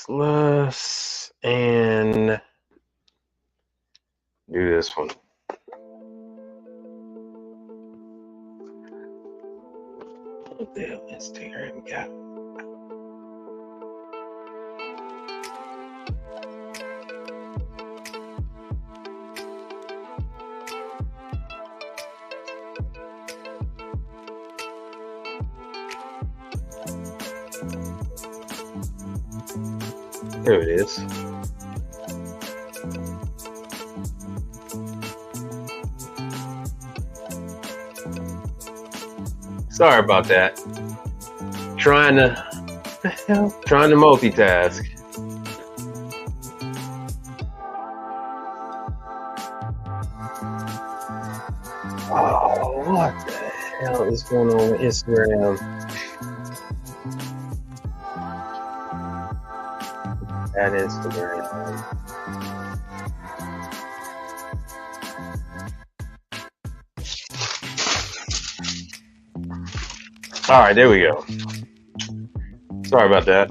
plus and do this one. What the hell is Instagram got? There it is. Sorry about that. Trying to multitask. Oh, what the hell is going on with Instagram? That Instagram. All right, there we go. Sorry about that.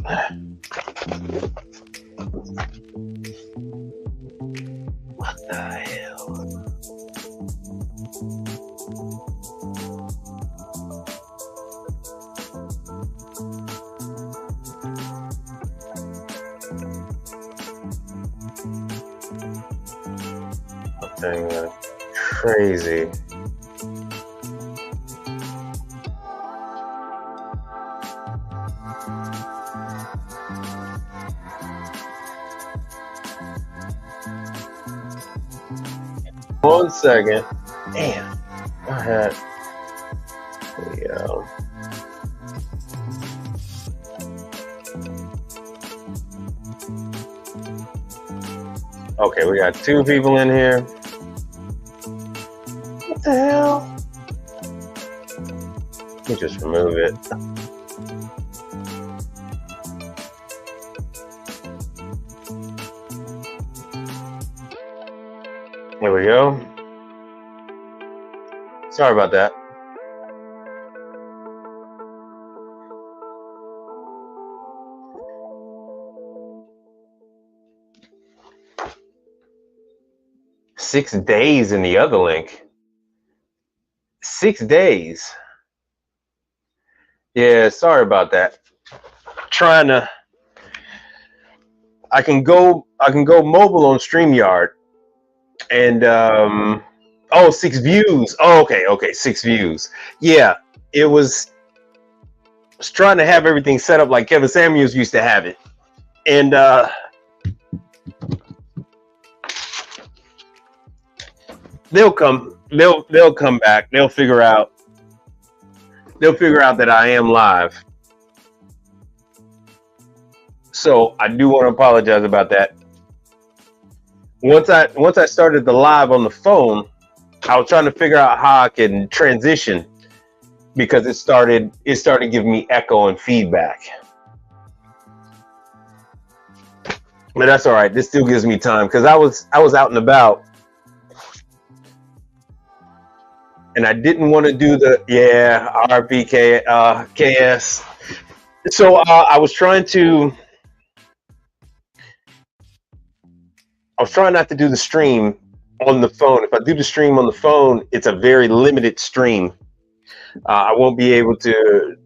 What the hell? Something crazy. One second. Damn. I had. There we go. Okay, we got two people in here. What the hell? Let me just remove it. There we go. Sorry about that. Six days in the other link. 6 days. Yeah, sorry about that. Trying to. I can go mobile on StreamYard. And 6 views. Oh, okay, 6 views. Yeah, I was trying to have everything set up like Kevin Samuels used to have it, and they'll come back. They'll figure out that I am live. So I do want to apologize about that. Once I started the live on the phone, I was trying to figure out how I can transition because it started giving me echo and feedback. But that's all right. This still gives me time because I was out and about, and I didn't want to do the RPK KS. So I was trying not to do the stream on the phone. If I do the stream on the phone, it's a very limited stream. I won't be able to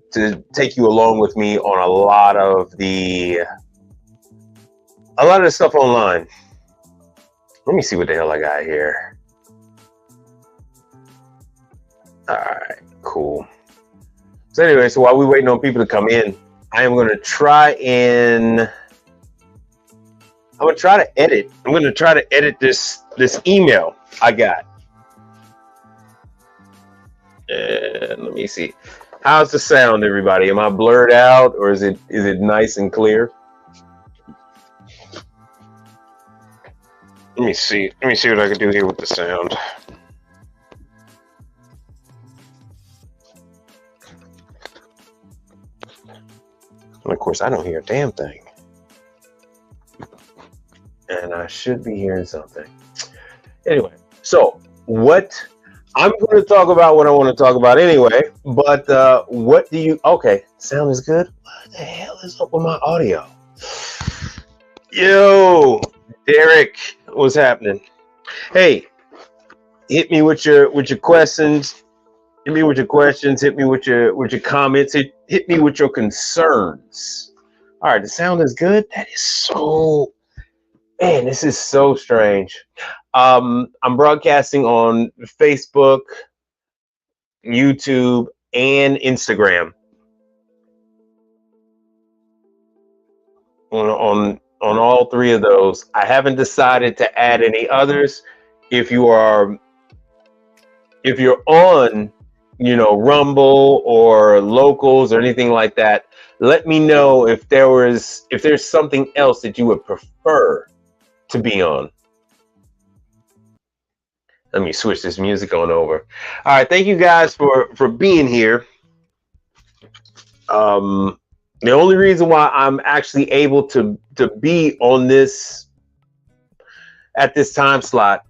take you along with me on a lot of the stuff online. Let me see what the hell I got here. All right, cool. So anyway, so while we're waiting on people to come in, I am going to try to edit. I'm going to try to edit this email I got. And let me see. How's the sound, everybody? Am I blurred out or is it nice and clear? Let me see what I can do here with the sound. And of course, I don't hear a damn thing. And I should be hearing something. Anyway, so what I'm going to talk about what I want to talk about anyway, but okay, sound is good. What the hell is up with my audio? Yo, Derek, what's happening? Hey, hit me with your questions. Hit me with your questions. Hit me with your comments. Hit me with your concerns. All right, the sound is good. That is so man. This is so strange. I'm broadcasting on Facebook, YouTube, and Instagram. On all three of those. I haven't decided to add any others. If you are if you're on, Rumble or Locals or anything like that, let me know if there's something else that you would prefer to be on. Let me switch this music on over. All right, thank you guys for being here. The only reason why I'm actually able to be on this at this time slot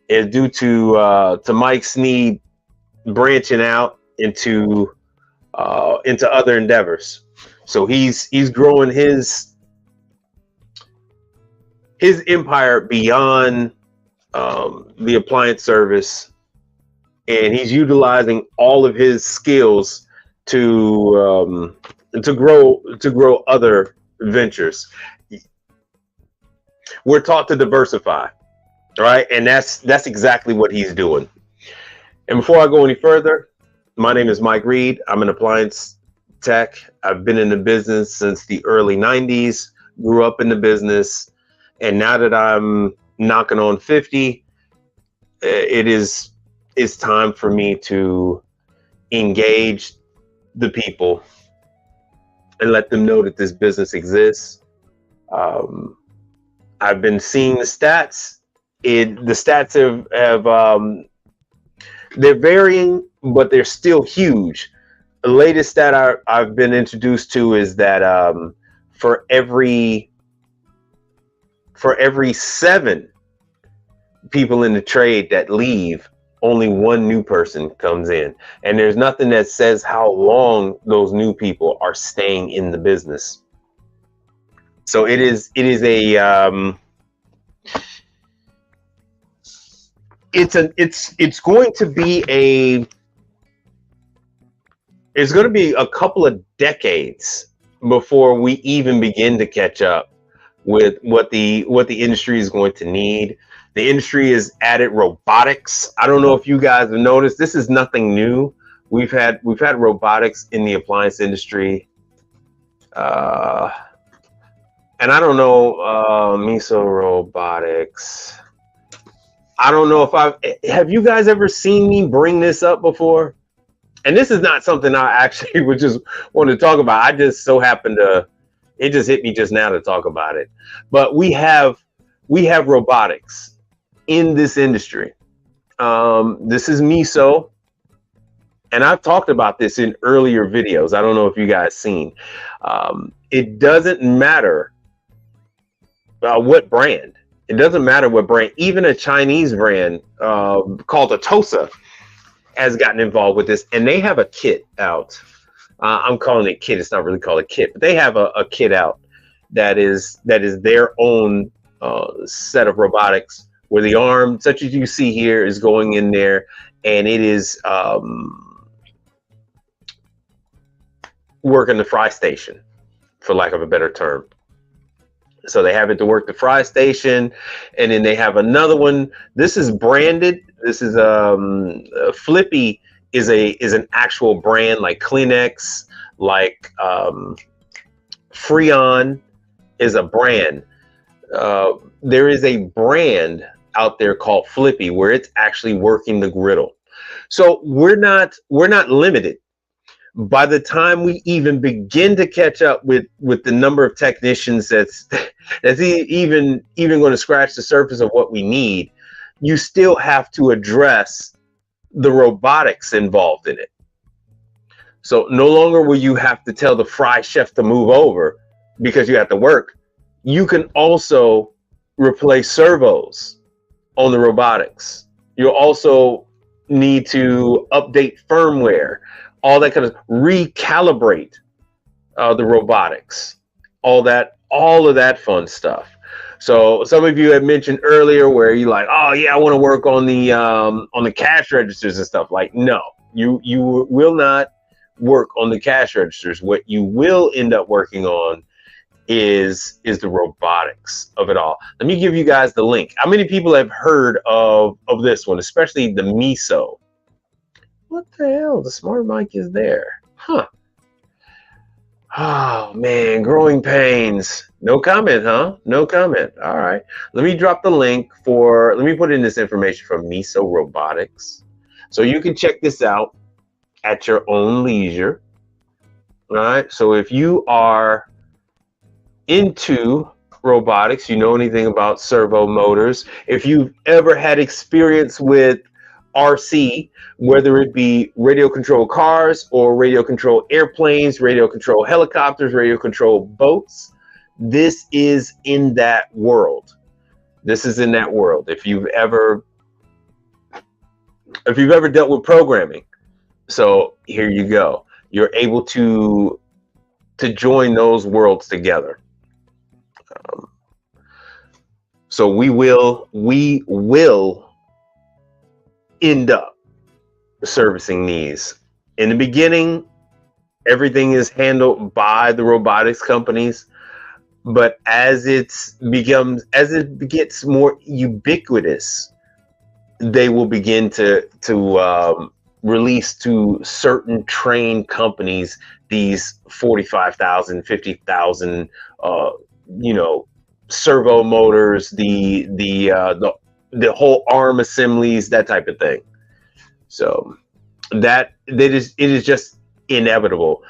is due to Mike Sneed branching out into other endeavors. So he's growing his empire beyond the appliance service, and he's utilizing all of his skills to grow other ventures. We're taught to diversify, right? And that's exactly what he's doing. And before I go any further, my name is Mike Reed. I'm an appliance tech. I've been in the business since the early 90s, grew up in the business, and now that I'm knocking on 50, it's time for me to engage the people and let them know that this business exists. I've been seeing the stats. The stats have they're varying, but they're still huge. The latest stat I've been introduced to is that for every 7 people in the trade that leave, only 1 new person comes in. And there's nothing that says how long those new people are staying in the business. So it's going to be a couple of decades before we even begin to catch up with what the industry is going to need. The industry has added robotics. I don't know if you guys have noticed. This is nothing new. We've had robotics in the appliance industry, and I don't know Miso Robotics. I don't know if have you guys ever seen me bring this up before? And this is not something I actually would just want to talk about. I just so happened to, it just hit me just now to talk about it. But we have robotics in this industry. This is Miso, and I've talked about this in earlier videos. I don't know if you guys seen. It doesn't matter what brand. It doesn't matter what brand. Even a Chinese brand called Atosa has gotten involved with this, and they have a kit out. I'm calling it kit. It's not really called a kit, but they have a kit out that is their own set of robotics, where the arm, such as you see here, is going in there, and it is working the fry station, for lack of a better term. So they have it to work the fry station, and then they have another one. This is branded. This is Flippy is an actual brand, like Kleenex, like Freon is a brand. There is a brand out there called Flippy where it's actually working the griddle. So we're not limited. By the time we even begin to catch up with the number of technicians that's even going to scratch the surface of what we need, you still have to address the robotics involved in it. So no longer will you have to tell the fry chef to move over because you have to work. You can also replace servos on the robotics. You'll also need to update firmware, all that kind of recalibrate the robotics, all of that fun stuff. So some of you had mentioned earlier where you like, oh yeah, I want to work on the cash registers and stuff. Like, no, you will not work on the cash registers. What you will end up working on is the robotics of it all. Let me give you guys the link. How many people have heard of this one, especially the miso? What the hell? The smart mic is there. Huh. Oh man, growing pains. No comment, huh? No comment. All right. Let me drop the link let me put in this information from Miso Robotics. So you can check this out at your own leisure. All right. So if you are into robotics, you know anything about servo motors, if you've ever had experience with RC, whether it be radio controlled cars or radio controlled airplanes, radio controlled helicopters, radio controlled boats, this is in that world. This is in that world. If you've ever dealt with programming, so here you go. You're able to join those worlds together. So we will end up servicing these. In the beginning, everything is handled by the robotics companies, but as it gets more ubiquitous, they will begin to release to certain trained companies these 45,000, 50,000 servo motors, the whole arm assemblies, that type of thing. So it is just inevitable.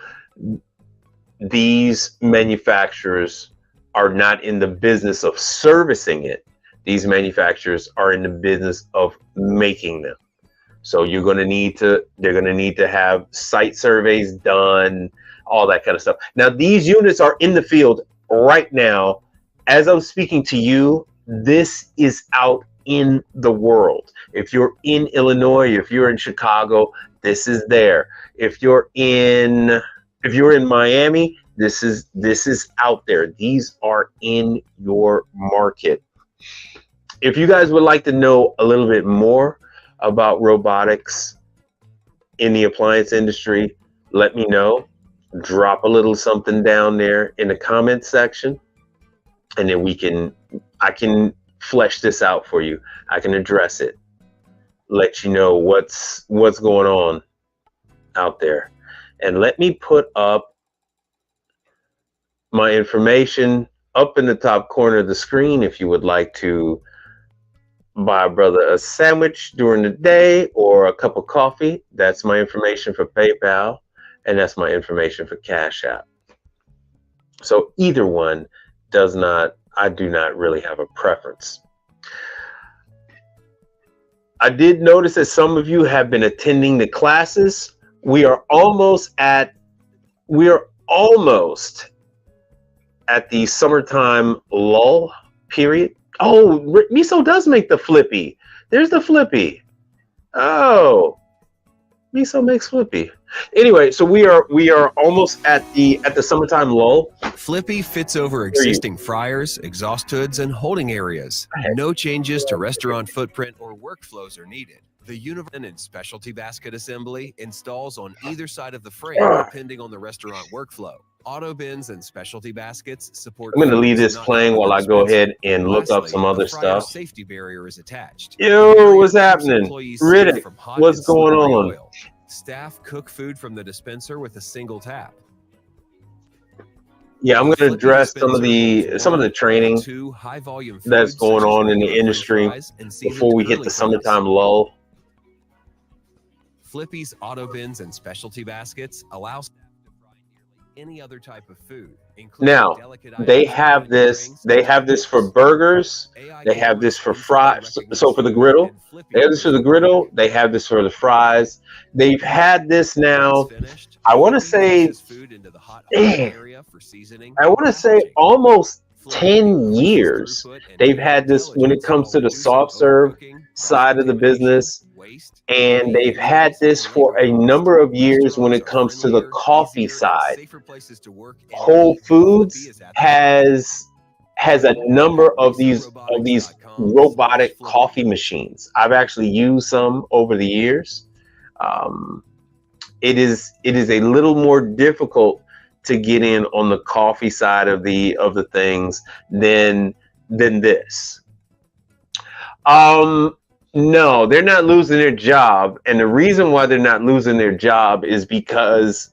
These manufacturers are not in the business of servicing it. These manufacturers are in the business of making them. So they're going to need to have site surveys done, all that kind of stuff. Now, these units are in the field right now. As I'm speaking to you, this is out in the world. If you're in Illinois, if you're in Chicago, this is there. If you're in Miami, this is out there. These are in your market. If you guys would like to know a little bit more about robotics in the appliance industry, let me know. Drop a little something down there in the comment section, and then I can flesh this out for you. I can address it, let you know what's going on out there. And let me put up my information up in the top corner of the screen if you would like to buy a brother a sandwich during the day or a cup of coffee. That's my information for PayPal, and that's my information for Cash App. So either one I do not really have a preference. I did notice that some of you have been attending the classes. We are almost at the summertime lull period. Oh, Miso does make the Flippy. There's the Flippy. Oh, Miso makes Flippy. Anyway, so we are almost at the summertime lull. Flippy fits over existing fryers, exhaust hoods, and holding areas. No changes to restaurant footprint or workflows are needed. The Universal and Specialty Basket Assembly installs on either side of the frame depending on the restaurant workflow. Auto bins and specialty baskets support. I'm going to leave this playing while I go ahead and look up some other stuff. Safety barrier is attached. Yo, what's happening? Riddick, what's going on? Staff cook food from the dispenser with a single tap. Yeah, I'm going to address some of the training that's going on in the industry before we hit the summertime lull. Flippy's auto bins and specialty baskets allow staff to fry nearly any other type of food. Now, they have this for burgers, they have this for fries, so for the griddle, they have this for the griddle, they have this for the fries. They've had this now, I want to say almost 10 years. They've had this when it comes to the soft serve side of the business, and they've had this for a number of years when it comes to the coffee side. Whole Foods has has a number of these robotic coffee machines. I've actually used some over the years. Um, it is a little more difficult to get in on the coffee side of the things than this. No, they're not losing their job, and the reason why they're not losing their job is because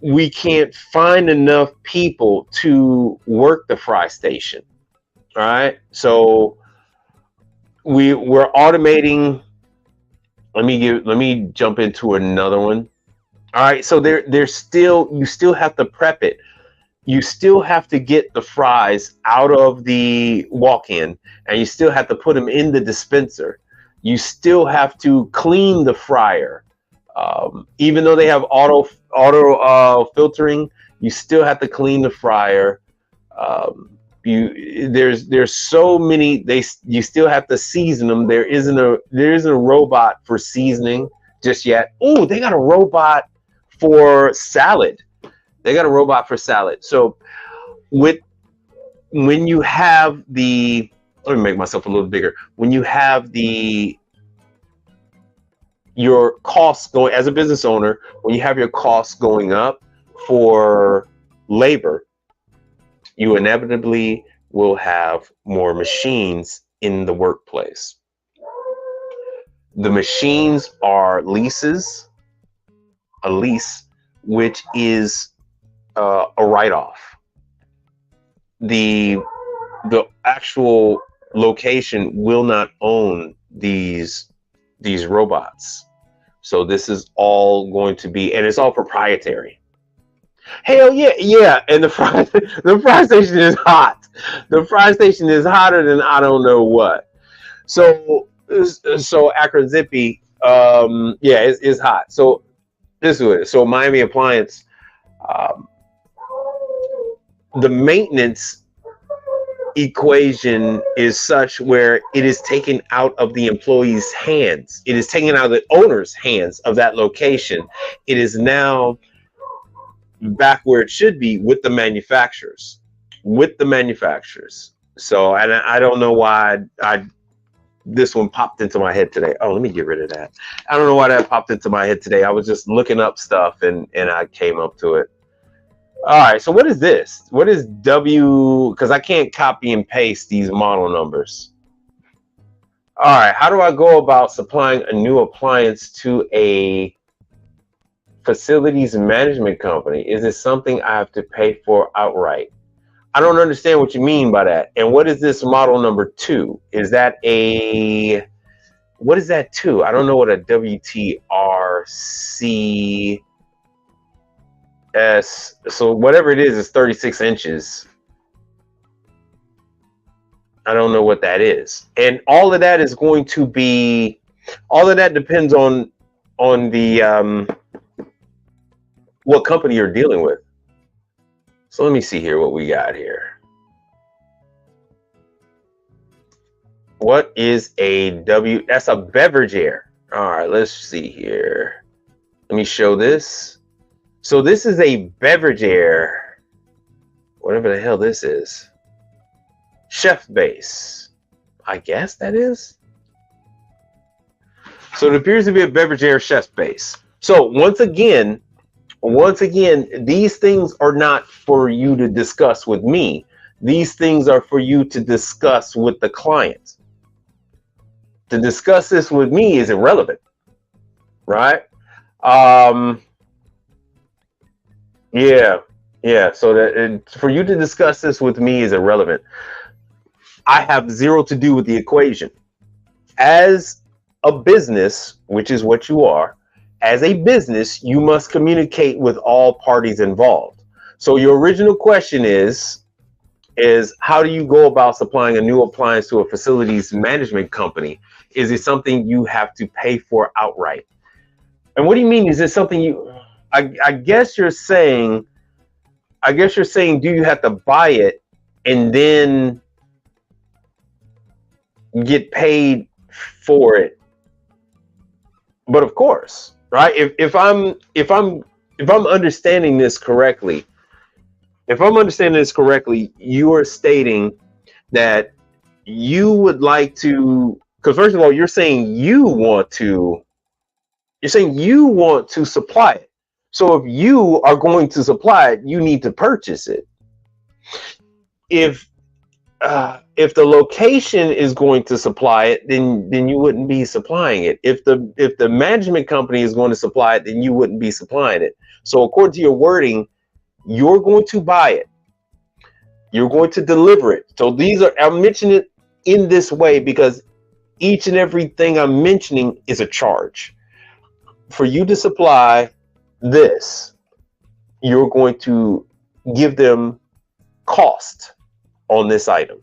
we can't find enough people to work the fry station. All right, so we're automating. Let me jump into another one. All right, so you still have to prep it. You still have to get the fries out of the walk-in, and you still have to put them in the dispenser. You still have to clean the fryer. Even though they have auto filtering, you still have to clean the fryer. There's so many. You still have to season them. There isn't a robot for seasoning just yet. Oh, they got a robot for salad. So when you have let me make myself a little bigger. When you have your costs going as a business owner, when you have your costs going up for labor, you inevitably will have more machines in the workplace. The machines are leases, a lease, which is a write-off. The actual location will not own these robots. So this is all going to be, and it's all proprietary. Hell yeah. And the fry station is hot. The fry station is hotter than I don't know what. So Akron Zippy, it's hot. So this is it. So Miami Appliance, the maintenance equation is such where it is taken out of the employee's hands. It is taken out of the owner's hands of that location. It is now back where it should be with the manufacturers. So, and I don't know why this one popped into my head today. Oh, let me get rid of that. I don't know why that popped into my head today. I was just looking up stuff and I came up to it. All right, so what is this? What is W? Because I can't copy and paste these model numbers. All right, how do I go about supplying a new appliance to a facilities management company? Is it something I have to pay for outright? I don't understand what you mean by that. And what is this model number 2? Is that what is that 2? I don't know what a WTRC S, so whatever it is 36 inches. I don't know what that is. And all of that is going to be, all of that depends on the what company you're dealing with. So let me see here what we got here. What is a that's a beverage air. All right, let's see here. Let me show this. So this is a beverage air, whatever the hell this is. Chef base, I guess that is. So it appears to be a beverage air chef base. So once again, these things are not for you to discuss with me. These things are for you to discuss with the client. To discuss this with me is irrelevant, right? Yeah. So that for you to discuss this with me is irrelevant. I have zero to do with the equation. As a business, which is what you are, as a business, you must communicate with all parties involved. So your original question is how do you go about supplying a new appliance to a facilities management company? Is it something you have to pay for outright? And what do you mean? Is it something you? I guess you're saying. Do you have to buy it and then get paid for it? But of course, right? If I'm understanding this correctly, if I'm understanding this correctly, you are stating that you would like to, because first of all, you're saying you want to supply it. So if you are going to supply it, you need to purchase it. If the location is going to supply it, then you wouldn't be supplying it. If the management company is going to supply it, then you wouldn't be supplying it. So according to your wording, you're going to buy it. You're going to deliver it. So I'm mentioning it in this way because each and everything I'm mentioning is a charge. For you to supply this, you're going to give them cost on this item.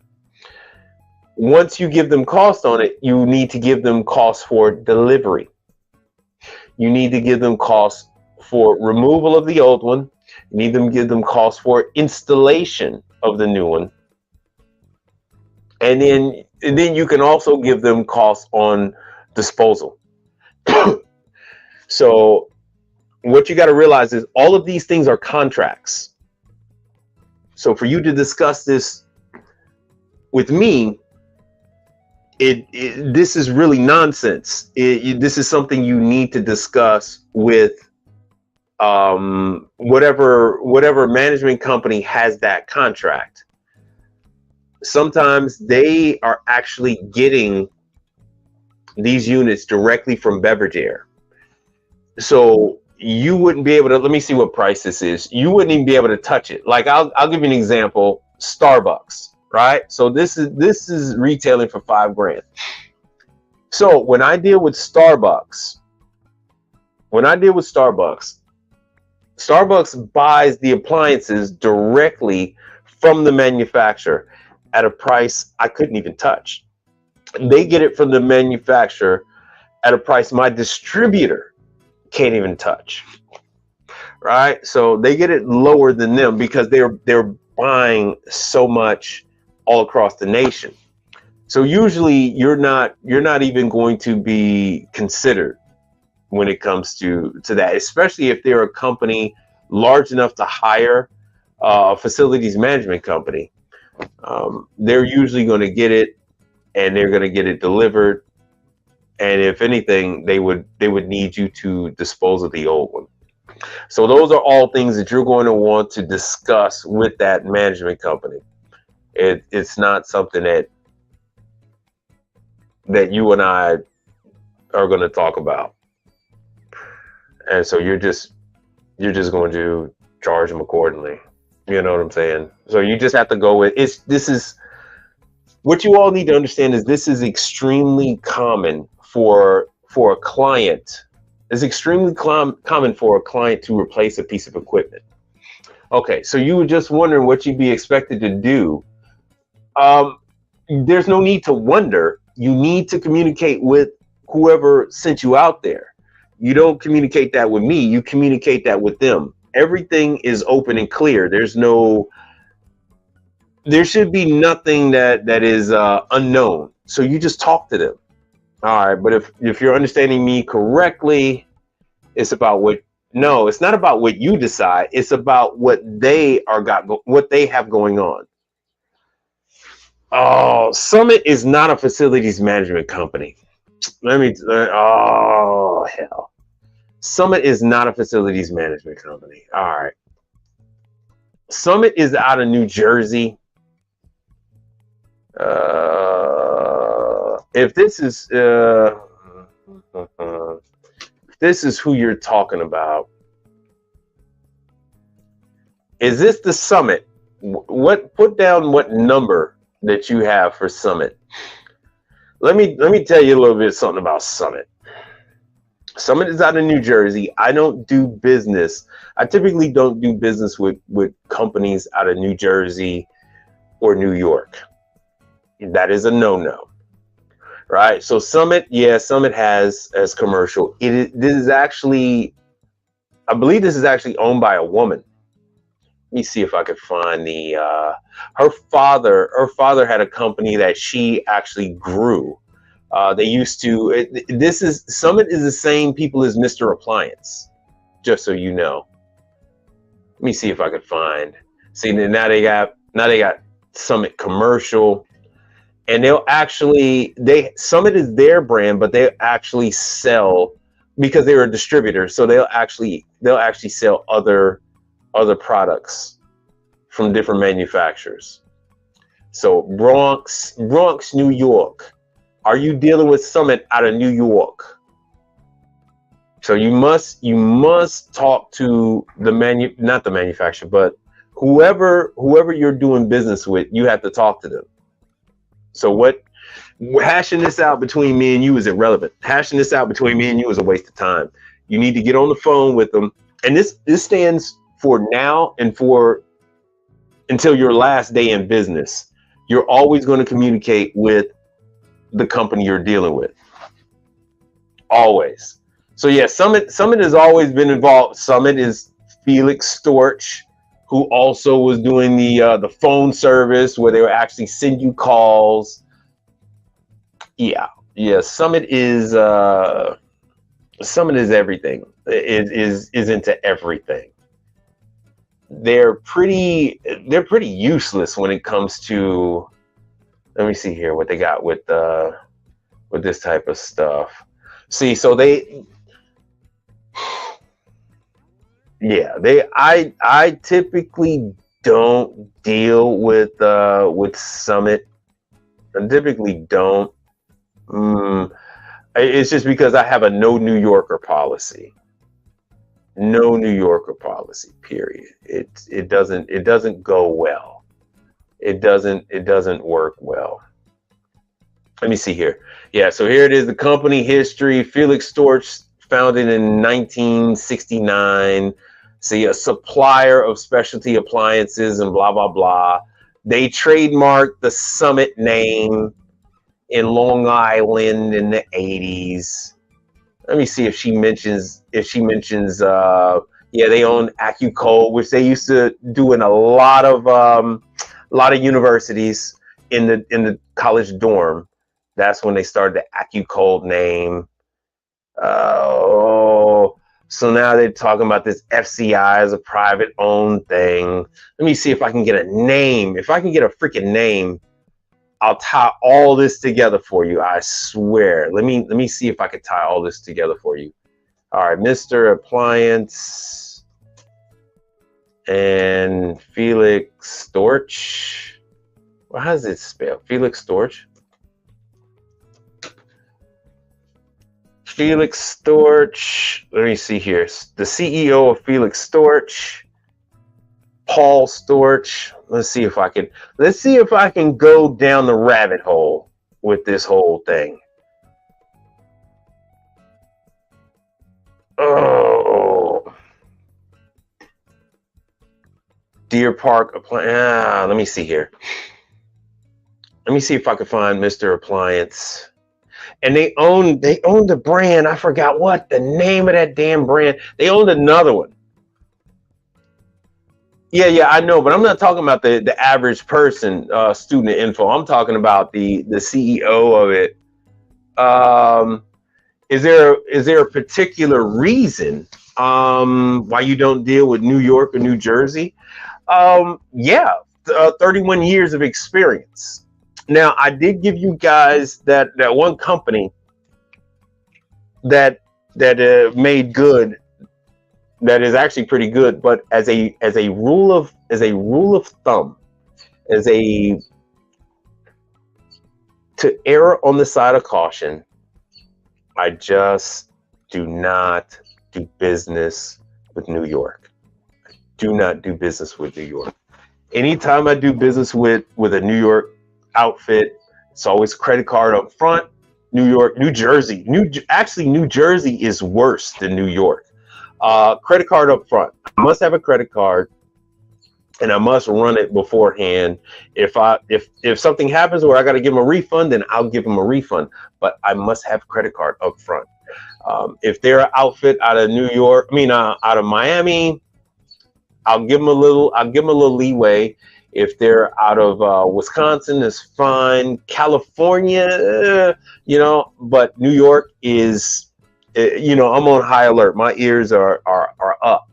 Once you give them cost on it, you need to give them cost for delivery. You need to give them cost for removal of the old one. You need to give them cost for installation of the new one. And then you can also give them costs on disposal. So what you got to realize is all of these things are contracts. So for you to discuss this with me, this is really nonsense. This is something you need to discuss with whatever management company has that contract. Sometimes they are actually getting these units directly from Beverage Air. So you wouldn't be able to, let me see what price this is. You wouldn't even be able to touch it. Like I'll give you an example, Starbucks, right? So this is retailing for $5,000. So when I deal with Starbucks, Starbucks buys the appliances directly from the manufacturer at a price I couldn't even touch. They get it from the manufacturer at a price my distributor can't even touch, right? So they get it lower than them because they're buying so much all across the nation. So usually you're not even going to be considered when it comes to that, especially if they're a company large enough to hire a facilities management company. They're usually going to get it, and they're going to get it delivered. And if anything, they would need you to dispose of the old one. So those are all things that you're going to want to discuss with that management company. It's not something that you and I are going to talk about. And so you're just going to charge them accordingly. You know what I'm saying? So you just have to go with this is what you all need to understand is this is extremely common for a client. It's extremely common for a client to replace a piece of equipment. Okay, so you were just wondering what you'd be expected to do. There's no need to wonder. You need to communicate with whoever sent you out there. You don't communicate that with me. You communicate that with them. Everything is open and clear. There should be nothing that is unknown. So you just talk to them. All right, but if you're understanding me correctly, it's about it's not about what you decide. It's about what they have going on. Oh, Summit is not a facilities management company. Oh, hell. Summit is not a facilities management company. All right. Summit is out of New Jersey. If this is who you're talking about, is this the Summit? Put down what number that you have for Summit. Let me tell you a little bit something about Summit. Summit is out of New Jersey. I typically don't do business with companies out of New Jersey or New York. That is a no-no. Right? So Summit has as commercial. I believe this is actually owned by a woman. Let me see if I could find her father had a company that she actually grew. They used to, Summit is the same people as Mr. Appliance, just so you know. Let me see if I could find. See, now they got Summit Commercial, and Summit is their brand, but they actually sell, because they're a distributor, so they'll actually sell other products from different manufacturers. So Bronx, New York. Are you dealing with Summit out of New York? So you must talk to not the manufacturer, but whoever you're doing business with, you have to talk to them. So hashing this out between me and you is irrelevant. Hashing this out between me and you is a waste of time. You need to get on the phone with them. And this stands for now and for until your last day in business. You're always going to communicate with the company you're dealing with. Always. So yeah, Summit has always been involved. Summit is Felix Storch, who also was doing the phone service where they would actually send you calls. Yeah. Summit is everything. It is into everything. They're pretty useless when it comes to. Let me see here what they got with this type of stuff. See, so I typically don't deal with Summit. I typically don't. It's just because I have a no New Yorker policy. No New Yorker policy, period. It doesn't go well. It doesn't work well. Let me see here. Yeah, so here it is, the company history. Felix Storch, founded in 1969. See, a supplier of specialty appliances and blah, blah, blah. They trademarked the Summit name in Long Island in the 80s. Let me see if she mentions, they own AccuCold, which they used to do in a lot of universities in the college dorm. That's when they started the AccuCold name. So now they're talking about this FCI as a private owned thing. Let me see if I can get a name. If I can get a freaking name, I'll tie all this together for you. I swear. Let me see if I can tie all this together for you. All right, Mr. Appliance and Felix Storch. Well, how does it spell? Felix Storch. Felix Storch. Let me see here. The CEO of Felix Storch, Paul Storch. Let's see if I can go down the rabbit hole with this whole thing. Oh, Deer Park Appliance. Let me see here. Let me see if I can find Mr. Appliance. And they own the brand. I forgot what the name of that damn brand. They owned another one. Yeah, I know, but I'm not talking about the average person, student info. I'm talking about the CEO of it. Is there a particular reason why you don't deal with New York or New Jersey? 31 years of experience. Now, I did give you guys that one company that made good, that is actually pretty good, but as a rule of thumb, to err on the side of caution, I just do not do business with New York. I do not do business with New York. Anytime I do business with a New York outfit, it's always credit card up front. New Jersey is worse than New York. Credit card up front. I must have a credit card, and I must run it beforehand. If something happens where I got to give them a refund, then I'll give them a refund. But I must have credit card up front. If they're an outfit out of out of Miami, I'll give them a little leeway. If they're out of Wisconsin, it's fine. California, but New York is, I'm on high alert. My ears are up.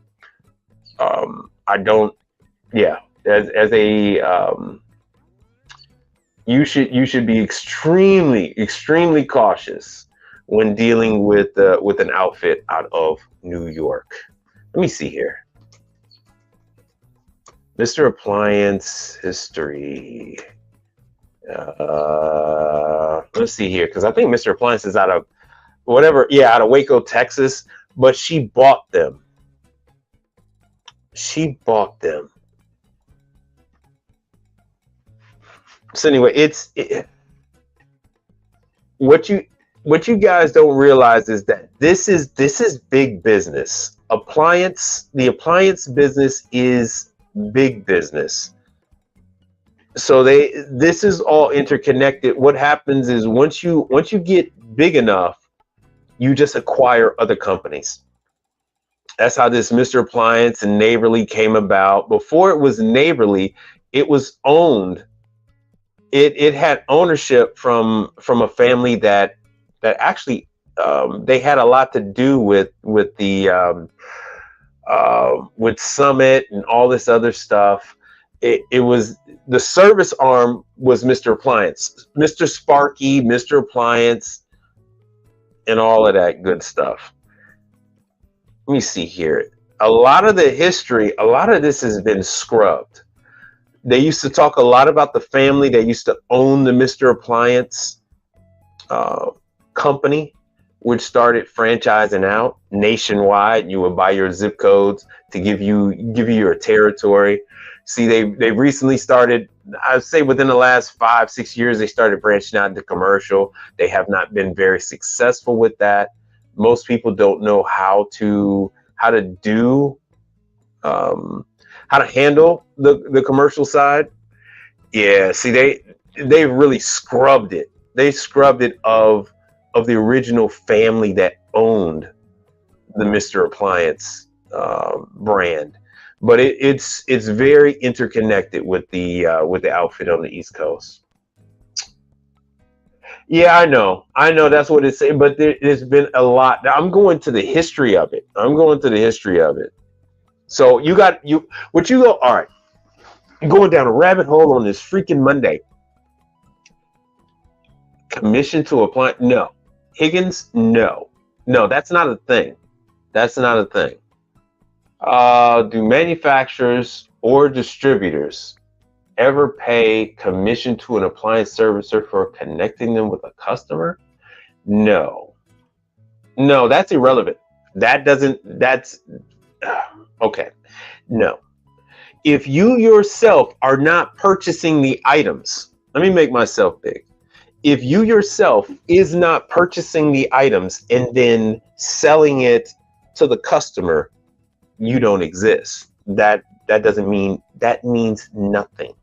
as a you should be extremely cautious when dealing with an outfit out of New York. Let me see here. Mr. Appliance history. Let's see here, because I think Mr. Appliance is out of out of Waco, Texas, but she bought them. So anyway, what you guys don't realize is that this is big business. The appliance business is big business. So this is all interconnected. What happens is once you get big enough, you just acquire other companies. That's how this Mr. Appliance and Neighborly came about. Before it was Neighborly, it was owned. It had ownership from a family that actually they had a lot to do with the with Summit and all this other stuff. It was the service arm was Mr. Appliance, Mr. Sparky, Mr. Appliance, and all of that good stuff. Let me see here. A lot of this has been scrubbed. They used to talk a lot about the family that used to own the Mr. Appliance company, which started franchising out nationwide. You would buy your zip codes to give you your territory. See, they recently started, I'd say within the last 5-6 years, they started branching out into commercial. They have not been very successful with that. Most people don't know how to handle the commercial side. Yeah, see, they really scrubbed it. They scrubbed it of the original family that owned the Mr. Appliance brand. But it's very interconnected with the outfit on the East Coast. Yeah, I know that's what it's saying, but there's been a lot. Now, I'm going to the history of it. So all right, you're going down a rabbit hole on this freaking Monday. Commission to apply? No. Higgins? No, that's not a thing. Do manufacturers or distributors ever pay commission to an appliance servicer for connecting them with a customer? No, that's irrelevant. Okay. No. If you yourself are not purchasing the items, let me make myself big. If you yourself is not purchasing the items and then selling it to the customer, you don't exist. That means nothing.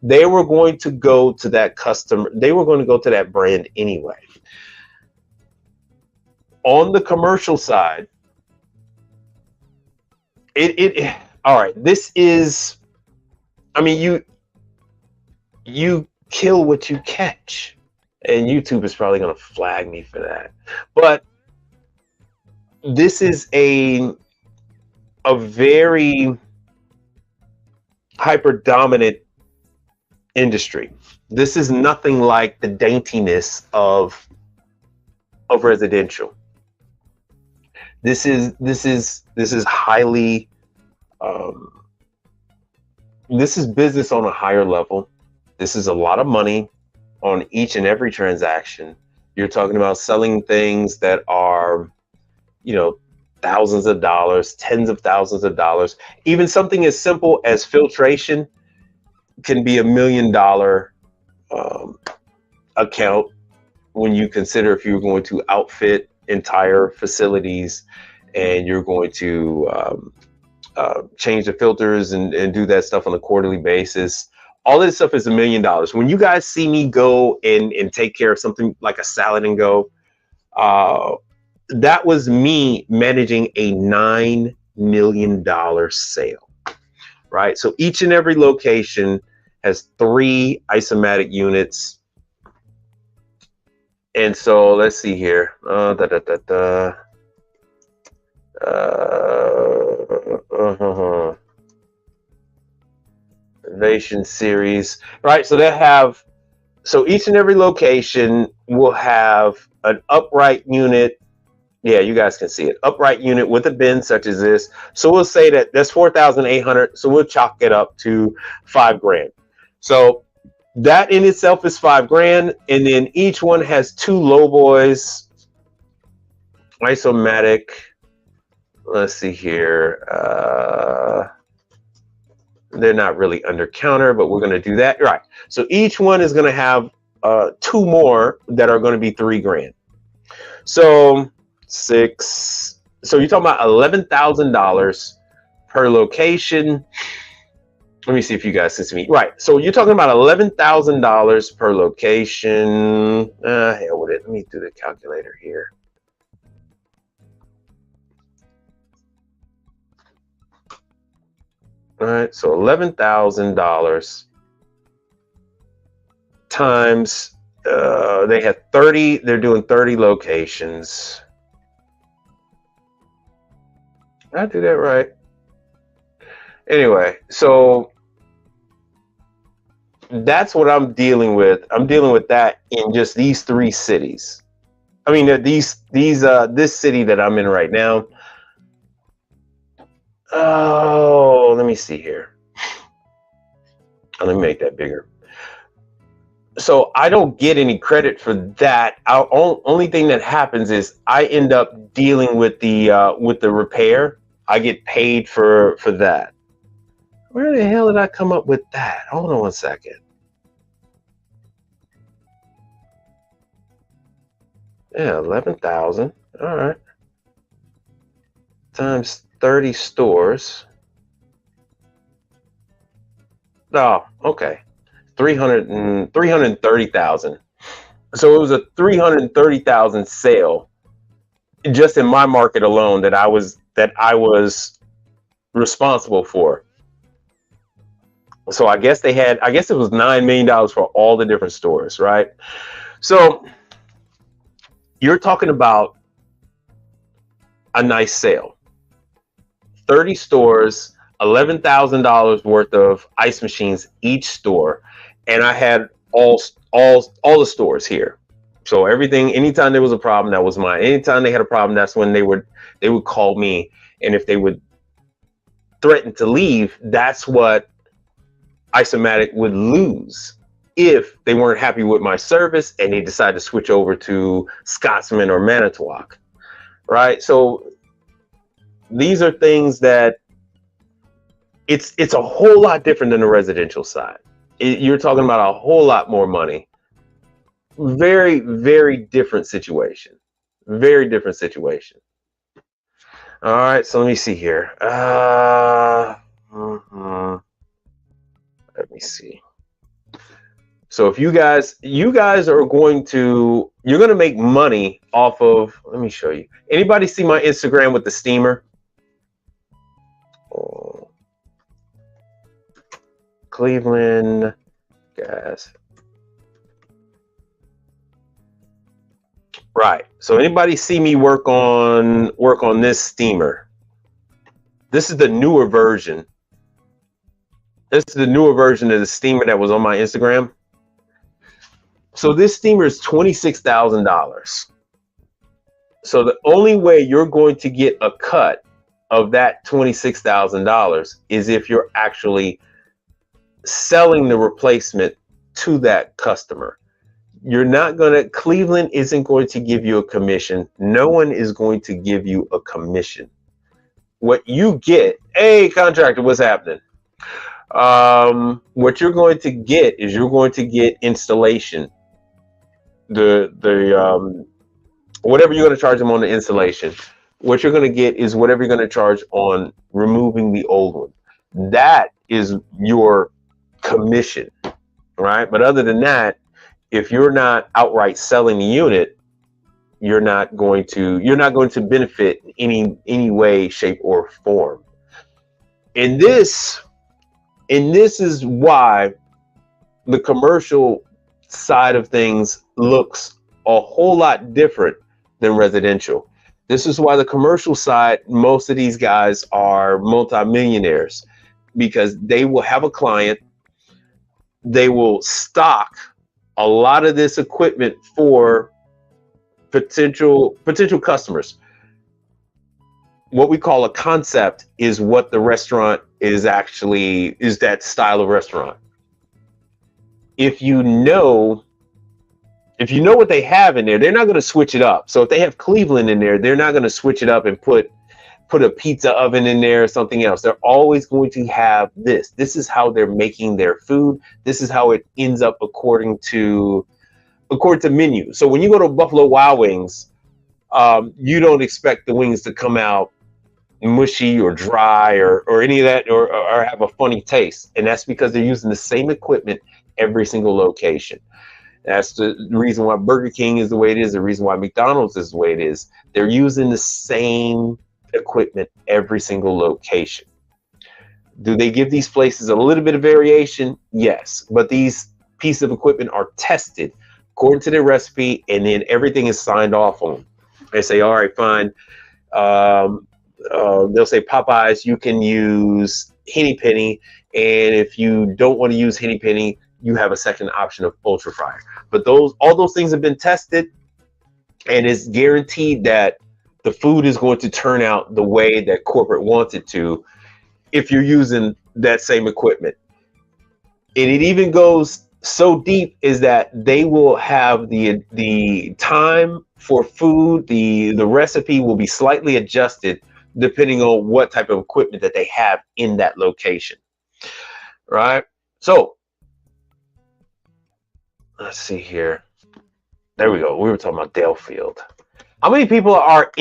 They were going to go to that customer. They were going to go to that brand anyway. On the commercial side, all right. This is, I mean, you kill what you catch, and YouTube is probably going to flag me for that. But this is a very hyper dominant industry. This is nothing like the daintiness of residential. This is highly this is business on a higher level. This is a lot of money on each and every transaction. You're talking about selling things that are, thousands of dollars, tens of thousands of dollars. Even something as simple as filtration can be $1 million account when you consider if you're going to outfit entire facilities and you're going to change the filters and do that stuff on a quarterly basis. All of this stuff is $1 million. When you guys see me go and take care of something like a Salad and Go, that was me managing a $9 million sale, right? So each and every location has 3 Isomatic units. And so let's see here. Innovation series, right? So they have, so each and every location will have an upright unit. Yeah, you guys can see it. Upright unit with a bin such as this. So we'll say that that's 4,800. So we'll chalk it up to $5,000. So that in itself is $5,000. And then each one has two low boys. Isomatic. Let's see here. They're not really under counter, but we're going to do that. Right. So each one is going to have two more that are going to be $3,000. So six. So you're talking about $11,000 per location. Let me see if you guys can see me. Right. So you're talking about $11,000 per location. Hell with it. Let me do the calculator here. All right. So $11,000 times, they have 30. They're doing 30 locations. Did I do that right? Anyway, so that's what I'm dealing with. I'm dealing with that in just these three cities. I mean, this city that I'm in right now. Oh, let me see here. Let me make that bigger. So I don't get any credit for that. Only thing that happens is I end up dealing with the repair. I get paid for that. Where the hell did I come up with that? Hold on one second. Yeah, 11,000. All right. Times 30 stores. Oh, okay. 330,000. So it was a 330,000 sale just in my market alone that I was responsible for. So I guess it was $9 million for all the different stores, right? So you're talking about a nice sale. 30 stores, $11,000 worth of ice machines each store, and I had all the stores here. So everything, anytime there was a problem, that was mine. Anytime they had a problem, that's when they would call me, and if they would threaten to leave, that's what Isomatic would lose if they weren't happy with my service and they decided to switch over to Scotsman or Manitowoc, right? So these are things that it's a whole lot different than the residential side. You're talking about a whole lot more money. Very, very different situation. Very different situation. All right, so let me see here. Let me see. So if you guys are going to make money off of, let me show you. Anybody see my Instagram with the steamer? Oh. Cleveland gas. Right. So anybody see me work on this steamer? This is the newer version. This is the newer version of the steamer that was on my Instagram. So this steamer is $26,000. So the only way you're going to get a cut of that $26,000 is if you're actually selling the replacement to that customer. You're not going to, Cleveland isn't going to give you a commission. No one is going to give you a commission. What you get, hey, contractor, what's happening? What you're going to get is you're going to get installation. The whatever you're going to charge them on the installation, what you're going to get is whatever you're going to charge on removing the old one. That is your commission, right? But other than that, if you're not outright selling the unit, you're not going to benefit in any way, shape, or form. And this is why the commercial side of things looks a whole lot different than residential. This is why the commercial side, most of these guys are multimillionaires, because they will have a client they will stock a lot of this equipment for potential customers. What we call a concept is what the restaurant is that style of restaurant. If you know what they have in there, they're not going to switch it up. So if they have Cleveland in there, they're not going to switch it up and put a pizza oven in there or something else. They're always going to have this. This is how they're making their food. This is how it ends up according to menu. So when you go to Buffalo Wild Wings, you don't expect the wings to come out mushy or dry or any of that or have a funny taste. And that's because they're using the same equipment every single location. That's the reason why Burger King is the way it is, the reason why McDonald's is the way it is. They're using the same equipment every single location. Do they give these places a little bit of variation? Yes, but these pieces of equipment are tested according to their recipe, and then everything is signed off on. They say, all right, fine. They'll say, Popeyes, you can use Henny Penny, and if you don't want to use Henny Penny, you have a second option of Ultra Fryer. But all those things have been tested, and it's guaranteed that the food is going to turn out the way that corporate wants it to if you're using that same equipment. And it even goes so deep is that they will have the time for food, the recipe will be slightly adjusted depending on what type of equipment that they have in that location. Right? So let's see here. There we go. We were talking about Dalefield. How many people are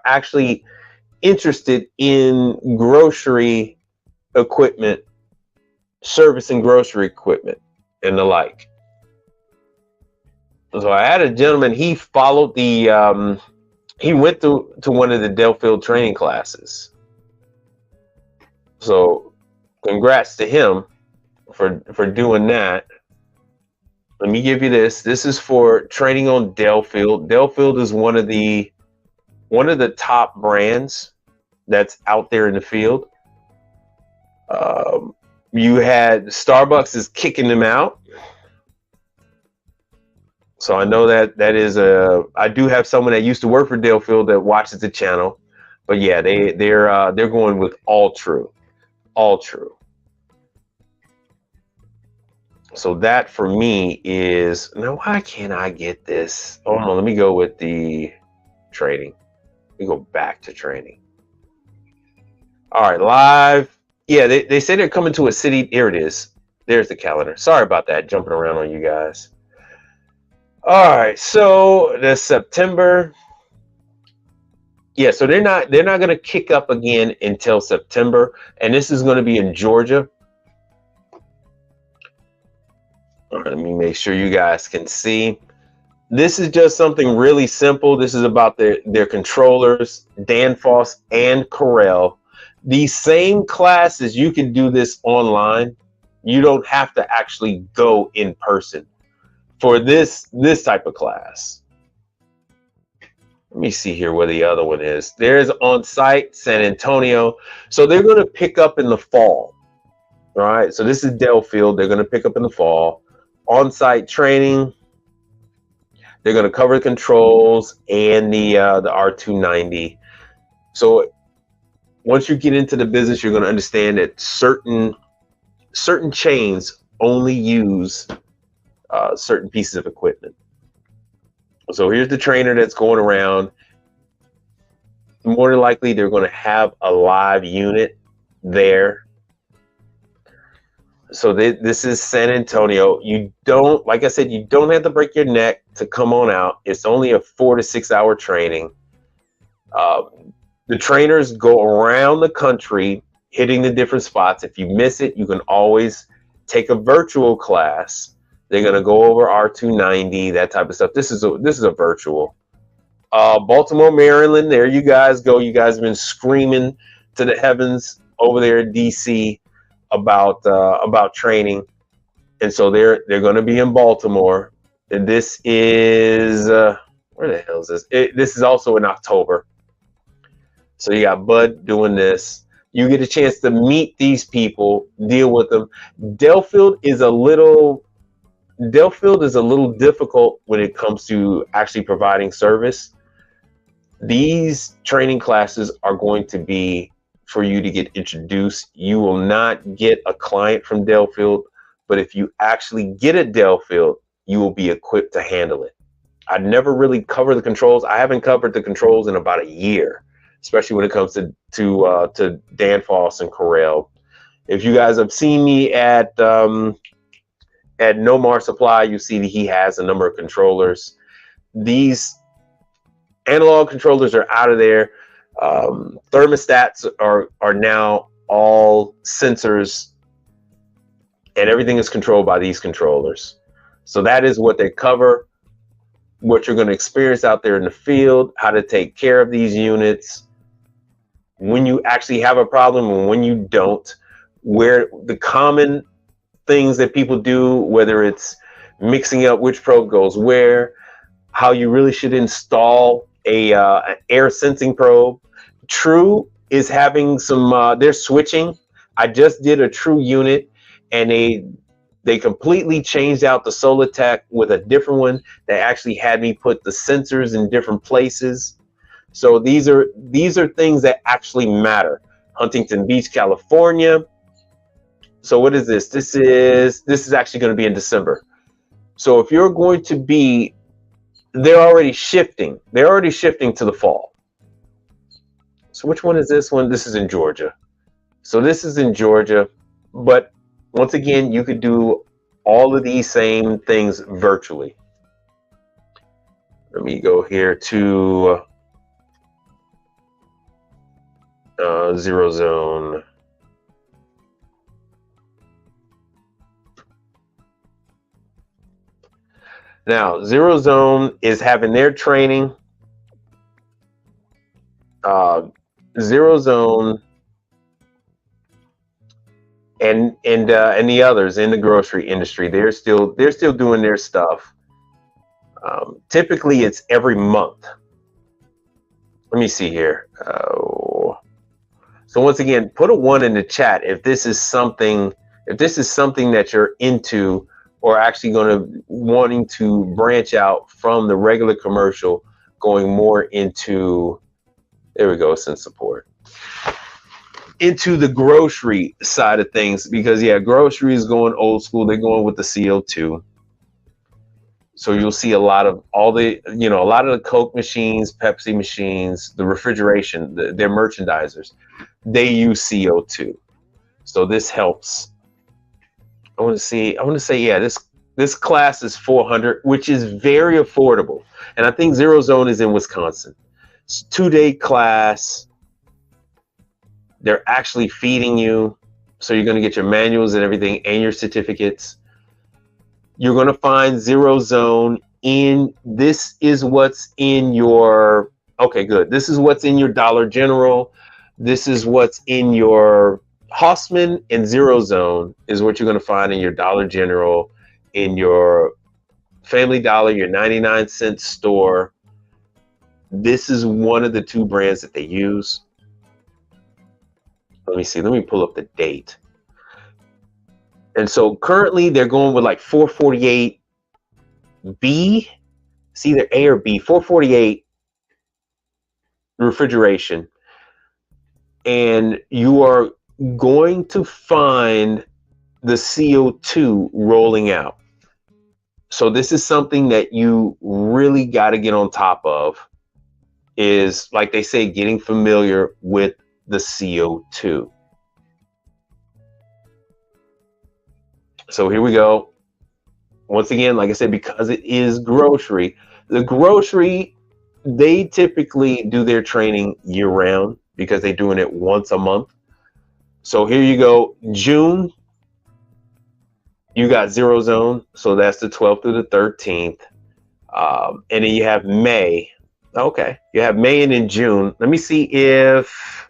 actually interested in grocery equipment, service and grocery equipment, and the like? So I had a gentleman. He followed he went to one of the Dalefield training classes. So congrats to him for doing that. Let me give you this. This is for training on Dalefield. Dalefield is one of the top brands that's out there in the field. You had Starbucks is kicking them out. So I know that is I do have someone that used to work for Dalefield that watches the channel. But yeah, they're going with All True. So that for me is, now why can't I get this? Oh no, let me go with the training. Let me go back to training. All right, live. Yeah, they say they're coming to a city. Here it is. There's the calendar. Sorry about that, jumping around on you guys. All right, so the September. Yeah, so they're not going to kick up again until September, and this is going to be in Georgia. All right, let me make sure you guys can see. This is just something really simple. This is about their controllers, Danfoss and Corel. These same classes, you can do this online. You don't have to actually go in person for this type of class. Let me see here where the other one is. There's on-site San Antonio. So they're going to pick up in the fall. All right, so this is Dalefield. They're going to pick up in the fall. On-site training. They're going to cover the controls and the R290. So once you get into the business, you're going to understand that certain chains only use certain pieces of equipment. So here's the trainer that's going around. More than likely, they're going to have a live unit there. So this is San Antonio. You don't, like I said, you don't have to break your neck to come on out. It's only a 4 to 6 hour training. The trainers go around the country hitting the different spots. If you miss it, you can always take a virtual class. They're going to go over R290, that type of stuff. This is a virtual. Baltimore, Maryland, there you guys go. You guys have been screaming to the heavens over there in DC about training. And so they're going to be in Baltimore. And this is, where the hell is this? This is also in October. So you got Bud doing this. You get a chance to meet these people, deal with them. Delfield is a little difficult when it comes to actually providing service. These training classes are going to be for you to get introduced. You will not get a client from Delfield, but if you actually get a Delfield, you will be equipped to handle it. I never really cover the controls. I haven't covered the controls in about a year, especially when it comes to Danfoss and Corel. If you guys have seen me at Nomar Supply, you see that he has a number of controllers. These analog controllers are out of there. Thermostats are now all sensors, and everything is controlled by these controllers. So that is what they cover, what you're going to experience out there in the field, how to take care of these units, when you actually have a problem and when you don't, where the common things that people do, whether it's mixing up which probe goes where, how you really should install an air sensing probe. True is having some, they're switching. I just did a True unit, and they completely changed out the Solitech with a different one. They actually had me put the sensors in different places. So these are things that actually matter. Huntington Beach, California. So what is this? This is actually going to be in December. So if you're going to be, they're already shifting to the fall. So which one is this one? This is in Georgia. So this is in Georgia, but once again, you could do all of these same things virtually. Let me go here to Zero Zone. Now, Zero Zone is having their training. Zero Zone and the others in the grocery industry, they're still doing their stuff. Typically, it's every month. Let me see here. So once again, put a 1 in the chat if this is something that you're into, or actually wanting to branch out from the regular commercial, going more into, there we go, Sense Support, into the grocery side of things, because yeah, grocery is going old school. They're going with the CO2. So you'll see a lot of the Coke machines, Pepsi machines, the refrigeration, their merchandisers, they use CO2. So this helps. I want to say, yeah, this class is $400, which is very affordable. And I think Zero Zone is in Wisconsin. It's a 2-day class. They're actually feeding you. So you're going to get your manuals and everything and your certificates. You're going to find Zero Zone this is what's in your, okay, good. This is what's in your Dollar General. This is what's in your Hossman, and Zero Zone is what you're going to find in your Dollar General, in your Family Dollar, your 99-cent store. This is one of the 2 brands that they use. Let me see. Let me pull up the date. And so currently they're going with like 448B. It's either A or B. 448 refrigeration. And you are going to find the CO2 rolling out. So this is something that you really got to get on top of, is, like they say, getting familiar with the CO2. So here we go. Once again, like I said, because it is grocery, the grocery, they typically do their training year round because they're doing it once a month. So here you go, June, you got Zero Zone. So that's the 12th through the 13th. And then you have May. Okay, you have May and in June. Let me see if,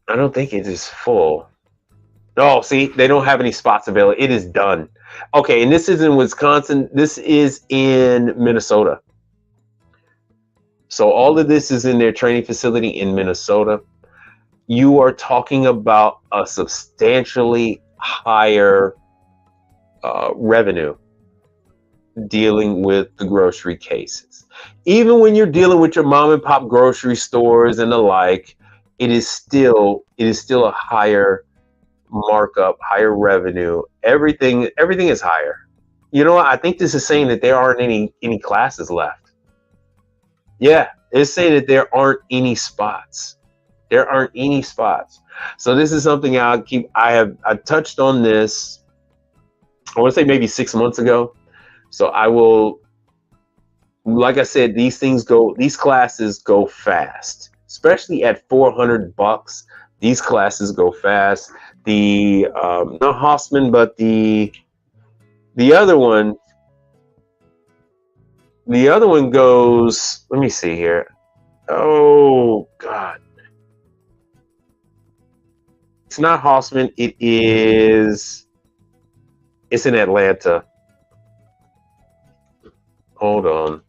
I don't think it is full. Oh, see, they don't have any spots available. It is done. Okay, and this is in Wisconsin. This is in Minnesota. So all of this is in their training facility in Minnesota. You are talking about a substantially higher revenue dealing with the grocery cases. Even when you're dealing with your mom and pop grocery stores and the like, it is still a higher markup, higher revenue. Everything is higher. You know what? I think this is saying that there aren't any classes left. Yeah, it's saying that there aren't any spots. There aren't any spots. So this is something I touched on this, I want to say maybe 6 months ago. So I will, like I said, these classes go fast, especially at $400. These classes go fast. The not Hossman, but the other one goes, let me see here. Oh God. It's not Hossman, it's in Atlanta. Hold on.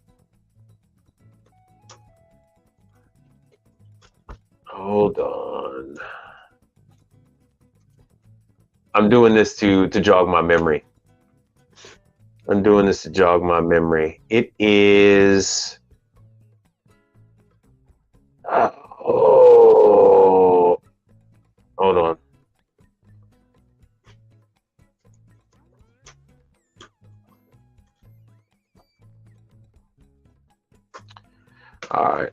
I'm doing this to jog my memory. It is. Hold on. All right.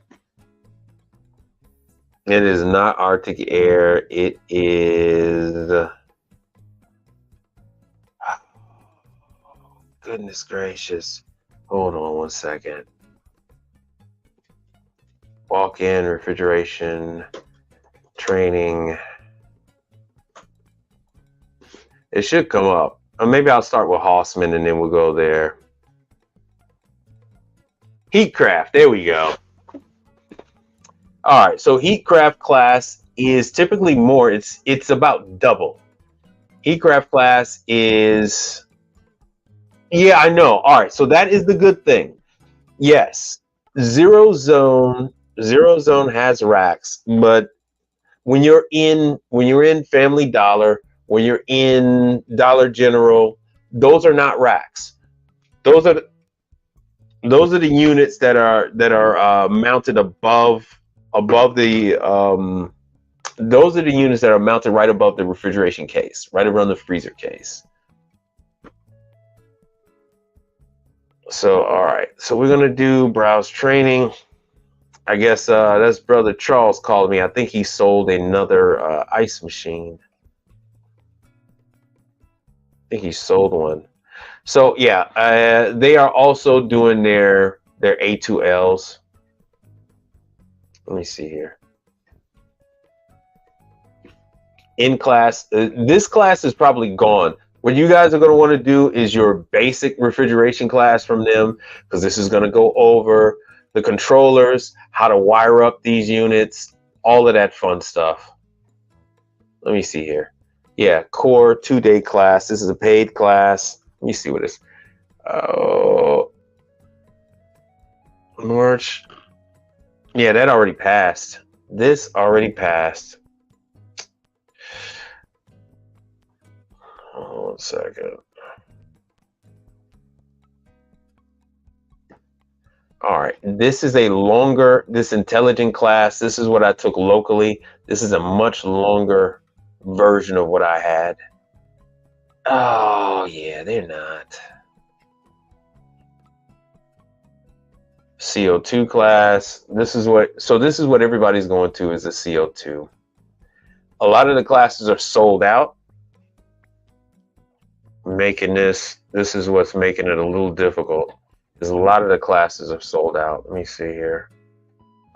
It is not Arctic Air. It is. Goodness gracious. Hold on one second. Walk-in refrigeration training. It should come up. Or maybe I'll start with Hossman and then we'll go there. Heatcraft. There we go. All right. So Heatcraft class is typically more. It's about double. Heatcraft class is. Yeah, I know. All right. So that is the good thing. Yes. Zero Zone has racks, but when you're in Family Dollar, when you're in Dollar General, those are not racks. Those are the units that are mounted above the those are the units that are mounted right above the refrigeration case, right around the freezer case. So all right, so we're gonna do browse training. I guess that's Brother Charles called me. I think he sold another ice machine. I think he sold one. So yeah, they are also doing their A2Ls. Let me see here. In class, this class is probably gone. What you guys are going to want to do is your basic refrigeration class from them, because this is going to go over the controllers, how to wire up these units, all of that fun stuff. Let me see here. Yeah, core 2-day class. This is a paid class. Let me see what it is. Oh, March. Yeah, that already passed. This already passed. Hold on 1 second. All right, this is this intelligent class. This is what I took locally. This is a much longer version of what I had. Oh yeah, they're not. CO2 class. This is what everybody's going to is a CO2. A lot of the classes are sold out. This is what's making it a little difficult. Because a lot of the classes are sold out. Let me see here.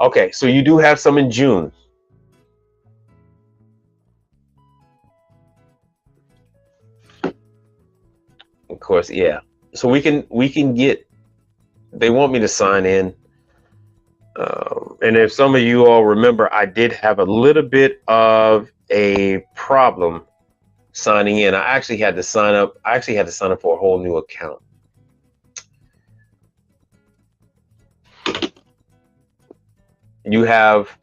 Okay, so you do have some in June. Of course, yeah. So we can get. They want me to sign in, and if some of you all remember, I did have a little bit of a problem signing in. I actually had to sign up. For a whole new account. You have,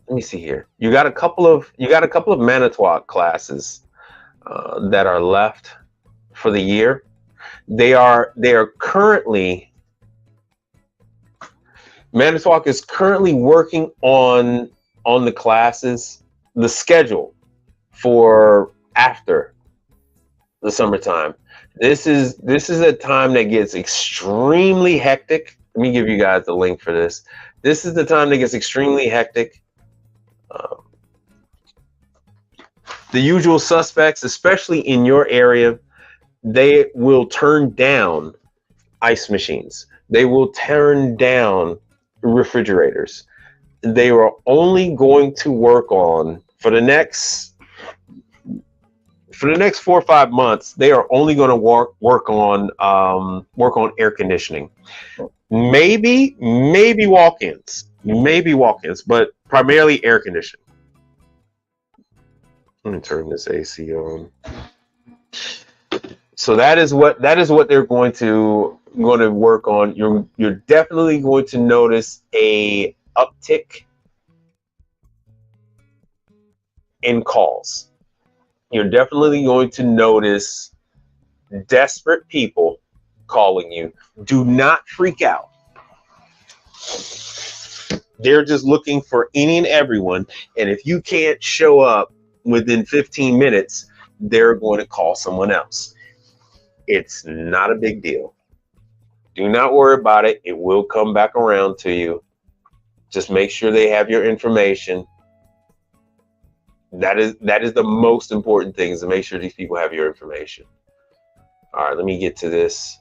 let me see here. You got a couple of Manitowoc classes that are left for the year. They are currently, Manitowoc is currently working on the classes, the schedule for after the summertime. This is a time that gets extremely hectic. Let me give you guys the link for this. This is the time that gets extremely hectic. The usual suspects, especially in your area, they will turn down ice machines. They will turn down refrigerators. They are only going to work on, for the next 4 or 5 months, they are only going to work on air conditioning. Maybe walk-ins, but primarily air conditioning. Let me turn this AC on. So that is what they're going to work on. You're definitely going to notice a uptick in calls. You're definitely going to notice desperate people calling you. Do not freak out. They're just looking for any and everyone. And if you can't show up within 15 minutes, they're going to call someone else. It's not a big deal. Do not worry about it. It will come back around to you. Just make sure they have your information. That is the most important thing, is to make sure these people have your information. All right, let me get to this.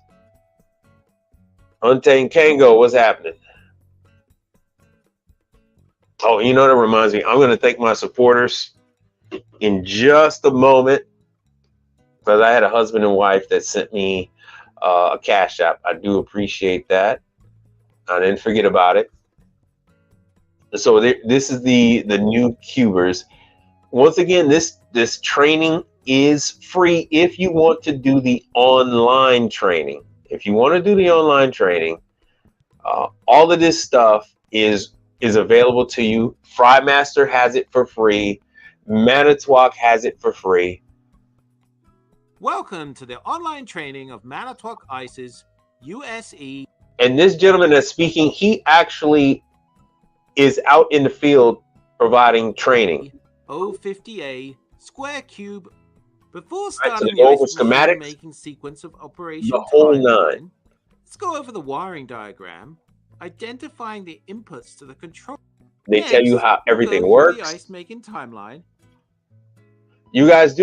Untamed Kango, what's happening? Oh, you know, that reminds me. I'm going to thank my supporters in just a moment, because I had a husband and wife that sent me a Cash App. I do appreciate that. I didn't forget about it. So this is the new Cubers. Once again, this training is free if you want to do the online training. If you want to do the online training, all of this stuff is available to you. FryMaster has it for free. Manitowoc has it for free. Welcome to the online training of Manitowoc Ice's USE. And this gentleman that's speaking, he actually is out in the field providing training. 050A square cube. Before So starting they go over the schematics, making sequence of operation the whole timeline, nine. let's go over the wiring diagram, identifying the inputs to the control. They tell you how everything The works. ice making timeline. You guys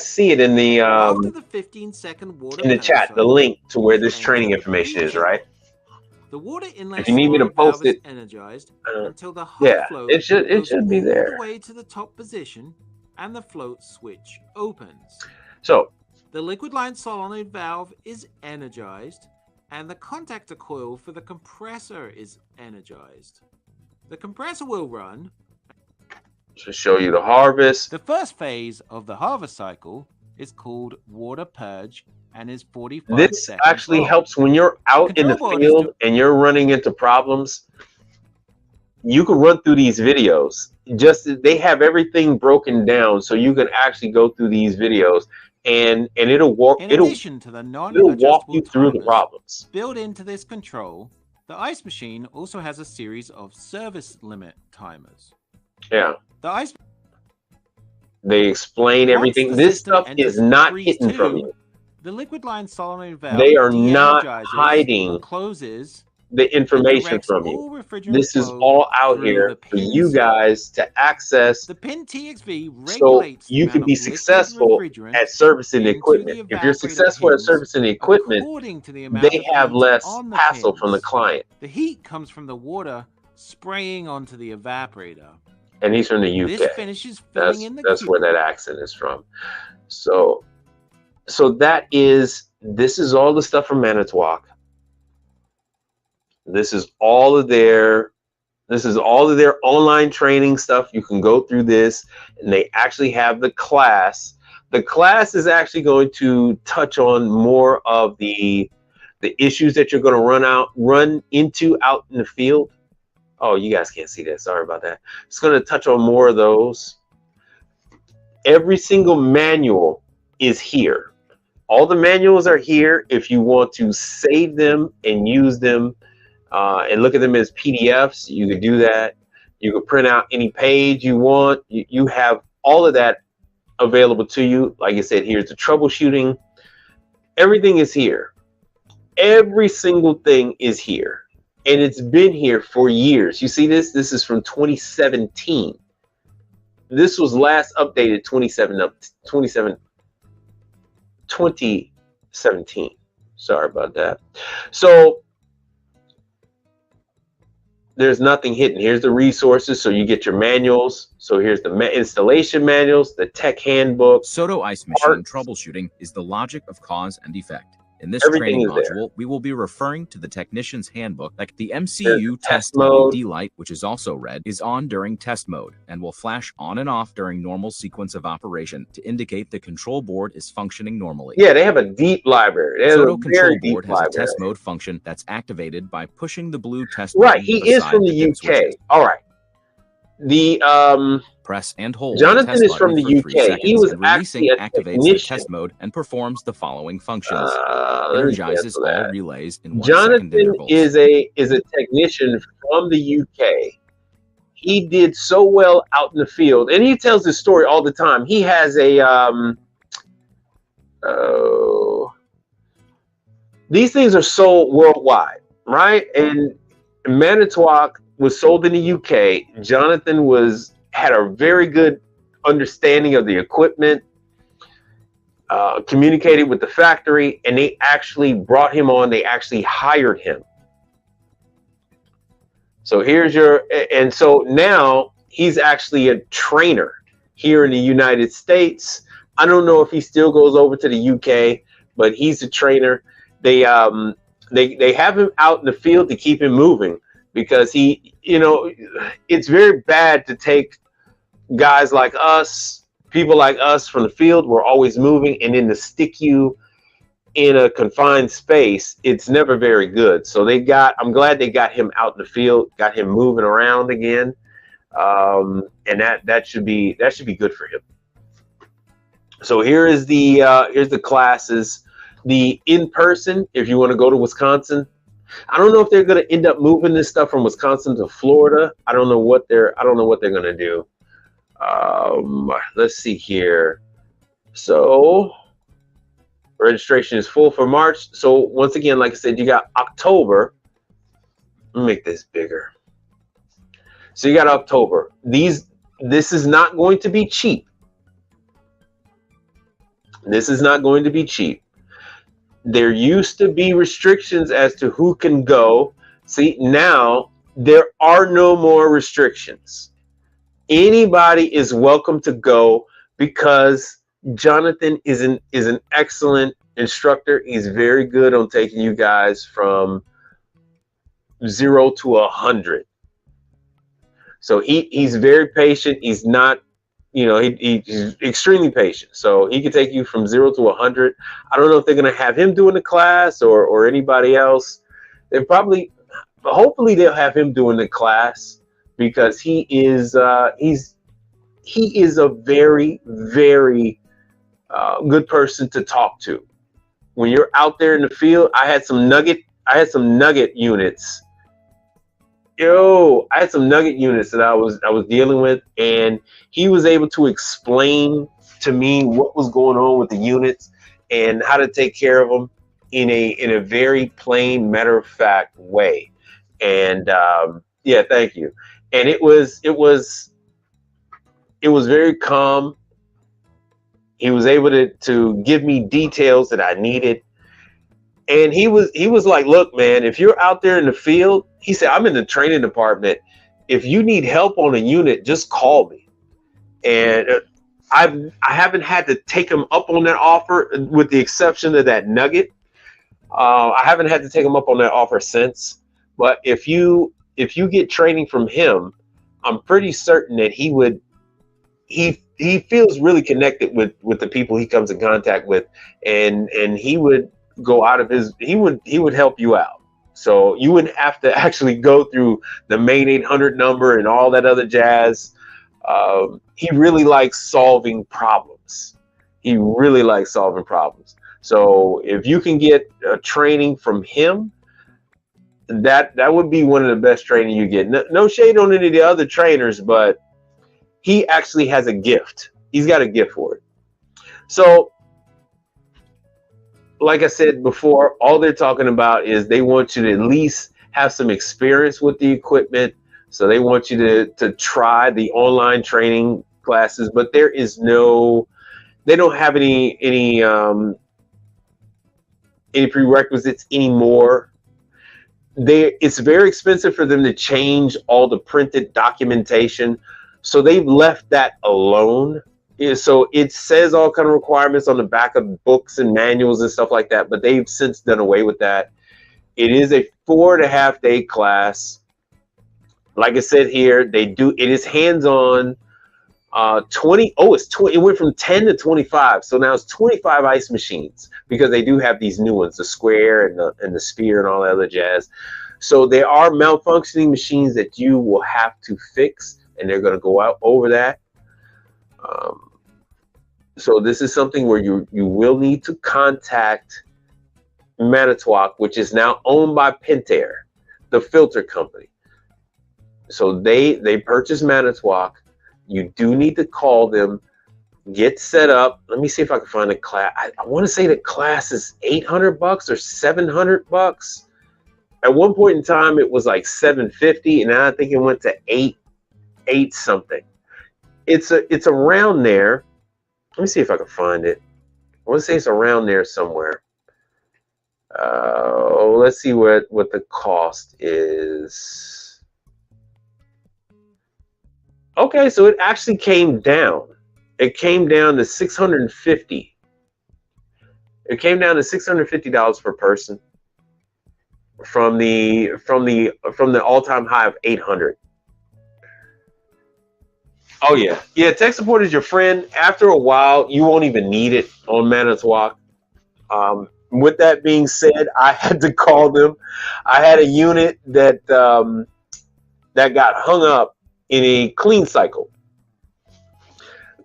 see it in the After the 15-second water in the chat, the cycle, link to where this enter training the information is, preheat. right? The water inlet If you need me to solenoid valve post is it, energized until the hot yeah, float it should goes be all there. the way to the top position, and the float switch opens. So The liquid line solenoid valve is energized, and the contactor coil for the compressor is energized. The compressor will run. to show you the harvest. The first phase of the harvest cycle is called water purge and is 45 This seconds actually long. helps when you're out in the Control board is field and you're running into problems. You can run through these videos. They have everything broken down, so you can actually go through these videos and it'll walk. In It'll addition to the walk you non-adjustable through the timers problems. built into this control, the ice machine also has a series of service limit timers. Yeah, The ice they explain Once everything. the This system stuff enters is not freeze hidden from 2, you. the liquid line solenoid valve They are not de-energizes, hiding closes, the and information directs from you. all refrigerant This is flow all out through here the for you pins. guys to access, The pin TXV so regulates the you amount can be of liquid successful refrigerant at servicing the into equipment. the If you're evaporator successful at pins servicing the equipment, according to the amount they of have heat less on the hassle from the pins. client. The heat comes from the water spraying onto the evaporator. And he's from the This UK. finishes filling in the That's cube. where that accent is from. So this is all the stuff from Manitowoc. This is all of their online training stuff. You can go through this, and they actually have the class. The class is actually going to touch on more of the issues that you're going to run into out in the field. Oh, you guys can't see that. Sorry about that. It's going to touch on more of those. Every single manual is here. All the manuals are here. If you want to save them and use them and look at them as PDFs, you could do that. You could print out any page you want. You have all of that available to you. Like I said, here's the troubleshooting. Everything is here. Every single thing is here. And it's been here for years. You see this? This is from 2017. This was last updated 2017. Sorry about that. So there's nothing hidden. Here's the resources. So you get your manuals. So here's the installation manuals, the tech handbook. Soto Ice Machine troubleshooting is the logic of cause and effect. In this training module, we will be referring to the technician's handbook, like the MCU test mode. LED light, which is also red, is on during test mode and will flash on and off during normal sequence of operation to indicate the control board is functioning normally. Yeah, they have a deep library. Soto control board has a test mode function that's activated by pushing the blue test button. Right, he is from the UK. All right. The press and hold. Jonathan is from the UK. He was actually activates the test mode and performs the following functions. Energizes all relays in 1 second intervals. Jonathan is a technician from the UK. He did so well out in the field, and he tells his story all the time. He has a these things are sold worldwide, right? And Manitowoc was sold in the UK. Jonathan had a very good understanding of the equipment, communicated with the factory, and they actually brought him on. They actually hired him. So so now he's actually a trainer here in the United States. I don't know if he still goes over to the UK, but he's a trainer. They have him out in the field to keep him moving, because it's very bad to take guys like us, people like us from the field. We're always moving, and then to stick you in a confined space, it's never very good. So I'm glad they got him out in the field, got him moving around again. And that should be good for him. So here's the classes. The in-person, if you want to go to Wisconsin, I don't know if they're going to end up moving this stuff from Wisconsin to Florida. I don't know what they're going to do. Let's see here. So registration is full for March. So once again, like I said, you got October. Let me make this bigger. So you got October. This is not going to be cheap. This is not going to be cheap. There used to be restrictions as to who can go. See, now there are no more restrictions. Anybody is welcome to go, because Jonathan is an excellent instructor. He's very good on taking you guys from 0 to 100. So he's very patient. He's not, he's extremely patient. So he can take you from 0 to 100. I don't know if they're going to have him doing the class or anybody else. Hopefully they'll have him doing the class, because he is a very, very good person to talk to. When you're out there in the field, I had some nugget units. I had some nugget units that I was dealing with, and he was able to explain to me what was going on with the units and how to take care of them in a very plain, matter-of-fact way. And yeah, thank you. And it was very calm. He was able to give me details that I needed. And he was like, look, man, if you're out there in the field, he said, I'm in the training department. If you need help on a unit, just call me. And I haven't had to take him up on that offer, with the exception of that nugget. I haven't had to take him up on that offer since. But if you get training from him, I'm pretty certain that he feels really connected with the people he comes in contact with, and he would go out of he would help you out. So you wouldn't have to actually go through the main 800 number and all that other jazz. He really likes solving problems. He really likes solving problems. So if you can get a training from him, that would be one of the best training you get. No shade on any of the other trainers, but he actually has a gift. He's got a gift for it. So, like I said before, all they're talking about is they want you to at least have some experience with the equipment. So they want you to try the online training classes, but there is they don't have any prerequisites anymore. It's very expensive for them to change all the printed documentation, so they've left that alone. So it says all kind of requirements on the back of books and manuals and stuff like that, but they've since done away with that. It is a 4.5-day class. Like I said here, it is hands-on. 20. Oh, it's 20. It went from 10 to 25. So now it's 25 ice machines, because they do have these new ones, the square and the sphere and all that other jazz. So there are malfunctioning machines that you will have to fix, and they're going to go out over that. So this is something where you will need to contact Manitowoc, which is now owned by Pentair, the filter company. So they purchased Manitowoc. You do need to call them, get set up. Let me see if I can find a class. I want to say the class is $800 or $700. At one point in time, it was like $750, and now I think it went to eight something. It's around there. Let me see if I can find it. I want to say it's around there somewhere. Let's see what the cost is. Okay, so it actually came down. It came down to $650. It came down to $650 per person from the all-time high of $800. Oh yeah, tech support is your friend. After a while, you won't even need it on Manitowoc. With that being said, I had to call them. I had a unit that got hung up in a clean cycle.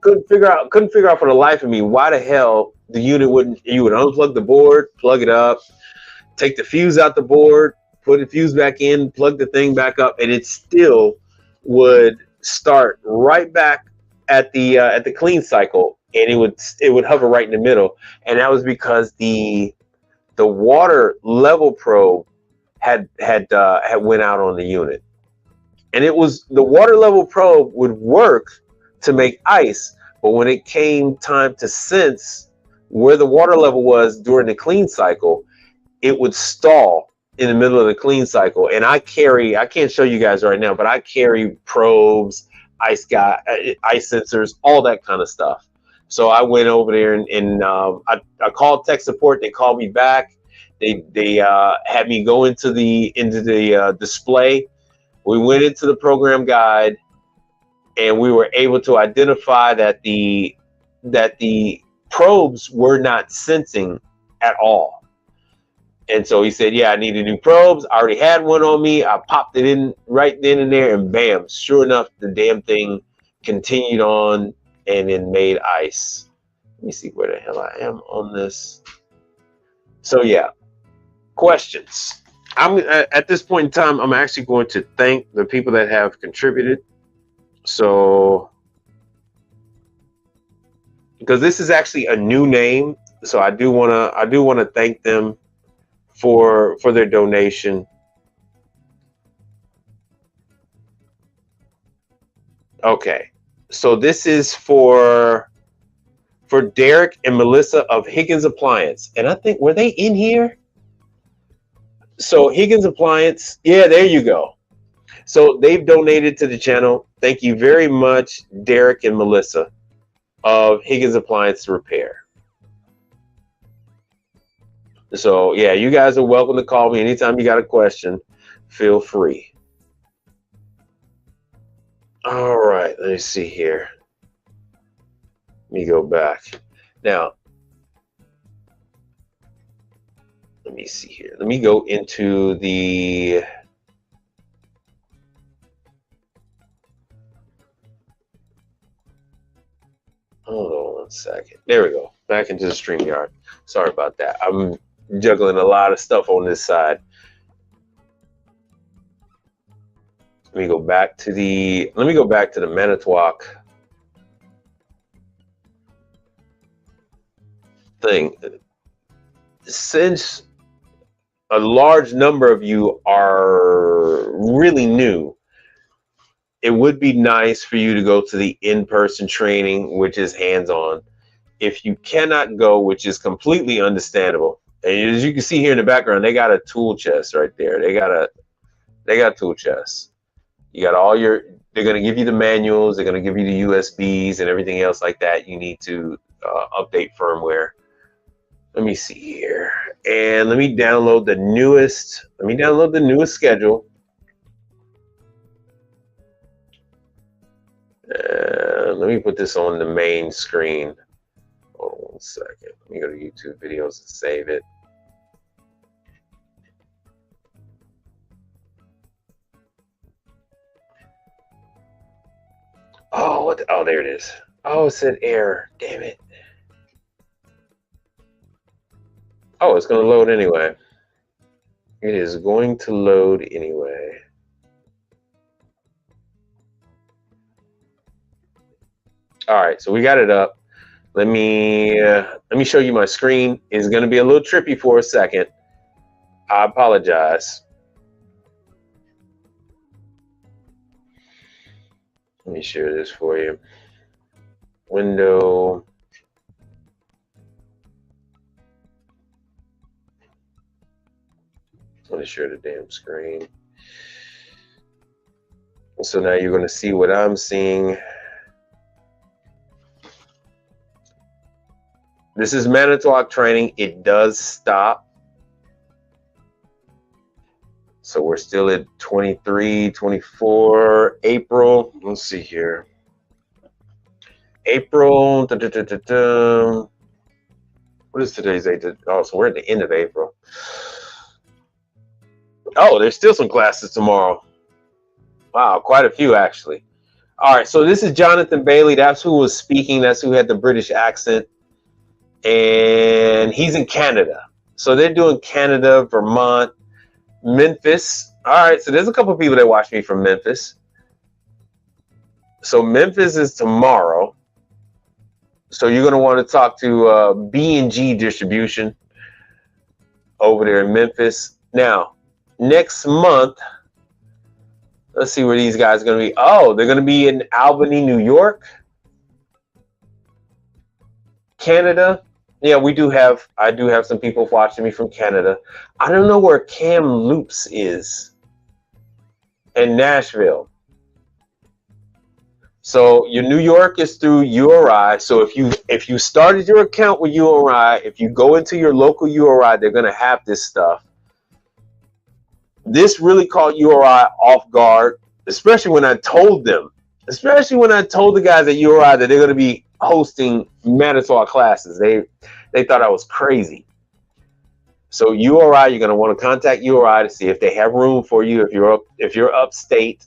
Couldn't figure out for the life of me why the hell the unit you would unplug the board, plug it up, take the fuse out the board, put the fuse back in, plug the thing back up, and it still would start right back at the clean cycle, and it would hover right in the middle. And that was because the water level probe had went out on the unit. And it was the water level probe would work to make ice, but when it came time to sense where the water level was during the clean cycle, it would stall in the middle of the clean cycle. And I can't show you guys right now, but I carry probes, ice sensors, all that kind of stuff. So I went over there and I called tech support. They called me back. They had me go into the display. We went into the program guide, and we were able to identify that the probes were not sensing at all. And so he said, yeah, I needed new probes. I already had one on me. I popped it in right then and there, and bam, sure enough, the damn thing continued on and then made ice. Let me see where the hell I am on this. So yeah, questions. I'm at this point in time, I'm actually going to thank the people that have contributed. So, because this is actually a new name, so I do want to thank them for their donation. Okay, so this is for Derek and Melissa of Higgins Appliance, and I think, were they in here? So Higgins Appliance, yeah, there you go. So they've donated to the channel. Thank you very much, Derek and Melissa of Higgins Appliance Repair. So yeah, you guys are welcome to call me anytime you got a question. Feel free. All right, let me see here. Let me go back. Now, let me see here. Let me go into the. Hold on one second. There we go. Back into the StreamYard. Sorry about that. I'm juggling a lot of stuff on this side. Let me go back to the Manitowoc thing. Since a large number of you are really new, it would be nice for you to go to the in-person training, which is hands-on. If you cannot go, which is completely understandable, and as you can see here in the background, they got a tool chest right there. They got a tool chest. You got all your. They're going to give you the manuals. They're going to give you the USBs and everything else like that. You need to update firmware. Let me see here, and let me download the newest. Let me download the newest schedule. Let me put this on the main screen. Hold on 1 second. Let me go to YouTube videos and save it. Oh, what? Oh, there it is. Oh, it said error. Damn it. Oh, it's going to load anyway. It is going to load anyway. All right, so we got it up. Let me show you my screen. It's going to be a little trippy for a second. I apologize. Let me share this for you. Window. Let me share the damn screen. So now you're going to see what I'm seeing. This is Manitowoc training. It does stop. So we're still at 23, 24, April. Let's see here. April. What is today's date? Oh, so we're at the end of April. Oh, there's still some classes tomorrow. Wow, quite a few actually. All right, so this is Jonathan Bailey. That's who was speaking. That's who had the British accent. And he's in Canada. So they're doing Canada, Vermont, Memphis. All right, so there's a couple of people that watch me from Memphis. So Memphis is tomorrow. So you're going to want to talk to B&G Distribution over there in Memphis. Now, next month, let's see where these guys are going to be. Oh, they're going to be in Albany, New York, Canada. Yeah, I do have some people watching me from Canada. I don't know where Kamloops is. In Nashville. So your New York is through URI. So if you started your account with URI, if you go into your local URI, they're going to have this stuff. This really caught URI off guard, especially when I told them, especially when I told the guys at URI that they're going to be hosting Manitowoc classes. They thought I was crazy. So URI, you're going to want to contact URI to see if they have room for you. If you're upstate,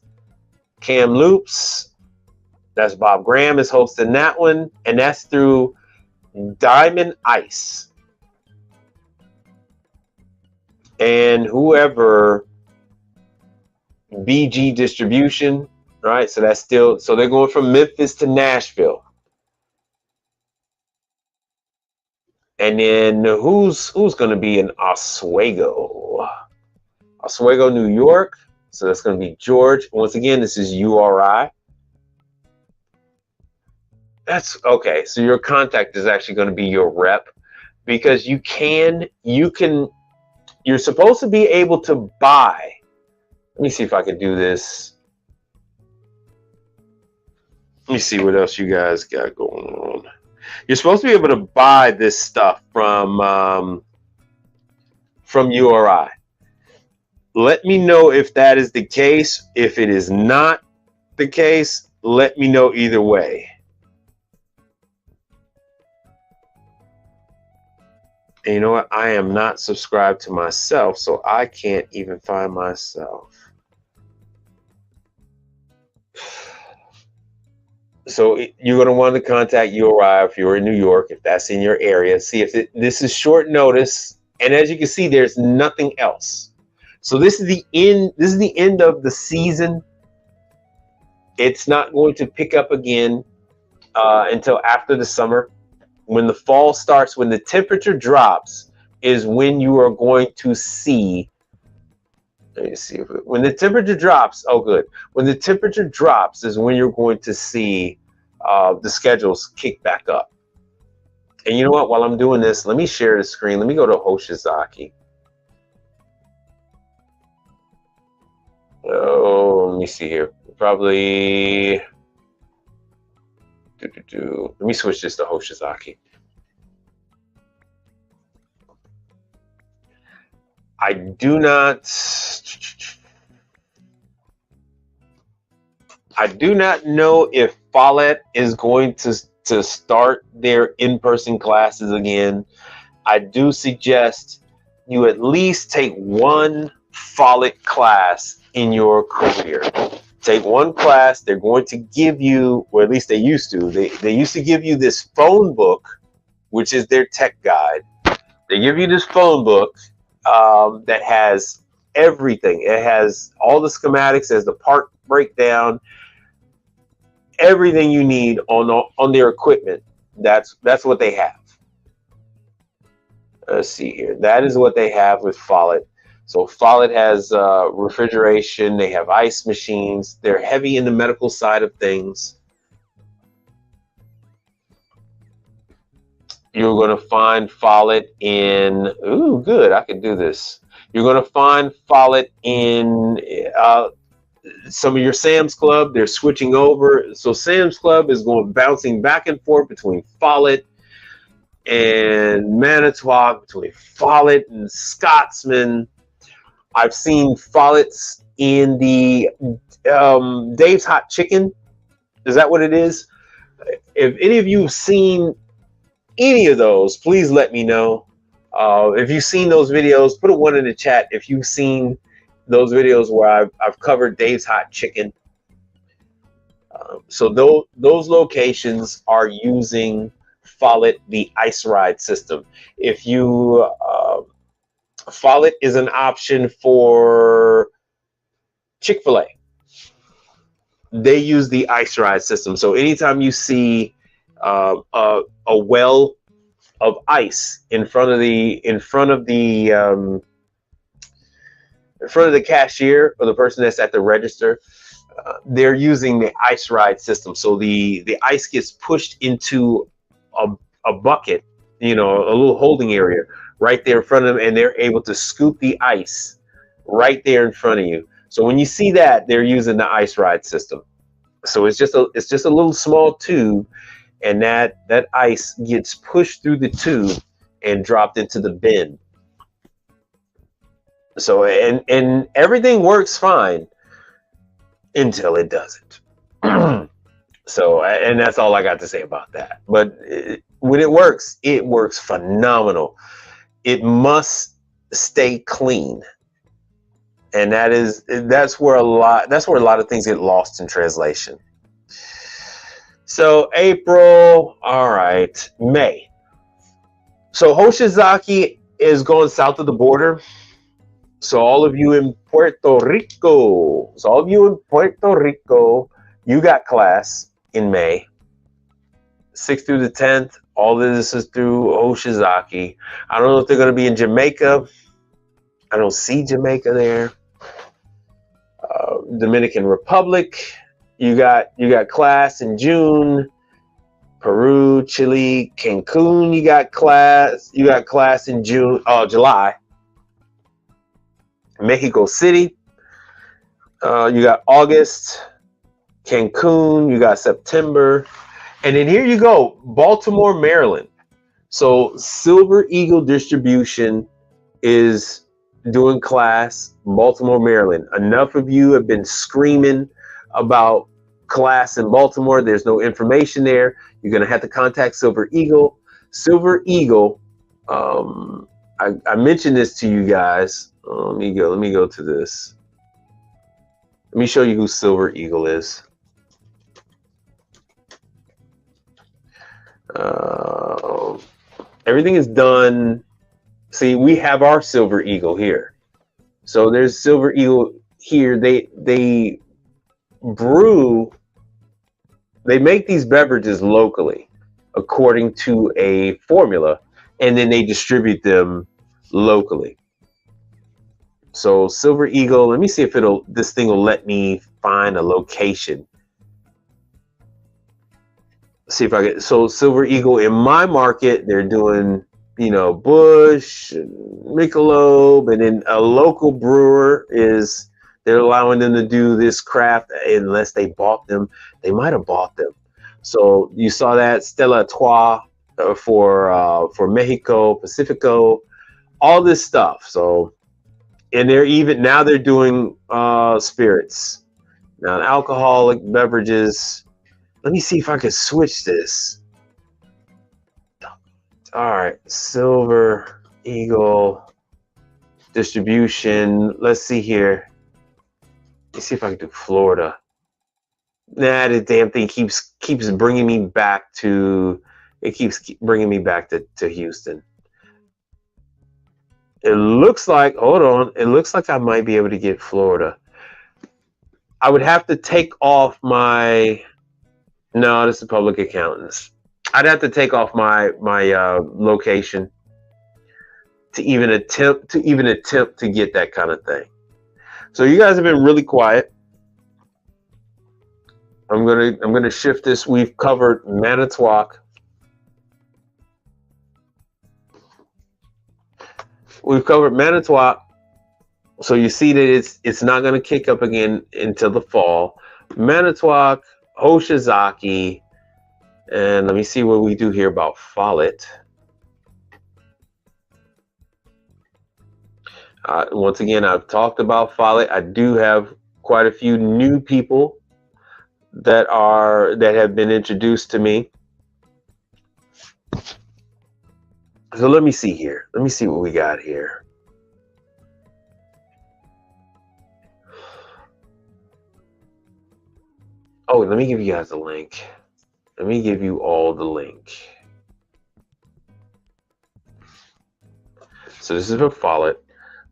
Kamloops, that's Bob Graham is hosting that one, and that's through Diamond Ice. And whoever BG Distribution, right? So that's still, so they're going from Memphis to Nashville. And then who's going to be in Oswego, New York? So that's going to be George. Once again, this is URI. That's okay. So your contact is actually going to be your rep, because you're supposed to be able to buy. Let me see if I can do this. Let me see what else you guys got going on. You're supposed to be able to buy this stuff from URI. Let me know if that is the case. If it is not the case, let me know either way. And you know what? I am not subscribed to myself, so I can't even find myself. So you're going to want to contact URI if you're in New York, if that's in your area. See if this is short notice. And as you can see, there's nothing else. So this is the end. This is the end of the season. It's not going to pick up again until after the summer. When the fall starts, when the temperature drops, is when you are going to see. Let me see. When the temperature drops, oh good. When the temperature drops is when you're going to see the schedules kick back up. And you know what? While I'm doing this, let me share the screen. Let me go to Hoshizaki. Oh, let me see here. Probably. Let me switch this to Hoshizaki. I do not know if Follett is going to start their in-person classes again. I do suggest you at least take one Follett class in your career. Take one class. They're going to give you, or at least they used to. They used to give you this phone book, which is their tech guide. They give you this phone book that has everything. It has all the schematics, has the part breakdown, everything you need on their equipment. That's what they have. Let's see here. That is what they have with Follett. So Follett has refrigeration. They have ice machines. They're heavy in the medical side of things. You're going to find Follett in, ooh, good, I can do this. You're going to find Follett in some of your Sam's Club. They're switching over. So Sam's Club is bouncing back and forth between Follett and Manitowoc, between Follett and Scotsman. I've seen Follett's in the Dave's Hot Chicken. Is that what it is? If any of you have seen any of those, please let me know. If you've seen those videos, put a 1 in the chat if you've seen those videos where I've covered Dave's Hot Chicken. So those locations are using Follett, the Ice Ride system. If you Follett is an option for Chick-fil-A. They use the Ice Ride system. So anytime you see a well of ice in front of the cashier or the person that's at the register, they're using the Ice Ride system. So the ice gets pushed into a bucket, a little holding area right there in front of them, and they're able to scoop the ice right there in front of you. So when you see that, they're using the Ice Ride system. So it's just a little small tube, and that ice gets pushed through the tube and dropped into the bin. So and everything works fine until it doesn't. So, and that's all I got to say about that. But when it works phenomenal. It must stay clean, and that's where a lot of things get lost in translation. So April, all right, May. So Hoshizaki is going south of the border. So all of you in Puerto Rico, you got class in May, 6th through the 10th. All of this is through Hoshizaki. I don't know if they're going to be in Jamaica. I don't see Jamaica there. Dominican Republic, you got class in June. Peru, Chile, Cancun, you got class in July. Mexico City, you got August. Cancun, you got September. And then here you go, Baltimore, Maryland. So Silver Eagle Distribution is doing class, Baltimore, Maryland. Enough of you have been screaming about class in Baltimore. There's no information there. You're going to have to contact Silver Eagle. Silver Eagle I mentioned this to you guys. Let me go to this. Let me show you who Silver Eagle is. Everything is done. See, we have our Silver Eagle here. So there's Silver Eagle here. They brew. They make these beverages locally according to a formula, and then they distribute them locally. So Silver Eagle, let me see if this thing will let me find a location. See if I get, so Silver Eagle in my market, they're doing, you know, Busch, Michelob, and then a local brewer they're allowing them to do this craft unless they bought them. They might have bought them. So you saw that Stella Artois for Mexico, Pacifico, all this stuff. So, and they're doing spirits, non-alcoholic beverages. Let me see if I can switch this. All right, Silver Eagle distribution. Let's see here. Let's see if I can do Florida. Nah, the damn thing keeps bringing me back to. It keeps bringing me back to Houston. It looks like, hold on, it looks like I might be able to get Florida. I would have to take off my. No, this is public accountants. I'd have to take off my location to even attempt to get that kind of thing. So you guys have been really quiet. I'm gonna shift this. We've covered Manitowoc. We've covered Manitowoc. So you see that it's not gonna kick up again until the fall. Manitowoc, Hoshizaki, and let me see what we do here about Follett. Once again, I've talked about Follett. I do have quite a few new people that have been introduced to me. So let me see here. Let me see what we got here. Oh, let me give you guys a link. Let me give you all the link. So this is for Follett.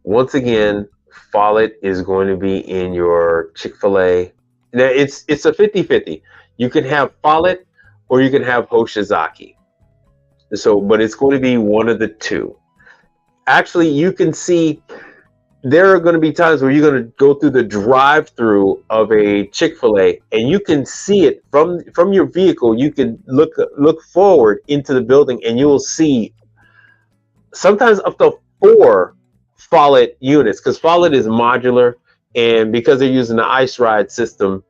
Once again, Follett is going to be in your Chick-fil-A. Now it's a 50-50. You can have Follett or you can have Hoshizaki. So, but it's going to be one of the two. Actually, you can see there are going to be times where you're going to go through the drive-through of a Chick-fil-A and you can see it from your vehicle. You can look forward into the building and you will see sometimes up to 4 Follett units, because Follett is modular, and because they're using the ice ride system,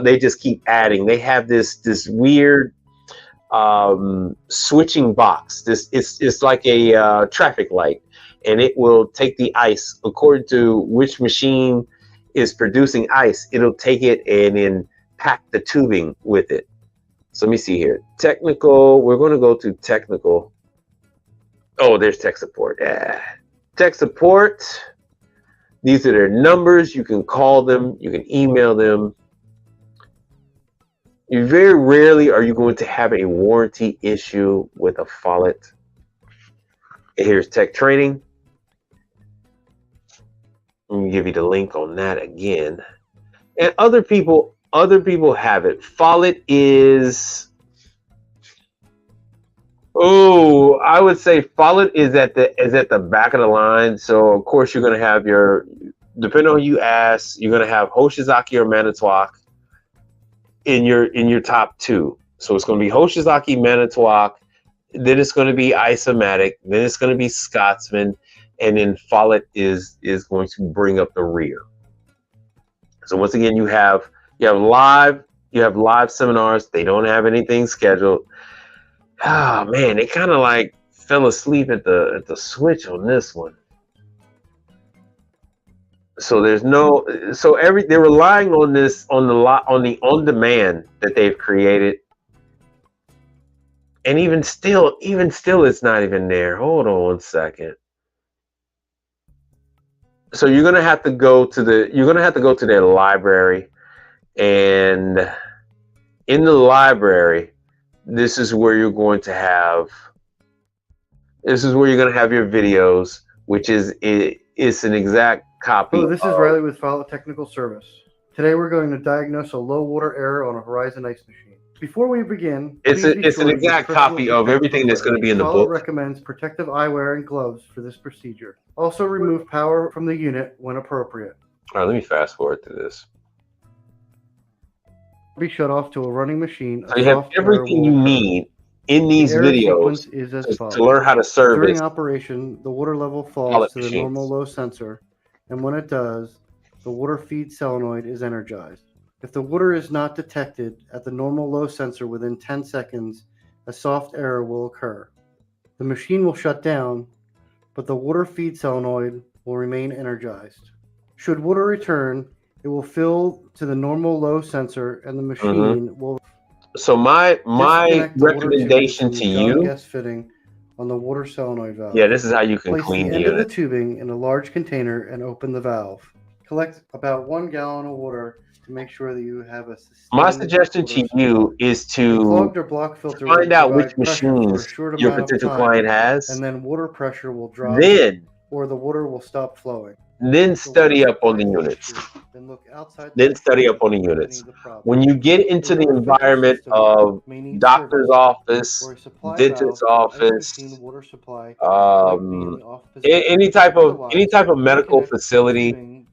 they just keep adding. They have this weird switching box. It's like a traffic light, and it will take the ice according to which machine is producing ice. It'll take it and then pack the tubing with it. So let me see here. Technical. We're going to go to technical. Oh, there's tech support. Yeah. Tech support. These are their numbers. You can call them. You can email them. Very rarely are you going to have a warranty issue with a Follett. Here's tech training. Let me give you the link on that again. And other people have it. Follett is. Oh, I would say Follett is at the back of the line. So of course you're going to have depending on who you ask, you're going to have Hoshizaki or Manitowoc in your top 2. So it's going to be Hoshizaki, Manitowoc, then it's going to be Isomatic, then it's going to be Scotsman, and then Follett is going to bring up the rear. So once again, you have live seminars. They don't have anything scheduled. Oh man, they kind of like fell asleep at the switch on this one. So they're relying on this on the on demand that they've created. And even still, it's not even there. Hold on one second. So you're gonna have to go to their library, and in the library, this is where you're going to have your videos, which is it's an exact copy. Hello, this is Riley with Follett Technical Service. Today we're going to diagnose a low water error on a Horizon Ice machine. Before we begin, it's an exact copy of everything that's going to be in the Follett book. recommends protective eyewear and gloves for this procedure. Also remove power from the unit when appropriate. All right, let me fast forward to this. Be shut off to a running machine. So you have everything you need in these videos to learn how to service. During operation, the water level falls to the normal low sensor, and when it does, the water feed solenoid is energized. If the water is not detected at the normal low sensor within 10 seconds, a soft error will occur. The machine will shut down, but the water feed solenoid will remain energized. Should water return, it will fill to the normal low sensor, and the machine will. So my recommendation to you. Gas fitting on the water solenoid valve. Yeah, this is how you can Place clean the the end of unit. the tubing in a large container and open the valve. Collect about 1 gallon of water to make sure that you have a. My suggestion to you is to find out which machines your potential client has, and then water pressure will drop. Or the water will stop flowing. Then study up on the units. Then study up on the units. When you get into the environment of doctor's office, dentist's office, any type of medical facility,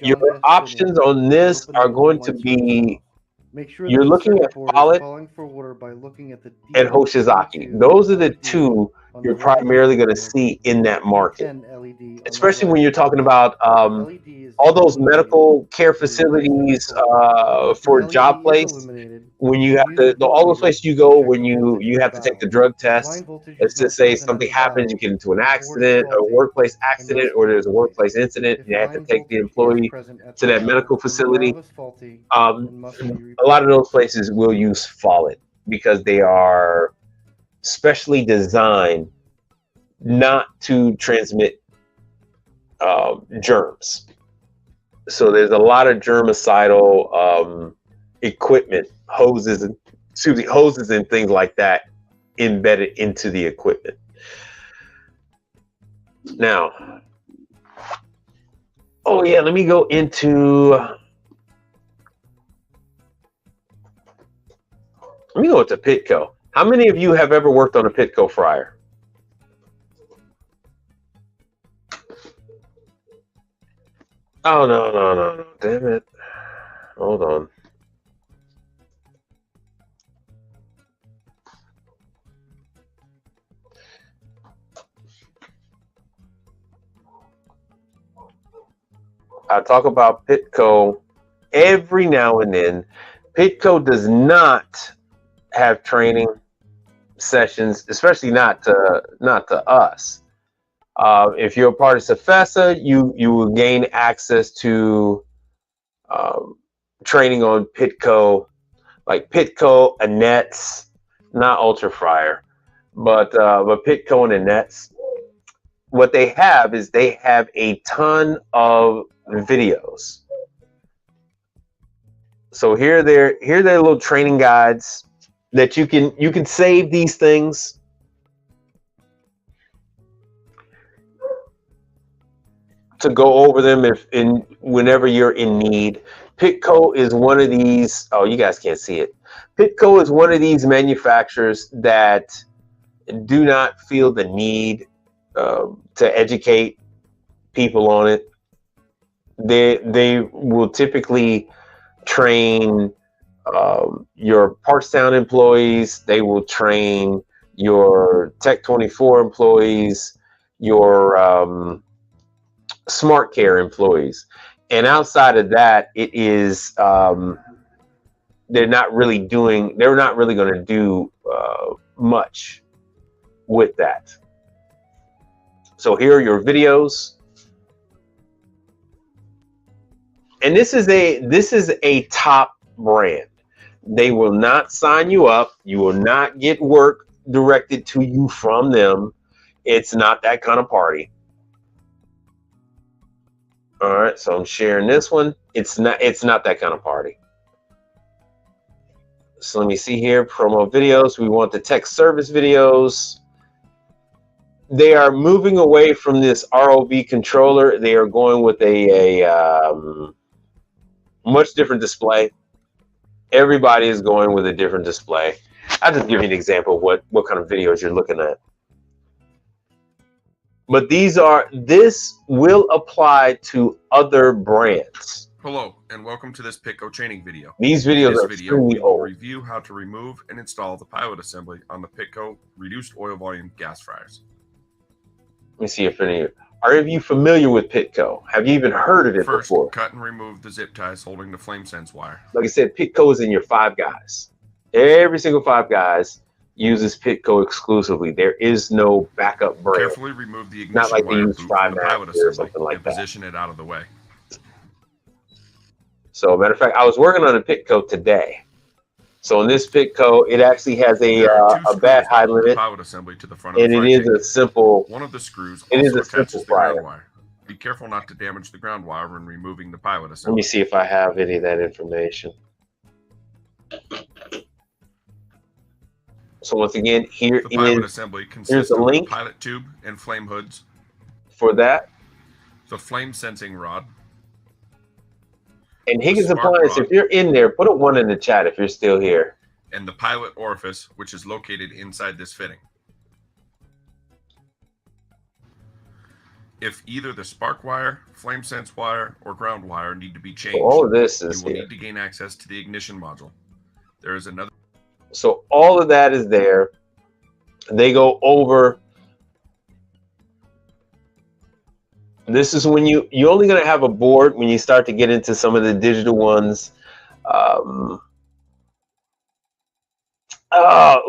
your options on this are going to be. You're looking at Follett and Hoshizaki. Those are the two you're primarily going to see in that market, especially when you're talking about all those medical care facilities for job place. When you have to, all those places you go when you have to take the drug test. Let's just say something happens, you get into an accident, a workplace accident, or there's a workplace incident, you have to take the employee to that medical facility. A lot of those places will use Follett because they are specially designed not to transmit germs. So there's a lot of germicidal equipment, hoses and things like that embedded into the equipment. Now, oh yeah, let me go into Pitco. How many of you have ever worked on a Pitco fryer? Oh, no. Damn it. Hold on. I talk about Pitco every now and then. Pitco does not have training sessions, especially not to us. If you're a part of Cefesa, you will gain access to training on Pitco, like Pitco, Annette's, not Ultra Fryer, but Pitco and Annette's. What they have is they have a ton of videos. So here are their little training guides that you can save these things. To go over them whenever you're in need. Pitco is one of these. Oh, you guys can't see it. Pitco is one of these manufacturers that do not feel the need to educate people on it. They will typically train your Parkstown employees. They will train your Tech 24 employees, your Smart Care employees, and outside of that, it is they're not really going to do much with that. So here are your videos, and this is a top brand. They will not sign you up. You will not get work directed to you from them. It's not that kind of party. All right, so I'm sharing this one. It's not that kind of party. So let me see here, promo videos. We want the tech service videos. They are moving away from this ROV controller. They are going with a much different display. Everybody is going with a different display. I'll just give you an example of what kind of videos you're looking at. But this will apply to other brands. Hello, and welcome to this Pitco training video. These videos In this are video, we extremely will old. review how to remove and install the pilot assembly on the Pitco reduced oil volume gas fryers. Let me see if any are you familiar with Pitco? Have you even heard of it First, before? cut and remove the zip ties holding the FlameSense wire. Like I said, Pitco is in your Five Guys. Every single Five Guys uses Pitco exclusively. There is no backup brand. Carefully remove the ignition Not like they wire use boot from the pilot Frymaster or assembly something like and that. position it out of the way. So, matter of fact, I was working on a Pitco today. So in this Pitco, it actually has There are two a screws bad that high hold the limit, pilot assembly to the front of and the it fry is chamber. a simple. One of the screws It is also a simple attaches the ground fryer. wire. Be careful not to damage the ground wire when removing the pilot Let me assembly. see if I have any of that information. So once again, here The pilot is assembly here's consists the of the link pilot tube and flame hoods, for that. the flame sensing rod, And Higgins spark Appliance, rod. if you're in there, put a 1 in the chat if you're still here. and the pilot orifice, which is located inside this fitting. If either the spark wire, flame sense wire, or ground wire need to be changed, So all of this you is will here. need to gain access to the ignition module. There is another So all of that is there. They go over. This is when you're only going to have a board when you start to get into some of the digital ones.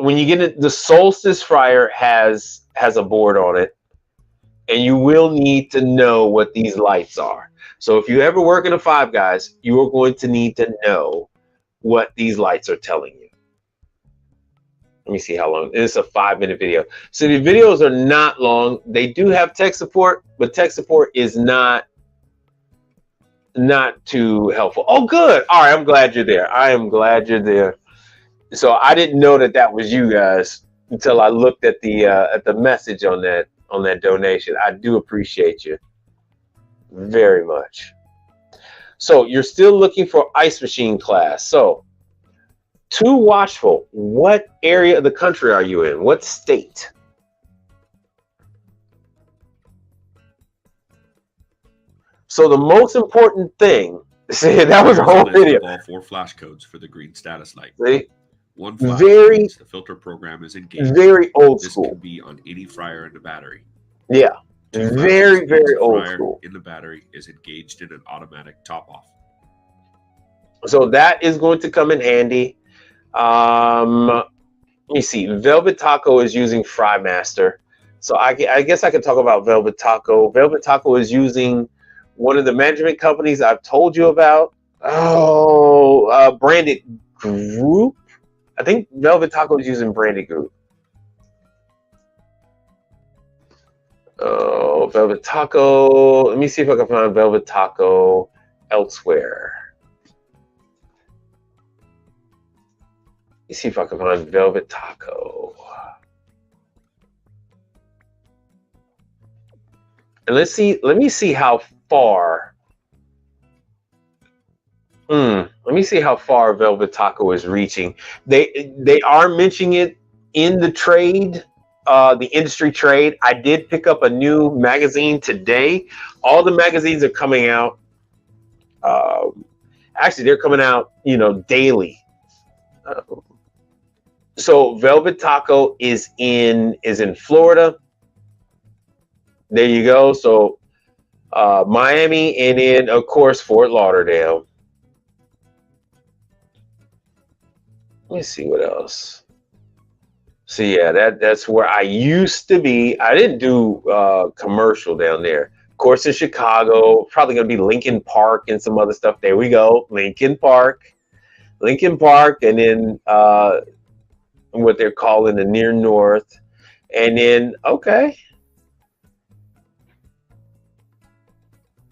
When you get it, the Solstice fryer has a board on it, and you will need to know what these lights are. So if you ever work in a Five Guys, you are going to need to know what these lights are telling you. Let me see how long. It's a 5-minute video. So the videos are not long. They do have tech support, but tech support is not too helpful. Oh, good. All right, I'm glad you're there. I am glad you're there. So I didn't know that was you guys until I looked at the message on that donation. I do appreciate you very much. So you're still looking for Ice Machine class. So too watchful. What area of the country are you in? What state? So the most important thing. See, that was a whole video. All 4 flash codes for the green status light. See? One flash Very- means the filter program is engaged. Very old This school. can be on any fryer in the battery. Yeah. 2 flashes Very, means very the old fryer school. in the battery is engaged in an automatic top off. So that is going to come in handy. Let me see. Velvet Taco is using Frymaster. So I guess I could talk about Velvet Taco. Velvet Taco is using one of the management companies I've told you about. Branded Group. I think Velvet Taco is using Branded Group. Oh, Velvet Taco. Let me see if I can find Velvet Taco elsewhere. Let me see if I can find Velvet Taco. And let me see how far. Let me see how far Velvet Taco is reaching. They are mentioning it in the trade, the industry trade. I did pick up a new magazine today. All the magazines are coming out. Actually, they're coming out, daily. So Velvet Taco is in Florida. There you go. So Miami, and then of course Fort Lauderdale. Let me see what else. So yeah, that's where I used to be. I didn't do commercial down there. Of course, in Chicago, probably gonna be Lincoln Park and some other stuff. There we go, Lincoln Park, and then what they're calling the near north. And then, okay,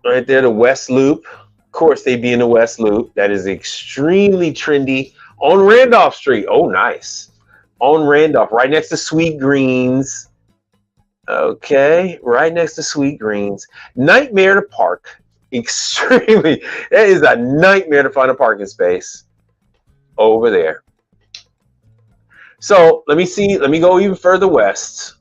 right there, the West Loop. Of course, they be in the West Loop. That is extremely trendy on Randolph Street. Oh, nice. On Randolph, right next to Sweet Greens. Okay, right next to Sweet Greens. Nightmare to park. Extremely. That is a nightmare to find a parking space over there. So let me see. Let me go even further west.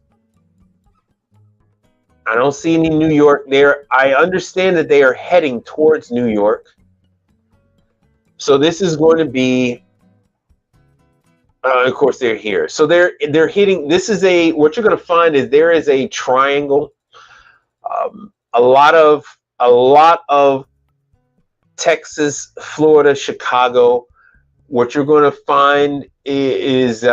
I don't see any New York there. I understand that they are heading towards New York. So this is going to be, of course, they're here. So they're hitting. This is what you're going to find is there is a triangle. A lot of Texas, Florida, Chicago. What you're going to find is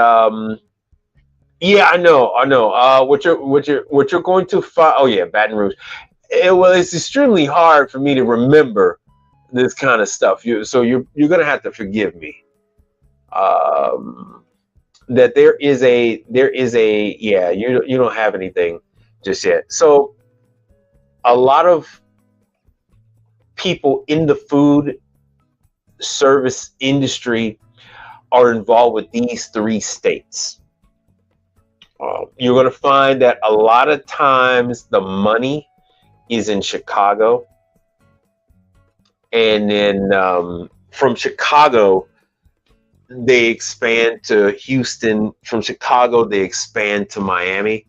yeah, I know. What you're going to find? Oh yeah, Baton Rouge. Well, it's extremely hard for me to remember this kind of stuff. So you're going to have to forgive me. That there is a yeah. You don't have anything just yet. So a lot of people in the food service industry are involved with these 3 states. You're going to find that a lot of times the money is in Chicago, and then from Chicago they expand to Houston. From Chicago they expand to Miami,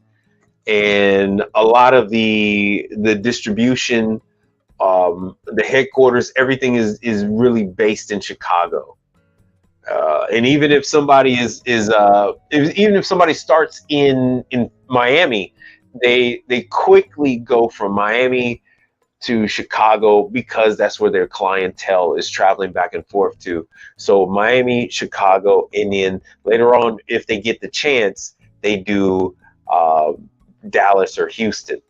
and a lot of the distribution, the headquarters, everything is really based in Chicago. And even if somebody even if somebody starts in Miami, they quickly go from Miami to Chicago because that's where their clientele is traveling back and forth to. So Miami, Chicago, and then later on, if they get the chance, they do Dallas or Houston.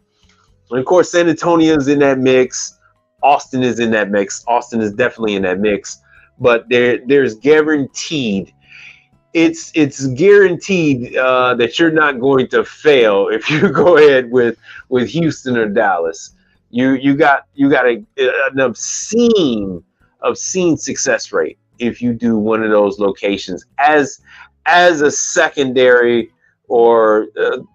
And of course, San Antonio's in that mix. Austin is in that mix. Austin is definitely in that mix. But there's guaranteed, it's guaranteed that you're not going to fail if you go ahead with Houston or Dallas. You got an obscene success rate if you do one of those locations as a secondary, or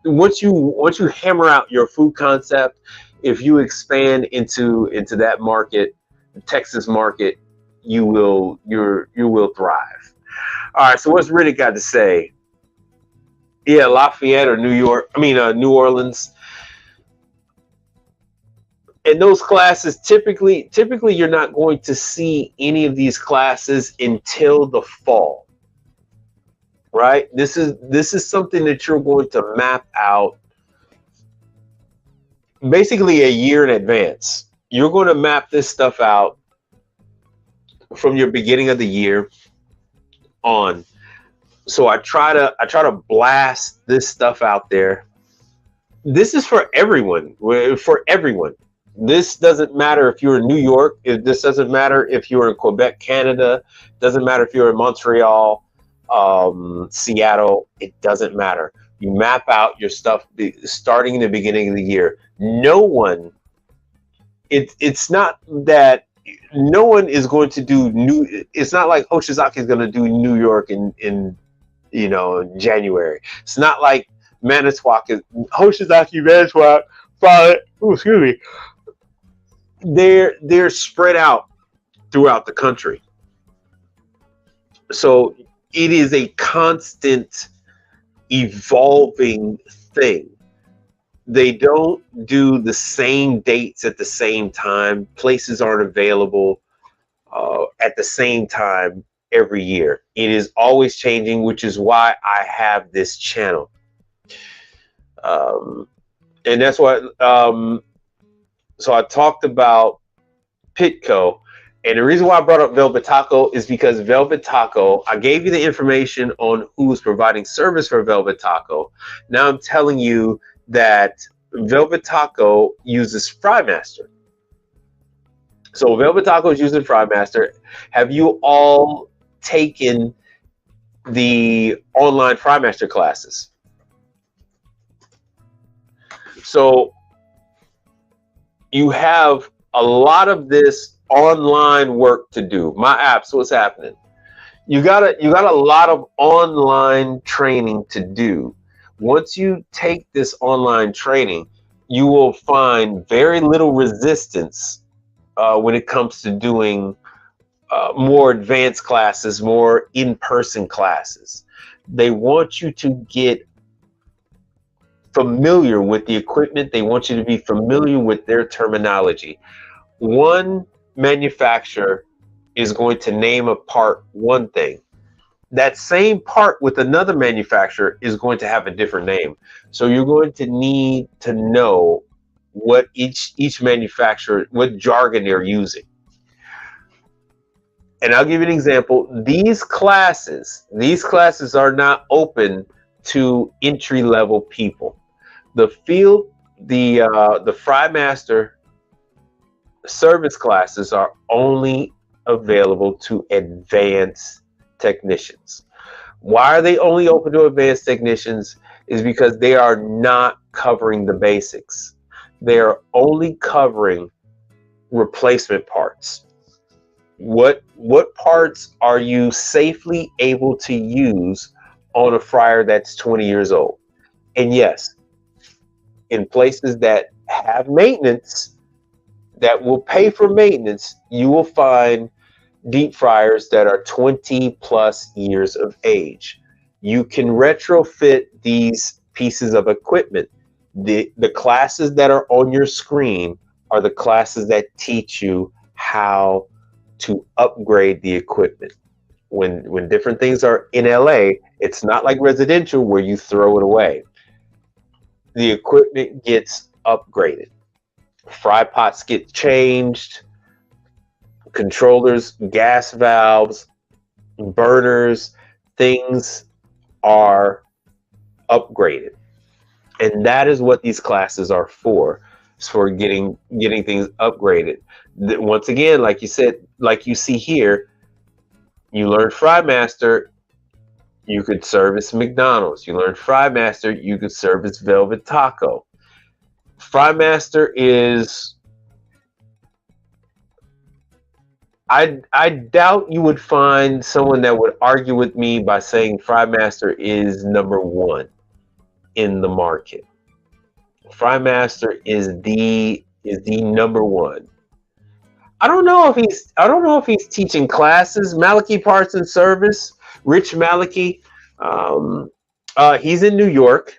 once you hammer out your food concept. If you expand into that market, the Texas market, you will thrive. All right, so what's Riddick got to say? Yeah, Lafayette or New Orleans. And those classes, typically you're not going to see any of these classes until the fall. Right? This is something that you're going to map out basically a year in advance. You're going to map this stuff out from your beginning of the year on. So I try to blast this stuff out there. This is for everyone. This doesn't matter if you're in New York. This doesn't matter if you're in Quebec, Canada. It doesn't matter if you're in Montreal, Seattle. It doesn't matter. You map out your stuff starting in the beginning of the year. No one. It's not that no one is going to do new. It's not like Hoshizaki is going to do New York in January. It's not like Manitowoc is Hoshizaki, Manitowoc, excuse me. They're spread out throughout the country. So it is a constant evolving thing. They don't do the same dates at the same time. Places aren't available at the same time every year. It is always changing, which is why I have this channel. And that's what, so I talked about Pitco, and the reason why I brought up Velvet Taco is because Velvet Taco, I gave you the information on who's providing service for Velvet Taco. Now I'm telling you that Velvet Taco uses Frymaster. So Velvet Taco is using Frymaster. Have you all taken the online FryMaster classes. So you have a lot of this online work to do. My apps, what's happening? You got a lot of online training to do. Once you take this online training, you will find very little resistance when it comes to doing more advanced classes, more in-person classes. They want you to get familiar with the equipment. They want you to be familiar with their terminology. One manufacturer is going to name a part one thing. That same part with another manufacturer is going to have a different name. So you're going to need to know what each manufacturer, what jargon they're using. And I'll give you an example. These classes are not open to entry-level people. The FryMaster service classes are only available to advanced technicians. Why are they only open to advanced technicians? Is because they are not covering the basics. They are only covering replacement parts. What parts are you safely able to use on a fryer that's 20 years old? And yes, in places that have maintenance, that will pay for maintenance, you will find deep fryers that are 20 plus years of age. You can retrofit these pieces of equipment. The classes that are on your screen are the classes that teach you how to upgrade the equipment. When different things are in LA, it's not like residential where you throw it away. The equipment gets upgraded. Fry pots get changed, controllers, gas valves, burners, things are upgraded. And that is what these classes are for. It's for getting things upgraded. Once again, like you said, like you see here, you learn FryMaster, you could service McDonald's. You learn FryMaster, you could service Velvet Taco. FryMaster is, I doubt you would find someone that would argue with me by saying FryMaster is number one in the market. FryMaster is the number one. I don't know if he's teaching classes. Malachi Parts and Service, Rich Malachi, he's in New York.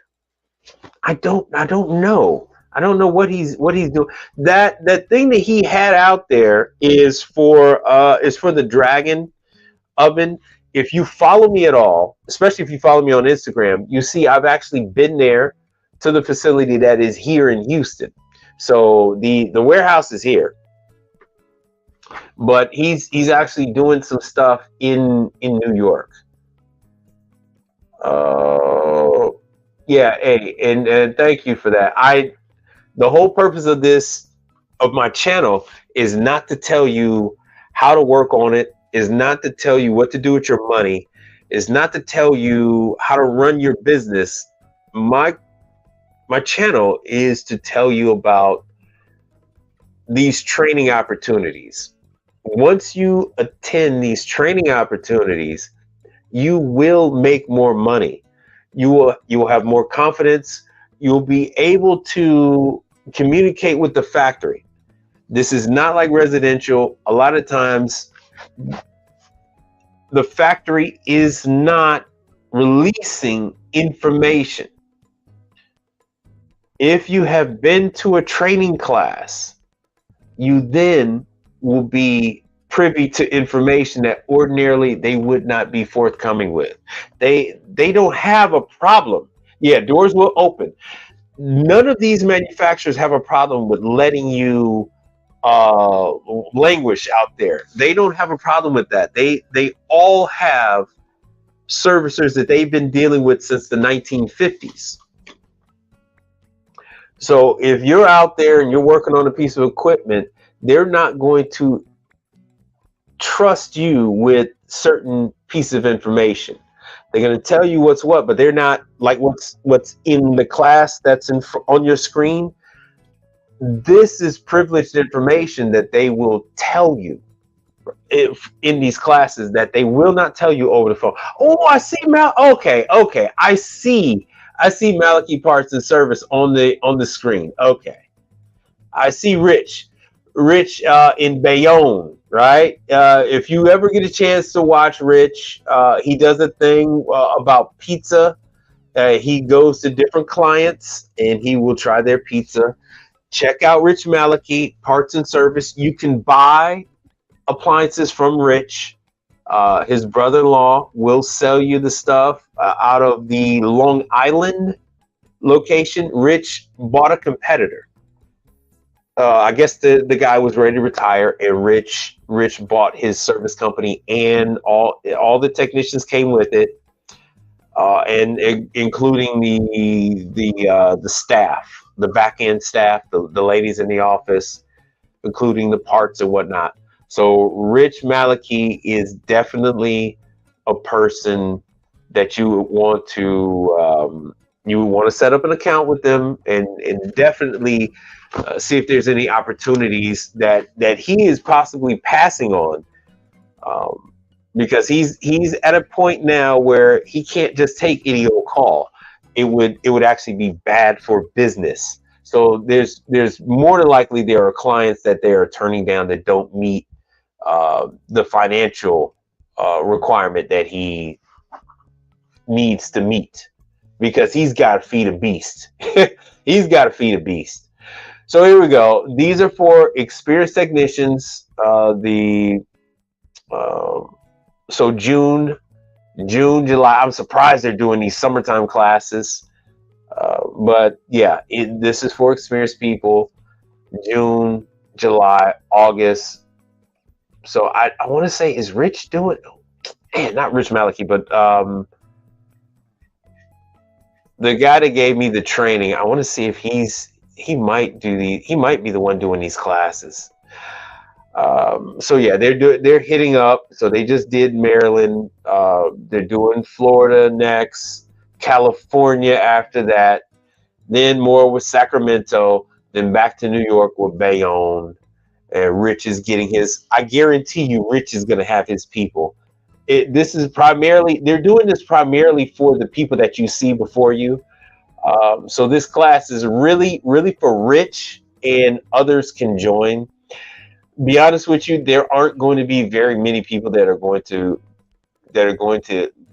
I don't know. I don't know what he's doing. That thing that he had out there is for the Dragon oven. If you follow me at all, especially if you follow me on Instagram, you see I've actually been there to the facility that is here in Houston. So the warehouse is here, but he's actually doing some stuff in New York. Yeah, hey, and thank you for that. The whole purpose of my channel is not to tell you how to work on it, is not to tell you what to do with your money, is not to tell you how to run your business. My channel is to tell you about these training opportunities. Once you attend these training opportunities, you will make more money. You will have more confidence. You'll be able to communicate with the factory. This is not like residential. A lot of times the factory is not releasing information. If you have been to a training class, you then will be privy to information that ordinarily they would not be forthcoming with. They don't have a problem. Yeah, doors will open. None of these manufacturers have a problem with letting you languish out there. They don't have a problem with that. They all have servicers that they've been dealing with since the 1950s. So if you're out there and you're working on a piece of equipment, they're not going to trust you with certain piece of information. They're going to tell you what's what, but they're not like what's in the class that's on your screen. This is privileged information that they will tell you in these classes that they will not tell you over the phone. Oh, I see Okay. I see Malachi Parts and Service on the screen. Okay. I see Rich in Bayonne, right? If you ever get a chance to watch Rich, he does a thing about pizza. He goes to different clients and he will try their pizza. Check out Rich Malachi Parts and Service. You can buy appliances from Rich. His brother-in-law will sell you the stuff out of the Long Island location. Rich bought a competitor. I guess the guy was ready to retire, and Rich bought his service company, and all the technicians came with it, and including the staff, the back end staff, the ladies in the office, including the parts and whatnot. So Rich Malachi is definitely a person that you would want to set up an account with them, and definitely see if there's any opportunities that he is possibly passing on, because he's at a point now where he can't just take any old call. It would actually be bad for business. So there's more than likely there are clients that they are turning down that don't meet the financial requirement that he needs to meet, because he's got to feed a beast. He's got to feed a beast. So here we go. These are for experienced technicians. So June, July. I'm surprised they're doing these summertime classes. But yeah, this is for experienced people. June, July, August. So I want to say, is Rich doing? Man, not Rich Malachi, but the guy that gave me the training. I want to see if he might be the one doing these classes. So yeah, they're hitting up. So they just did Maryland. They're doing Florida next, California after that, then more with Sacramento, then back to New York with Bayonne. And Rich is getting his. I guarantee you, Rich is going to have his people. They're doing this primarily for the people that you see before you. So this class is really, really for Rich, and others can join. Be honest with you, there aren't going to be very many people that are going to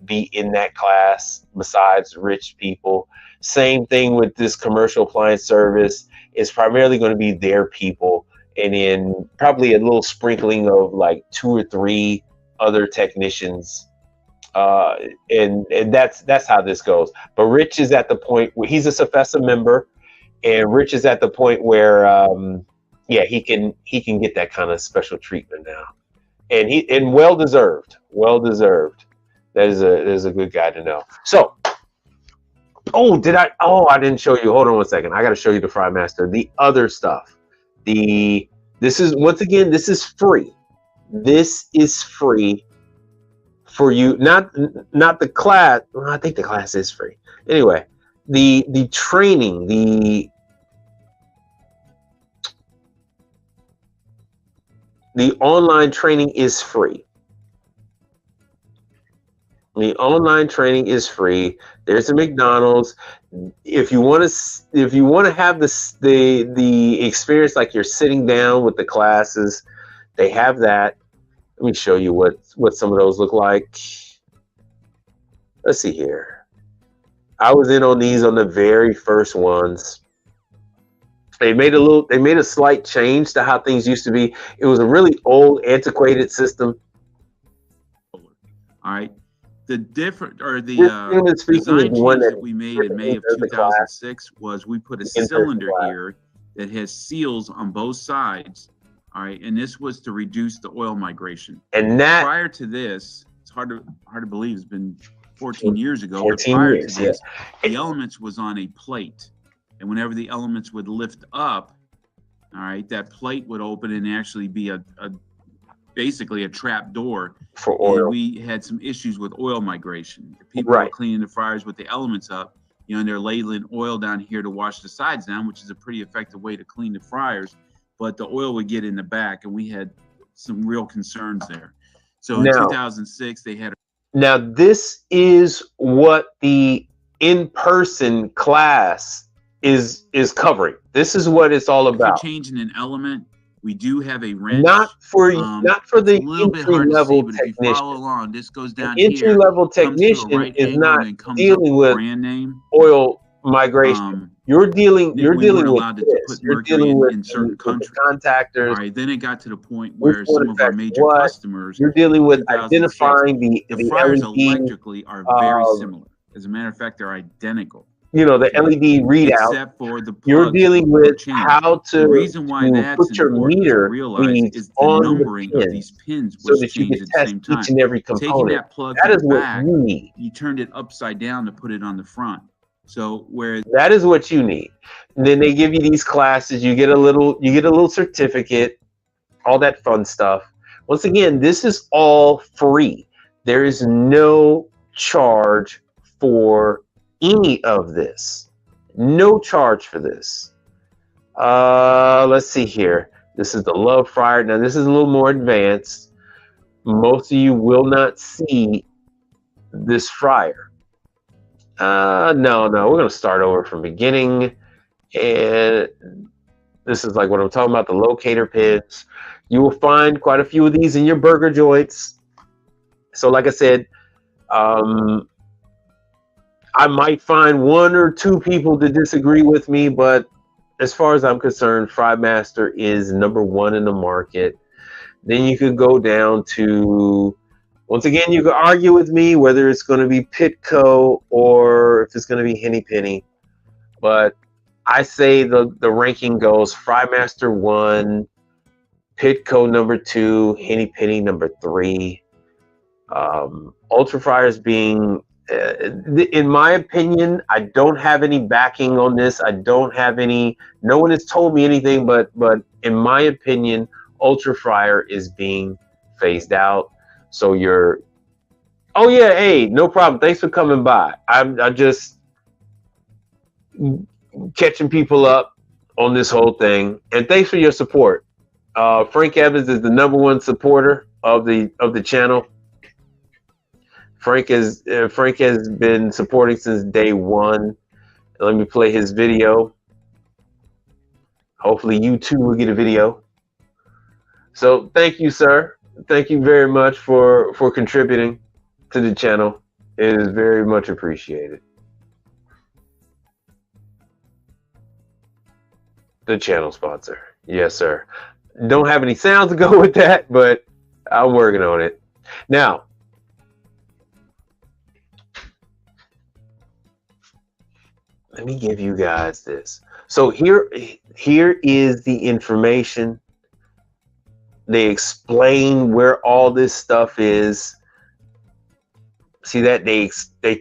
be in that class besides Rich people. Same thing with this commercial appliance service. It's primarily going to be their people, and then probably a little sprinkling of like 2 or 3 other technicians. And that's how this goes. But Rich is at the point where he's a Safesa member, and Rich is at the point where he can get that kind of special treatment now, and well deserved. That is a good guy to know. So, I didn't show you. Hold on 1 second. I got to show you the FryMaster. The other stuff. This is free. This is free for you. Not the class. Well, I think the class is free. Anyway, the training, the online training is free. The online training is free. There's a McDonald's. If you want to have the experience like you're sitting down with the classes, they have that. Let me show you what some of those look like. Let's see here. I was in on these on the very first ones. They made a slight change to how things used to be. It was a really old, antiquated system. All right. The design change that we made in May of 2006 was we put a cylinder here that has seals on both sides. All right, and this was to reduce the oil migration. And that prior to this, it's hard to believe it's been 14 years ago. 14 prior years, to this, the elements was on a plate, and whenever the elements would lift up, all right, that plate would open and actually be basically a trap door for and oil. we had some issues with oil migration. People were cleaning the fryers with the elements up, you know, and they're ladling oil down here to wash the sides down, which is a pretty effective way to clean the fryers. But the oil would get in the back, and we had some real concerns there. So in 2006, they had. Now, this is what the in-person class is covering. This is what it's all about. If you're changing an element, we do have a wrench. Not for the entry-level technician. If you follow along, this goes down An entry-level technician is not dealing with brand name, oil migration. You're dealing with this. You're dealing with in certain countries. Contactors. All right, then it got to the point where some of our major customers. You're dealing with identifying the fryers LED, electrically are very similar. As a matter of fact, they're identical. You know, the LED readout. Except for the you're dealing with how to, the reason why that's put your meter realize is the numbering of these pins so was that you changed can at the test same time. each and every component. Taking that plug that from is the what back, you need. you turned it upside down to put it on the front. So where that is what you need. And then they give you these classes. You get a little certificate, all that fun stuff. Once again, this is all free. There is no charge for any of this. No charge for this. Let's see here. This is the Love Fryer. Now this is a little more advanced. Most of you will not see this fryer. No, we're going to start over from beginning. And this is like what I'm talking about, the locator pins. You will find quite a few of these in your burger joints. So like I said, I might find one or two people to disagree with me, but as far as I'm concerned, FryMaster is #1 in the market. Then you could go down to, once again, you could argue with me whether it's going to be Pitco or if it's going to be Henny Penny. But I say the ranking goes FryMaster 1, Pitco #2, Henny Penny #3. Ultra Fryers being, in my opinion, I don't have any backing on this. I don't have any, no one has told me anything, but in my opinion, Ultra Fryer is being phased out. So you're, oh yeah, hey, no problem. Thanks for coming by. I'm just catching people up on this whole thing, and thanks for your support. Frank Evans is the #1 supporter of the channel. Frank has been supporting since day one. Let me play his video. Hopefully you too will get a video. So thank you, sir. Thank you very much for contributing to the channel. It is very much appreciated. The channel sponsor. Yes, sir. Don't have any sounds to go with that, but I'm working on it. Now, let me give you guys this. So here is the information. They explain where all this stuff is. See that they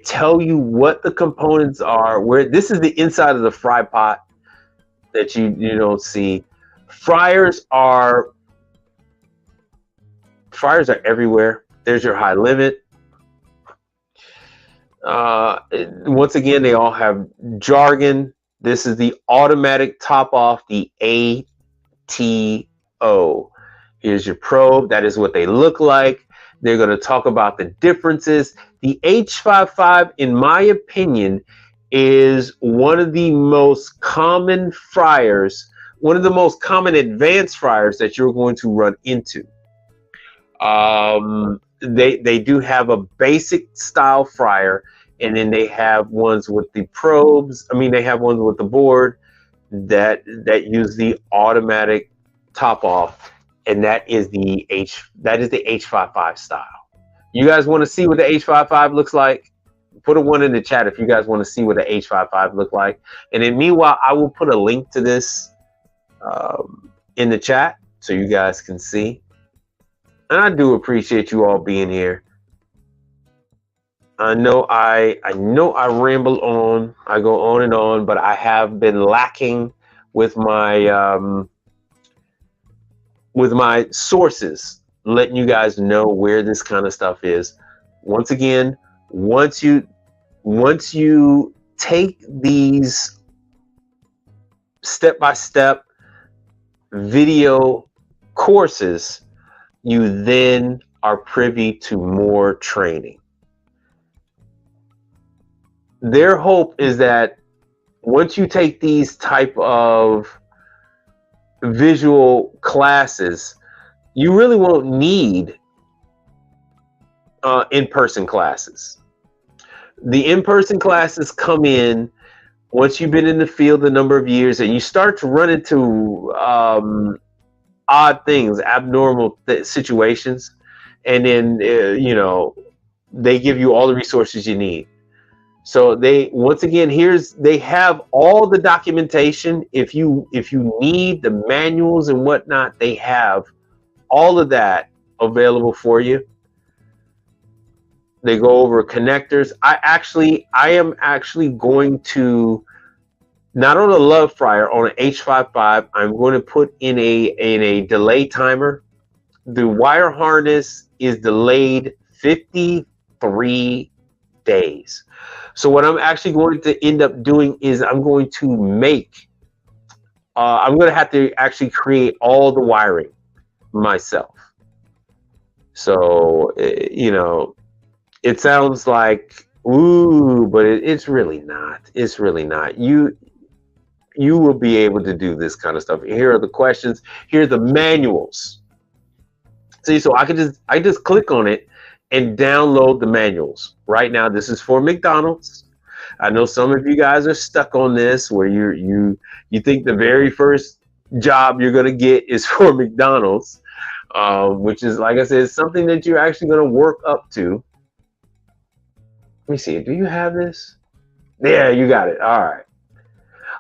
tell you what the components are. Where this is the inside of the fry pot that you don't see. Fryers are everywhere. There's your high limit. Once again, they all have jargon. This is the automatic top off, the ATO. Here's your probe. That is what they look like. They're going to talk about the differences. The H55, in my opinion, is one of the most common fryers, one of the most common advanced fryers that you're going to run into. They do have a basic style fryer, and then they have ones with the probes. I mean, they have ones with the board that use the automatic top off, and that is the H55 style. You guys want to see what the H55 looks like? Put a 1 in the chat if you guys want to see what the H55 look like. And then meanwhile, I will put a link to this in the chat so you guys can see. And I do appreciate you all being here. I know I ramble on, I go on and on, but I have been lacking with my sources letting you guys know where this kind of stuff is. Once again, once you take these step-by-step video courses, you then are privy to more training. Their hope is that once you take these type of visual classes, you really won't need in-person classes. The in-person classes come in once you've been in the field a number of years and you start to run into odd things, abnormal situations, and then you know, they give you all the resources you need. So they, once again, they have all the documentation. If you need the manuals and whatnot, they have all of that available for you. They go over connectors. I am actually going to, not on a Love Fryer, on an H55, I'm going to put in a delay timer. The wire harness is delayed 53 days. So what I'm actually going to end up doing is I'm going to make, I'm going to have to actually create all the wiring myself. So, you know, it sounds like, ooh, but it's really not. It's really not. You will be able to do this kind of stuff. Here are the questions. Here are the manuals. See, so I just click on it and download the manuals. Right now, this is for McDonald's. I know some of you guys are stuck on this, where you think the very first job you're gonna get is for McDonald's, which is, like I said, something that you're actually gonna work up to. Let me see. Do you have this? Yeah, you got it. All right.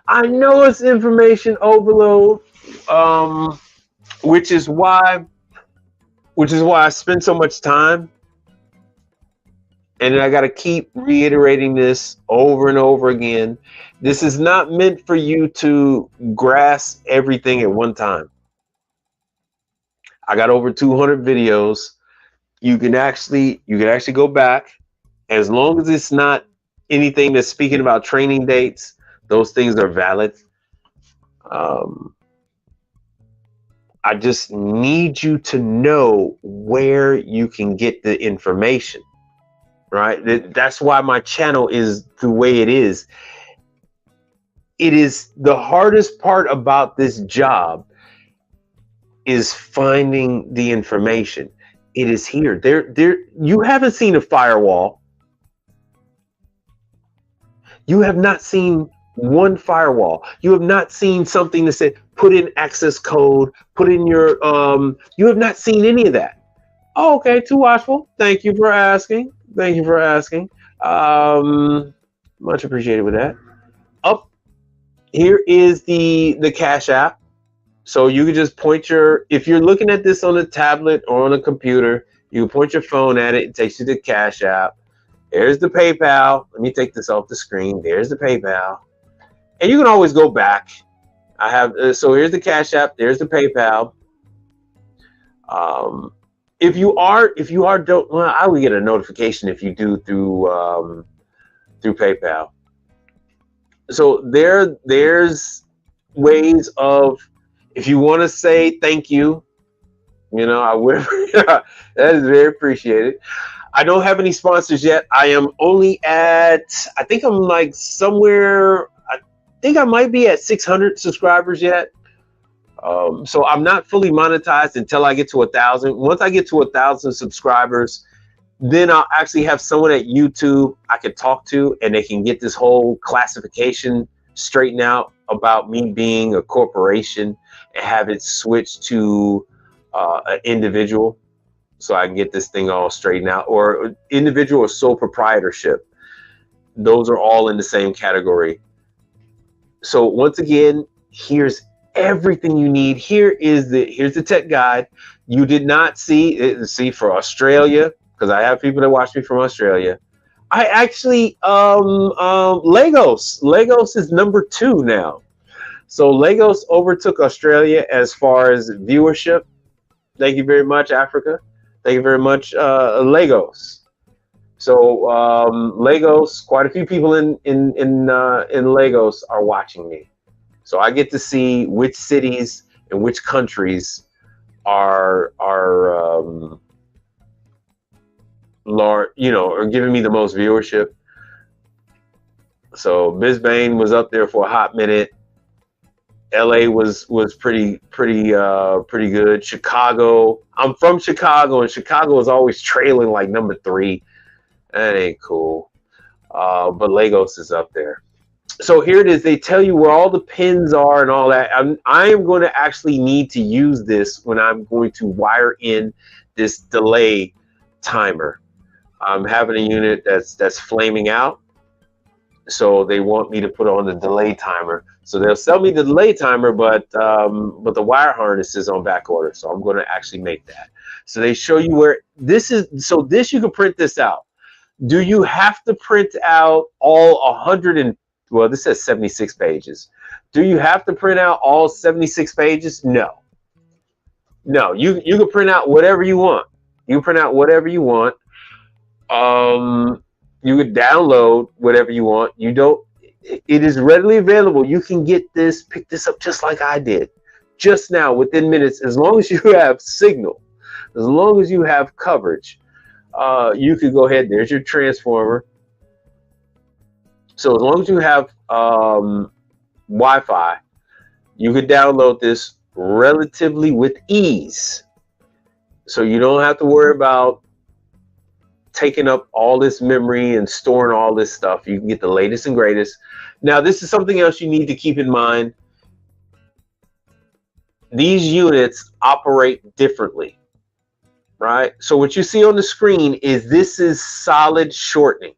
I know it's information overload, which is why I spend so much time. And I got to keep reiterating this over and over again. This is not meant for you to grasp everything at one time. I got over 200 videos. You can actually go back, as long as it's not anything that's speaking about training dates. Those things are valid. I just need you to know where you can get the information. Right? That's why my channel is the way it is. It is the hardest part about this job is finding the information. It is here. You haven't seen a firewall. You have not seen one firewall. You have not seen something that said, put in access code, put in your, you have not seen any of that. Oh, okay, too watchful. Thank you for asking. Thank you for asking. Much appreciated with that. Up here is the Cash App. So you can just point if you're looking at this on a tablet or on a computer, you point your phone at it. It takes you to Cash App. There's the PayPal. Let me take this off the screen. There's the PayPal. And you can always go back. I have, so here's the Cash App. There's the PayPal. If you are, well, I will get a notification if you do through PayPal. So there's ways of, if you want to say thank you, you know, I would. That is very appreciated. I don't have any sponsors yet. I am only at, I think I'm like somewhere, I think I might be at 600 subscribers yet. So I'm not fully monetized until I get to 1,000. Once I get to 1,000 subscribers, then I'll actually have someone at YouTube I can talk to, and they can get this whole classification straightened out about me being a corporation, and have it switched to an individual, so I can get this thing all straightened out. Or individual or sole proprietorship. Those are all in the same category. So once again, here's everything you need. Here's the tech guide. You did not see for Australia, because I have people that watch me from Australia. I actually Legos is number 2 now. So Legos overtook Australia as far as viewership. Thank you very much, Africa. Thank you very much, Lagos. So Lagos, quite a few people in Lagos are watching me. So I get to see which cities and which countries are large, are giving me the most viewership. So Brisbane was up there for a hot minute. LA was pretty good. Chicago. I'm from Chicago, and Chicago is always trailing like number 3. That ain't cool. But Lagos is up there. So here it is. They tell you where all the pins are and all that. I am going to actually need to use this when I'm going to wire in this delay timer. I'm having a unit that's flaming out, so they want me to put on the delay timer. So they'll sell me the delay timer, but the wire harness is on back order. So I'm going to actually make that. So they show you where this is. So this, you can print this out. Do you have to print out all 100 well, this says 76 pages. Do you have to print out all 76 pages? No. No, you can print out whatever you want. You can print out whatever you want. You could download whatever you want. It is readily available. You can get this, pick this up just like I did just now within minutes, as long as you have signal, as long as you have coverage. You could go ahead. There's your transformer. So as long as you have Wi-Fi, you could download this relatively with ease. So you don't have to worry about taking up all this memory and storing all this stuff. You can get the latest and greatest. Now, this is something else you need to keep in mind. These units operate differently, right? So what you see on the screen is this is solid shortening.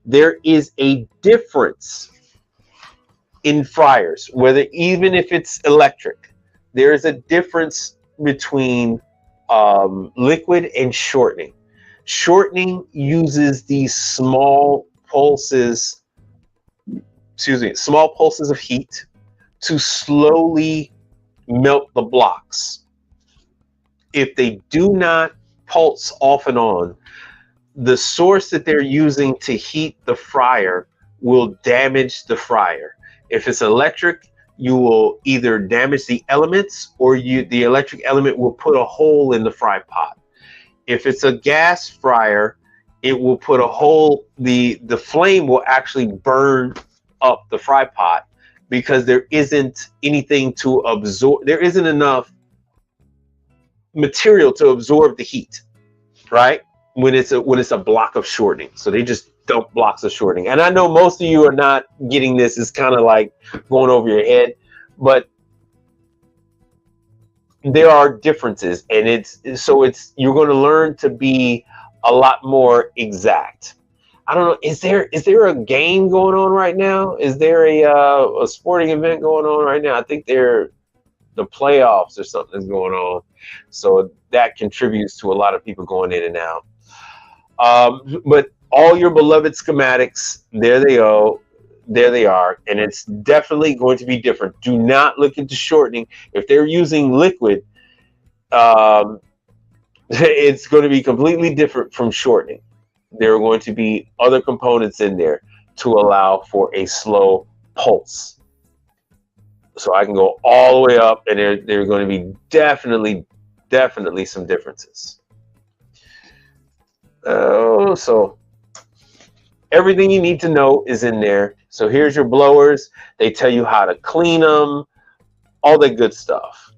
There is a difference in fryers, even if it's electric, there is a difference between liquid and shortening. Shortening uses these small pulses of heat to slowly melt the blocks. If they do not pulse off and on, the source that they're using to heat the fryer will damage the fryer. If it's electric, you will either damage the elements, or the electric element will put a hole in the fry pot. If it's a gas fryer, it will put a hole, the flame will actually burn up the fry pot, because there isn't anything to absorb, there isn't enough material to absorb the heat, right? When it's a block of shortening. So they just dump blocks of shortening. And I know most of you are not getting this. It's kind of like going over your head, but there are differences, and you're going to learn to be a lot more exact. I don't know. Is there a game going on right now? Is there a sporting event going on right now? I think the playoffs or something is going on. So that contributes to a lot of people going in and out. But all your beloved schematics, there they are, and it's definitely going to be different. Do not look into shortening. If they're using liquid, it's going to be completely different from shortening. There are going to be other components in there to allow for a slow pulse. So I can go all the way up, and there are going to be definitely some differences. So everything you need to know is in there. So here's your blowers. They tell you how to clean them, all that good stuff.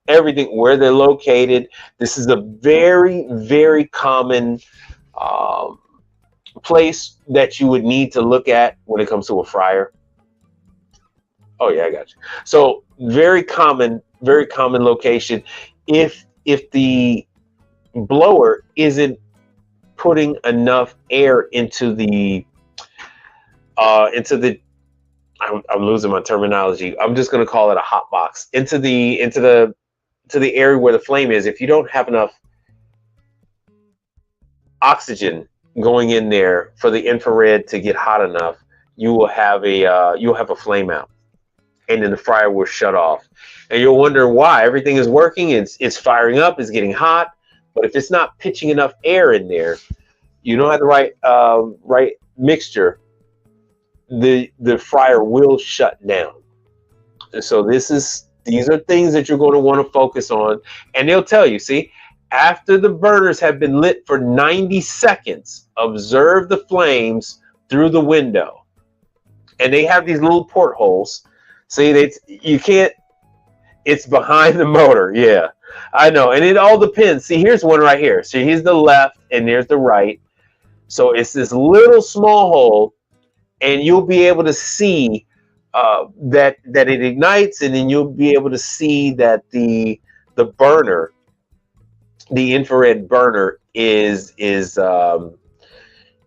Everything, where they're located. This is a very, very common place that you would need to look at when it comes to a fryer. Oh yeah, I got you. So very common location. If the blower isn't putting enough air into the I'm losing my terminology. I'm just going to call it a hot box, into the area where the flame is. If you don't have enough oxygen going in there for the infrared to get hot enough, you'll have a flame out. and then the fryer will shut off. And you'll wonder why. Everything is working, it's firing up, it's getting hot, but if it's not pitching enough air in there, you don't have the right mixture, the fryer will shut down. And so these are things that you're going to want to focus on. And they'll tell you, see, after the burners have been lit for 90 seconds, observe the flames through the window. And they have these little portholes. See, you can't, it's behind the motor. Yeah, I know. And it all depends. See, here's one right here. So here's the left and there's the right. So it's this little small hole, and you'll be able to see that it ignites, and then you'll be able to see that the burner, the infrared burner, is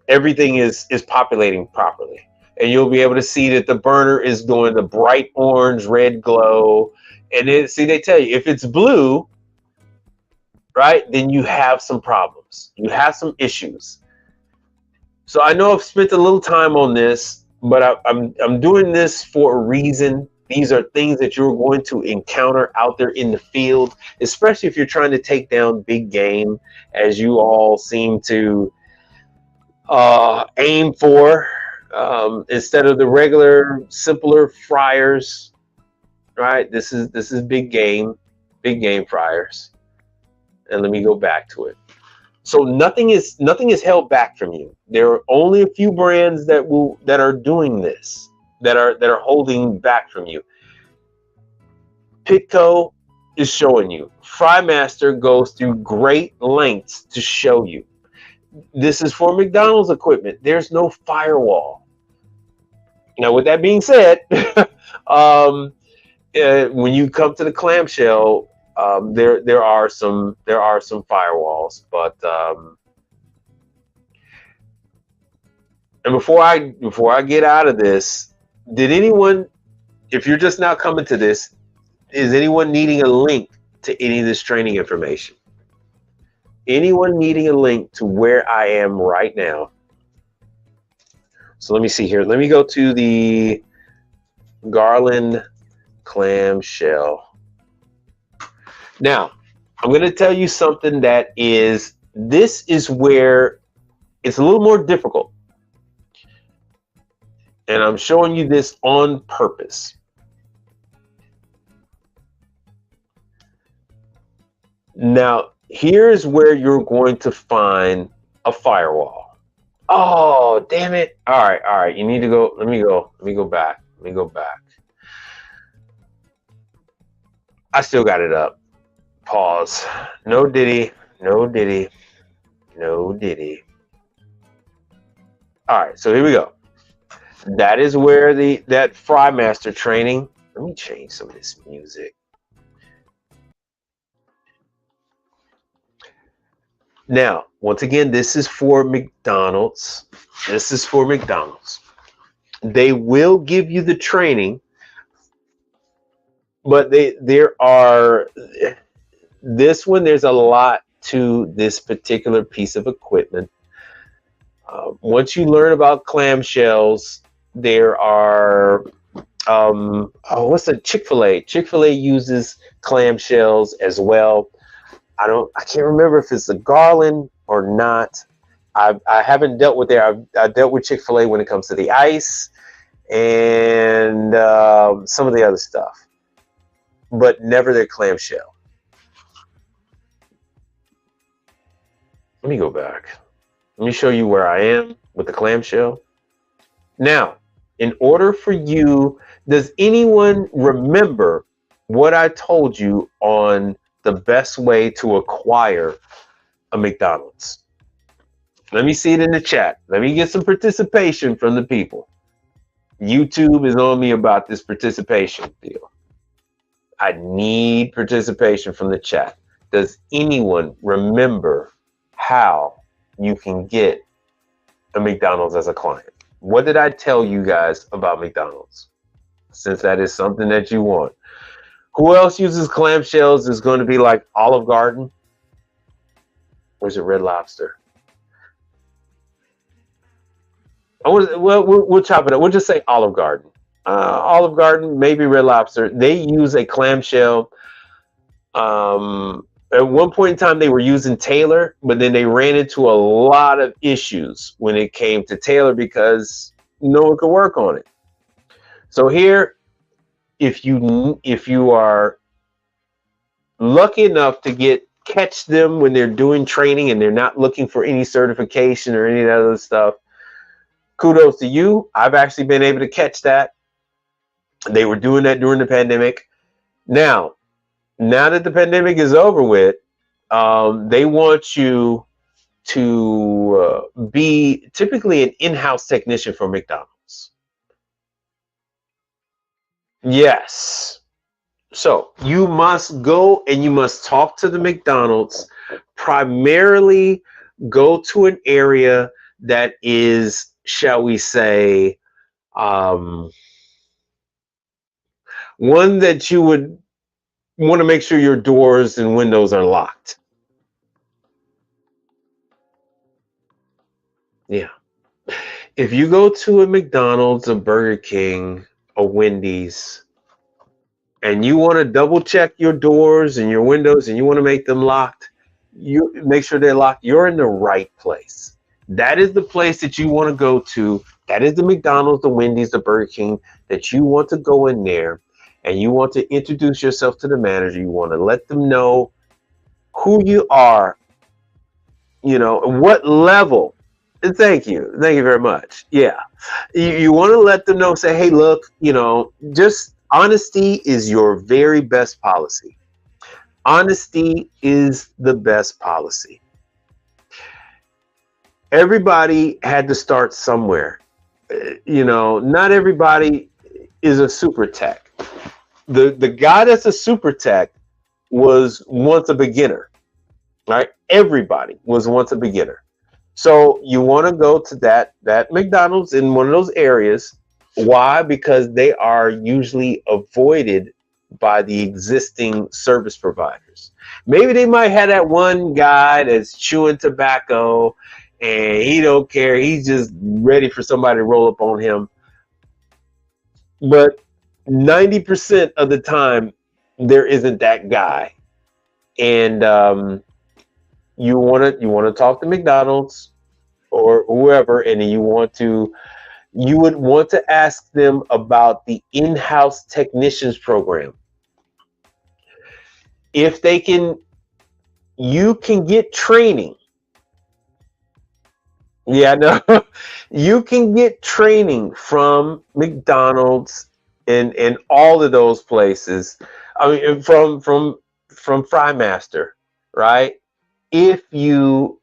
everything is populating properly, and you'll be able to see that the burner is doing the bright orange red glow. And then see, they tell you if it's blue, right, then you have some problems, you have some issues. So I know I've spent a little time on this, but I'm doing this for a reason. These are things that you're going to encounter out there in the field, especially if you're trying to take down big game, as you all seem to aim for, instead of the regular, simpler fryers. Right? This is big game fryers. And let me go back to it. So nothing is held back from you. There are only a few brands that are doing this, that are holding back from you. Pitco is showing you. Frymaster goes through great lengths to show you. This is for McDonald's equipment. There's no firewall. Now, with that being said, when you come to the clamshell, there are some firewalls, but and before I get out of this, did anyone, if you're just now coming to this, is anyone needing a link to any of this training information? Anyone needing a link to where I am right now? So let me see here. Let me go to the Garland clamshell. Now, I'm going to tell you something that this is where it's a little more difficult. And I'm showing you this on purpose. Now, here's where you're going to find a firewall. Oh, damn it. All right. You need to go. Let me go back. I still got it up. Pause. No diddy. All right, so here we go. That is where that Frymaster training. Let me change some of this music. Now, once again, this is for McDonald's. They will give you the training, but there's a lot to this particular piece of equipment. Once you learn about clamshells, there are what's the Chick-fil-A? Chick-fil-A uses clamshells as well. I can't remember if it's the Garland or not. I haven't dealt with there. I've dealt with Chick-fil-A when it comes to the ice and some of the other stuff, but never their clamshell. Let me go back. Let me show you where I am with the clamshell. Now, in order for you, does anyone remember what I told you on the best way to acquire a McDonald's? Let me see it in the chat. Let me get some participation from the people. YouTube is on me about this participation deal. I need participation from the chat. Does anyone remember how you can get a McDonald's as a client? What did I tell you guys about McDonald's? Since that is something that you want. Who else uses clamshells is going to be like Olive Garden? Or is it Red Lobster? We'll chop it up. We'll just say Olive Garden. Olive Garden, maybe Red Lobster. They use a clamshell. At one point in time, they were using Taylor, but then they ran into a lot of issues when it came to Taylor because no one could work on it. So here, if you are lucky enough to catch them when they're doing training and they're not looking for any certification or any of that other stuff, kudos to you. I've actually been able to catch that. They were doing that during the pandemic. Now that the pandemic is over with, they want you to be typically an in-house technician for McDonald's. Yes. So you must go and you must talk to the McDonald's, primarily go to an area that is, shall we say, one that you would want to make sure your doors and windows are locked. Yeah. If you go to a McDonald's, a Burger King, a Wendy's, and you want to double check your doors and your windows and you want to make them locked, you make sure they're locked, you're in the right place. That is the place that you want to go to. That is the McDonald's, the Wendy's, the Burger King, that you want to go in there and you want to introduce yourself to the manager. You want to let them know who you are, what level. Thank you very much. Yeah, you want to let them know, say, hey, look, just honesty is your very best policy. Honesty is the best policy. Everybody had to start somewhere. Not everybody is a super tech. The guy that's a super tech was once a beginner, right? Everybody was once a beginner. So you want to go to that McDonald's in one of those areas. Why? Because they are usually avoided by the existing service providers. Maybe they might have that one guy that's chewing tobacco and he don't care. He's just ready for somebody to roll up on him. But 90% of the time, there isn't that guy. And you want to talk to McDonald's or whoever, and you would want to ask them about the in-house technicians program. If you can get training. Yeah, no, you can get training from McDonald's and all of those places. I mean, from Frymaster, right? If you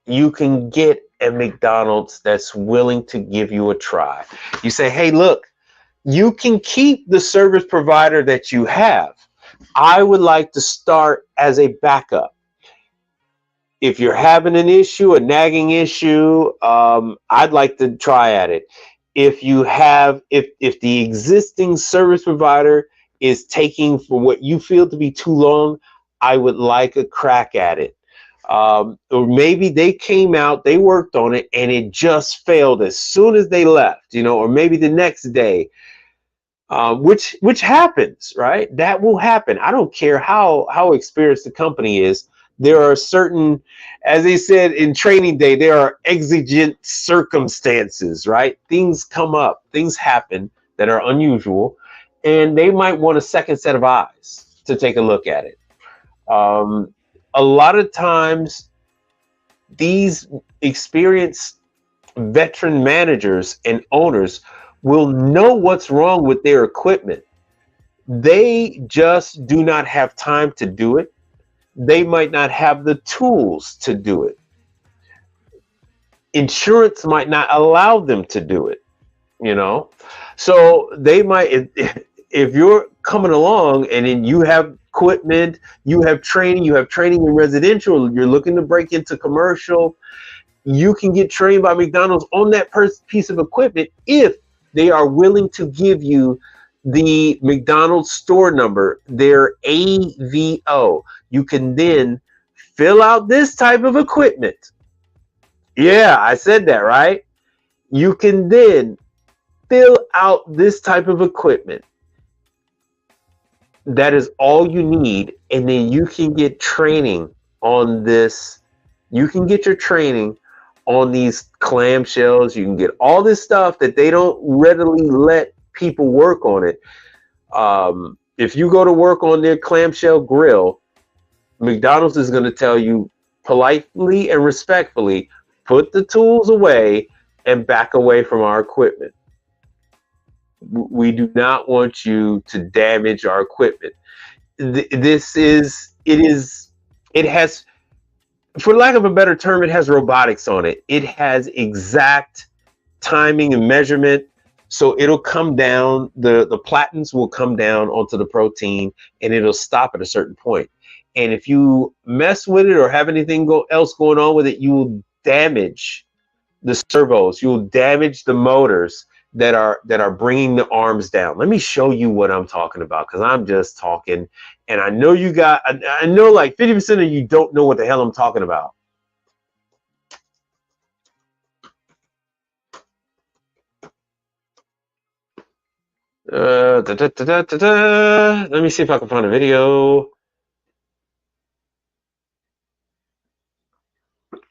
can get a McDonald's that's willing to give you a try. You say, hey, look, you can keep the service provider that you have. I would like to start as a backup. If you're having an issue, a nagging issue, I'd like to try at it. If the existing service provider is taking for what you feel to be too long, I would like a crack at it. Or maybe they came out, they worked on it, and it just failed as soon as they left, or maybe the next day, which happens, right? That will happen. I don't care how experienced the company is. There are certain, as they said in training day, there are exigent circumstances, right? Things come up, things happen that are unusual, and they might want a second set of eyes to take a look at it. A lot of times, these experienced veteran managers and owners will know what's wrong with their equipment. They just do not have time to do it. They might not have the tools to do it. Insurance might not allow them to do it, So they might, if you're coming along and then you have equipment, you have training in residential, you're looking to break into commercial, you can get trained by McDonald's on that piece of equipment if they are willing to give you the McDonald's store number, their AVO. You can then fill out this type of equipment. Yeah, I said that, right? You can then fill out this type of equipment, that is all you need, and then you can get training on this. You can get your training on these clamshells. You can get all this stuff that they don't readily let people work on it. If you go to work on their clamshell grill, McDonald's is going to tell you politely and respectfully, put the tools away and back away from our equipment. We do not want you to damage our equipment. It has, for lack of a better term, it has robotics on it. It has exact timing and measurement. So it'll come down, the platens will come down onto the protein, and it'll stop at a certain point. And if you mess with it or have anything else going on with it, you will damage the servos. You will damage the motors that are bringing the arms down. Let me show you what I'm talking about, because I'm just talking, and I know I know like 50% of you don't know what the hell I'm talking about. Let me see if I can find a video.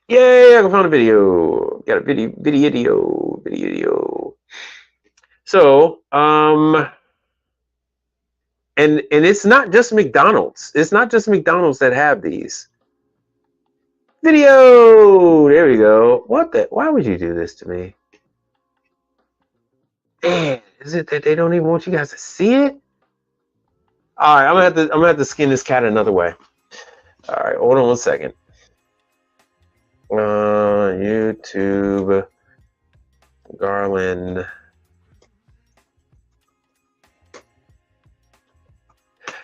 Yay, I can find a video. Got a video. So, and it's not just McDonald's. It's not just McDonald's that have these. Video. There we go. Why would you do this to me? Man, is it that they don't even want you guys to see it? All right, I'm gonna have to skin this cat another way. All right, hold on one second. YouTube Garland.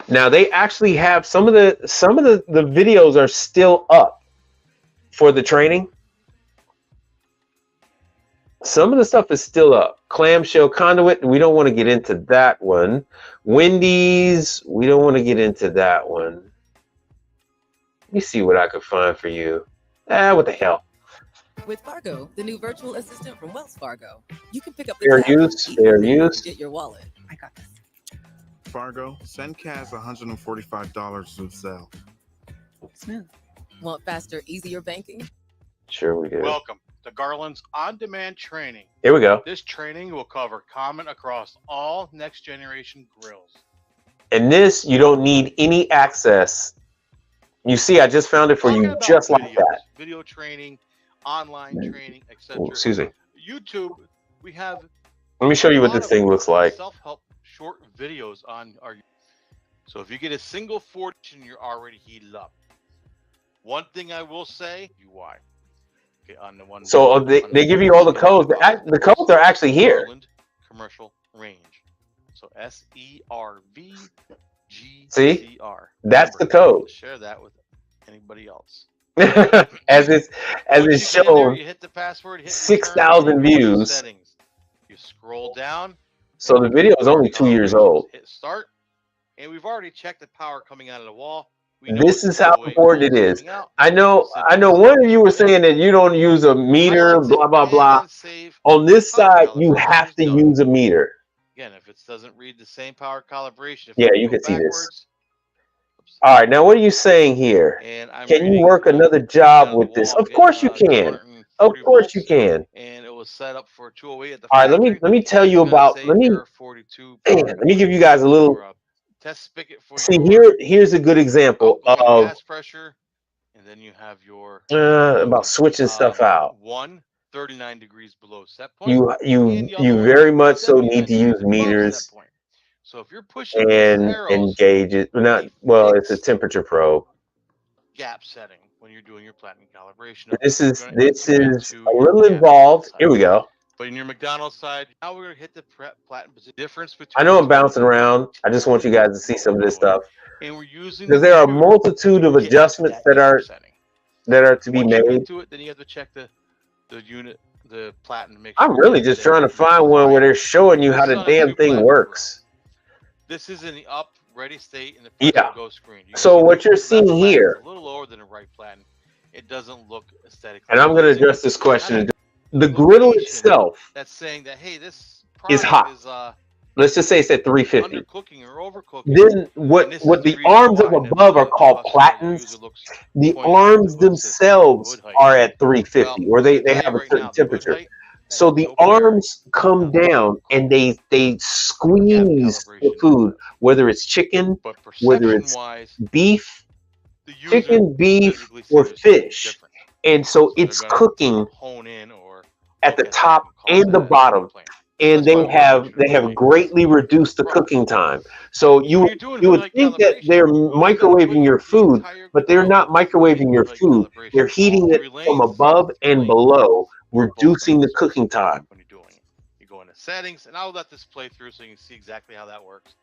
Now they actually have some of the videos are still up for the training. Some of the stuff is still up. Clamshell conduit, we don't want to get into that one. Wendy's, we don't want to get into that one. Let me see what I could find for you. What the hell? With Fargo, the new virtual assistant from Wells Fargo, you can pick up the fair use. Get your wallet. I got this. Fargo, send Kaz $145 to sell. Smooth. Want faster, easier banking? Sure we do. Welcome to Garland's on-demand training. Here we go. This training will cover common across all next generation grills. And this, you don't need any access. You see, I just found it for you just like that. Video training, online training, etc. Excuse me. YouTube, we have. Let me show you what this thing looks like. Self-help short videos on our. So if you get a single fortune, you're already heated up. One thing I will say, why? Okay, on the one. So they give you all the codes. The codes are actually here. Commercial range. So SERVGCR. See, that's the code. Share that with anybody else. as it's shown, you hit the password, 6,000 views. Settings. You scroll down. So the video is only 2 years old. Hit start, and we've already checked the power coming out of the wall. This is how important it is. I know one of you were saying that you don't use a meter, blah, blah, blah. On this side, you have to use a meter. Again, if it doesn't read the same power calibration. Yeah, you can see this. All right, now what are you saying here? Can you work another job with this? Of course you can. Of course you can. And it was set up for 208 at the All right, let me tell you about, let me give you guys a little. Test spigot for see here's a good example of gas pressure, and then you have your about switching stuff out. 39 degrees below set point. You very much so need to use meters. So if you're pushing and gauge it, it's a temperature probe. Gap setting when you're doing your platinum calibration. This is a little involved. Here we go. But in your McDonald's side, now we're gonna hit the platinum position. Difference between. I know I'm bouncing around. I just want you guys to see some of this stuff. And we're using because there are a multitude of adjustments that are to be made. To it, then you have to check the unit, the platinum. I'm really just trying to find one where they're showing you how the damn thing works. This is in the up ready state in the go screen. So what you're seeing here, a little lower than the right platinum. It doesn't look aesthetic. And I'm going to address this question. The griddle itself. That's saying that hey, this is hot. Let's just say it's at 350. Undercooking or overcooking. Then what the arms of above are called platens. The arms themselves are at 350, or they have a certain temperature. So the arms come down and they squeeze the food, whether it's chicken, whether it's beef, chicken, beef, or fish. And so it's cooking at the top and the bottom. And they have greatly reduced the cooking time. So you would think that they're microwaving your food, but they're not microwaving your food. They're heating it from above and below, reducing the cooking time. You go into settings, and I'll let this play through so you can see exactly how that works.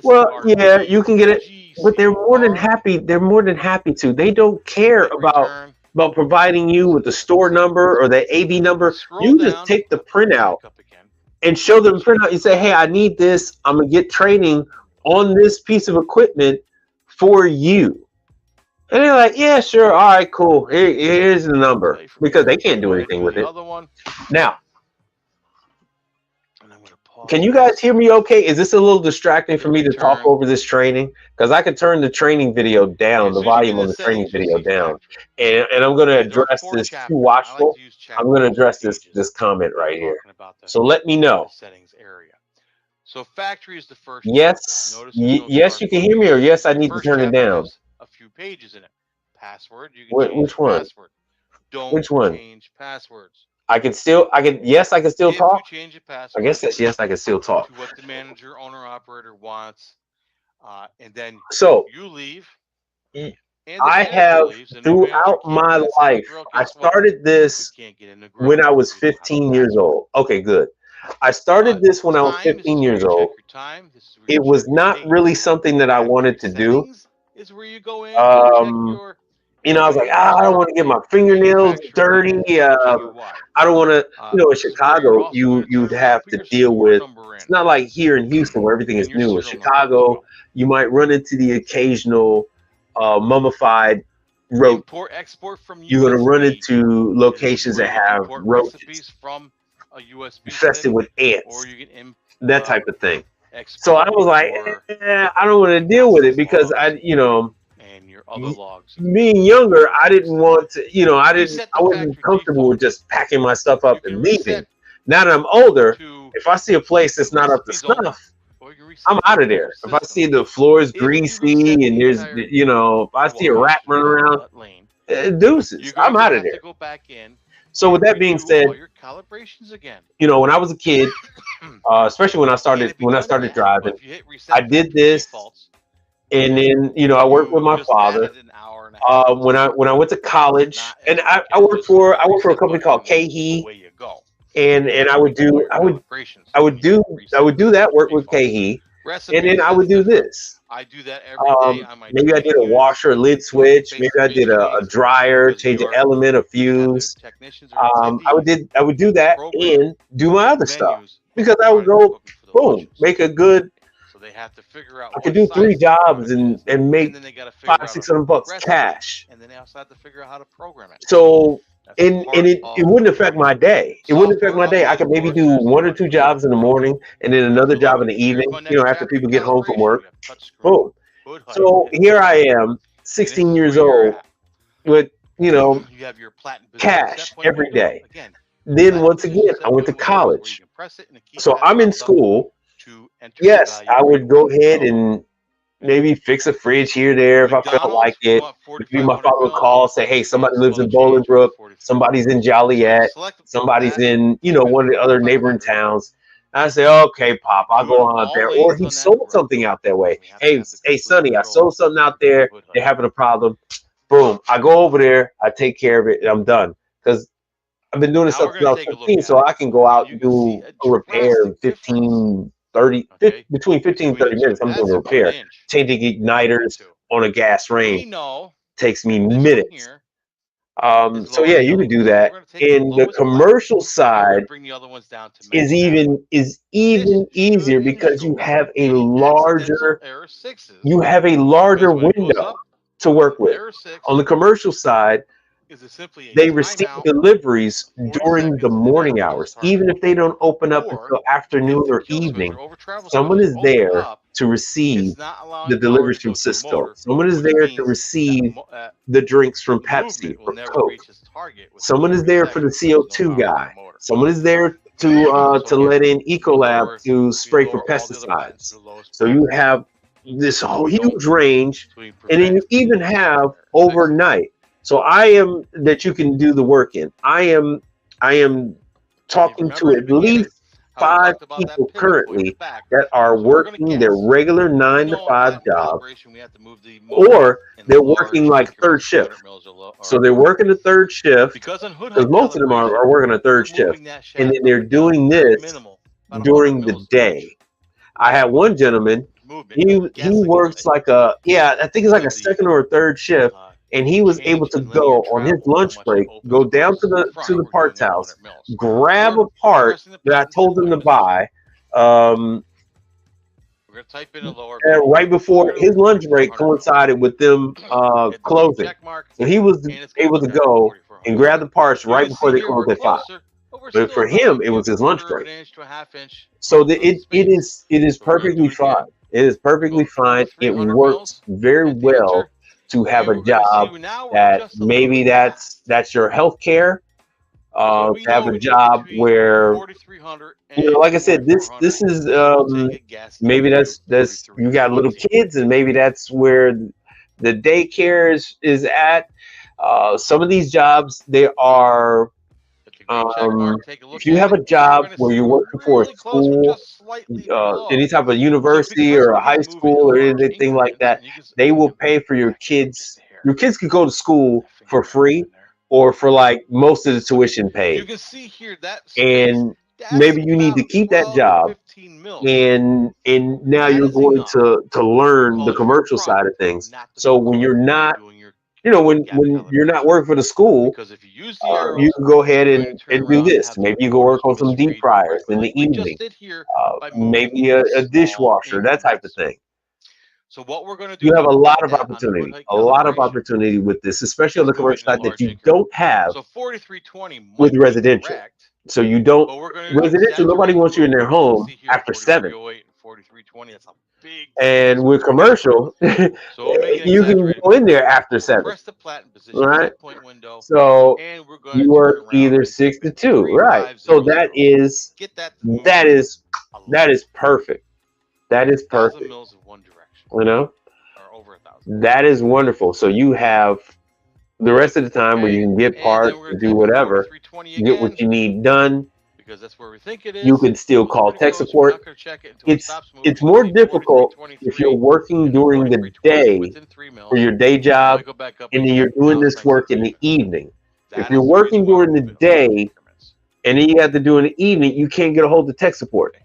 Well, yeah, you can get it, but they're more than happy. They're more than happy to. They don't care about providing you with the store number or the AB number. You just take the printout and show them the printout. You say, hey, I need this. I'm going to get training on this piece of equipment for you. And they're like, yeah, sure. All right, cool. Here's the number, because they can't do anything with it. Now, can you guys hear me okay? Is this a little distracting for me to talk over this training? Because I could turn the training video down, the volume on the training video down. And I'm going to address this too watchful. I'm going to address this comment right here. So let me know. So factory is the first. Yes. Yes, you can hear me, or yes, I need to turn it down. A few pages in it. Password. You can change which one? Password. Don't which one? Change passwords. I can still talk. Change your password, I guess that's yes, I can still talk. To what the manager, owner, operator wants, and then you leave. I have throughout my life. I started this when I was 15 years old. Okay, good. I started this when I was 15 years old. It was not really something that I wanted to do. You know, I was like, I don't want to get my fingernails dirty. I don't want to, in Chicago, you'd have to deal with, it's not like here in Houston where everything is new. In Chicago, you might run into the occasional mummified roach. You're going to run into locations that have roaches infested with ants, that type of thing. So I was like, I don't want to deal with it because being younger, I didn't want to, I wasn't comfortable with just packing my stuff up and leaving. Now that I'm older, if I see a place that's not up to snuff, I'm out of there. If I see the floor is greasy and there's, if I see a rat run around, deuces, I'm out of there. So with that being said, when I was a kid, especially when I started driving, I did this. And then, I worked with my father. When I went to college, and I worked for a company called KE, and I would do that work with KE, and then I would do this. I do that every day on my maybe I did a washer, lid switch. Maybe I did a dryer, change an element, a fuse. I would do that and do my other stuff, because I would go, boom, make a good. They have to figure out. I could do 3 jobs and make $500-600 cash. And then they also have to figure out how to program it. So it wouldn't affect my day. It wouldn't affect my day. I could maybe do 1 or 2 jobs in the morning and then another job in the evening. After people get home from work. Boom. So here I am, 16 years old, with cash every day. Then once again, I went to college. So I'm in school. Yes, I would go ahead and maybe fix a fridge here or there if I felt like it. Maybe my father would call, say, hey, somebody lives in Bolingbrook, somebody's in Joliet, somebody's in, one of the other neighboring towns. And I say, okay, Pop, I'll go on out there. Or he sold something out that way. Hey, Sonny, I sold something out there. They're having a problem. Boom. I go over there. I take care of it, and I'm done. Because I've been doing this since I was 15, so I can go out and do a repair in 15 between 15 and 30 minutes. I'm doing a repair. Changing igniters on a gas range takes me minutes. So yeah, you can do that. And the commercial side is even easier because you have a larger window to work with. On the commercial side, is it simply a they receive timeout, deliveries during the seconds, and morning that hours, target? even if they don't open up Or until afternoon if the or kill switch evening. or over travel Someone switch is open there up, to receive it's not allowing the power deliveries to from go to the Cisco. motor, Someone is which there to means receive that the drinks from the Pepsi movement will or never Coke. reach its target within Someone is 30 there for the seconds. There's no CO2 power to guy. the motor. Someone is there to So let again, in Ecolab lower, to we spray for lower all the other patents to pesticides. the lowest So you patent. have this whole We don't huge range, between and then you prevent even pollution have there. Next. overnight. So I am that you can do the work in. I am If talking you to remember in at the beginning least how we 5 talked about that people pivot point in the currently back. that are So we're gonna working their guess. regular We 9 to know on 5 patent job, calibration we have to move the motor or in the they're working large like third increments, shift. 200 mils or low, or So they're more. working a third shift Because on hood because height most of them calibration, are working a we're third shift, moving that and shaft then they're up and down doing at this minimal, about 100 during the mils an day. inch. I had one gentleman. Movement, He guessing works away like a I think it's like a with the second or a third shift, and he was able change to in linear go on his travel, how lunch much it break, opens go down to versus in the front, we're parts doing it at house, 100 mils. So grab we're a part pressing the that I patent told him simply to on this one. buy. We're going to type in a lower Right before his lunch break coincided with them closing, check mark, so he was and it's gonna able to look at go 4400. and grab the parts You right can before see they here we're closed at 5. closer, but we're But still for about him, a it was his lunch quarter of break. an inch to a half inch. So of it space. is So we're gonna do perfectly it again. fine. It is perfectly Go for the fine. It 300 works mils, very hit the well enter, to have and a we're going to see job now we're that just a little maybe bit fast. that's your healthcare. So To we have know a we need job between where 4300 and like I said, this 4400. is We'll take a guess. maybe that's you got little 4320. kids, and maybe that's where the daycare is at. Some of these jobs they are. If you have a job where you're working for a Really close, we're school, just slightly below. any type of So university because or a we're high going to move it school in or large anything like increments, that, and you can they will pay for your kids. Your kids could go to school for free or for like most of the tuition you paid. can see here that space, And that's maybe you need to about keep that 12 job, to 15 mils. and now That you're is going enough to learn the cause for a commercial side problem, of things. not to So be when you're caught not, doing your when gap you're not calibration. working for the school, Because if you use the arrows, you can go ahead you're going to turn and do around and this. have the Maybe you go motors work on some deep misread fryers correctly, in like the we just evening. did here by moving Maybe it in a small dishwasher, that type of increments. thing. So what we're going to do You have now a is lot take of that on hood opportunity, height a lot of calibration. opportunity with this, especially on the Let's move it commercial in side that large you increments. don't have So 4320 might with be residential. correct, So you don't but we're going to residential. Nobody exaggerate a wants you in little their bit. You can home see here after 7. 4308 and 4320. That's a big And difference with between commercial, So we'll make an you can exaggerated go in number. there after 7, Press the platen position right? set point window, So and we're going to you turn work around either and 6 type to in 2, right? So 3500. Get that to move that is a perfect. That is 1,000 perfect. mils in one direction, You know, or over 1,000. that is wonderful. So you have the rest of the time where you can get And parts then we're and going to do type in whatever, 4320 you get what again, you need done. because that's where we think it is. You can still Moving call pretty tech close. We're support. not going to check it until it stops moving. It's You more can see difficult if you're 4323 working and during the 4320 day within 3 mils. for your day And job, then go back up and then again. you're doing Now it's this nice work and in the even. evening. That If you're is the reason working why during we're the moving in large day increments. and then you have to do in the evening, you can't get a hold of tech support.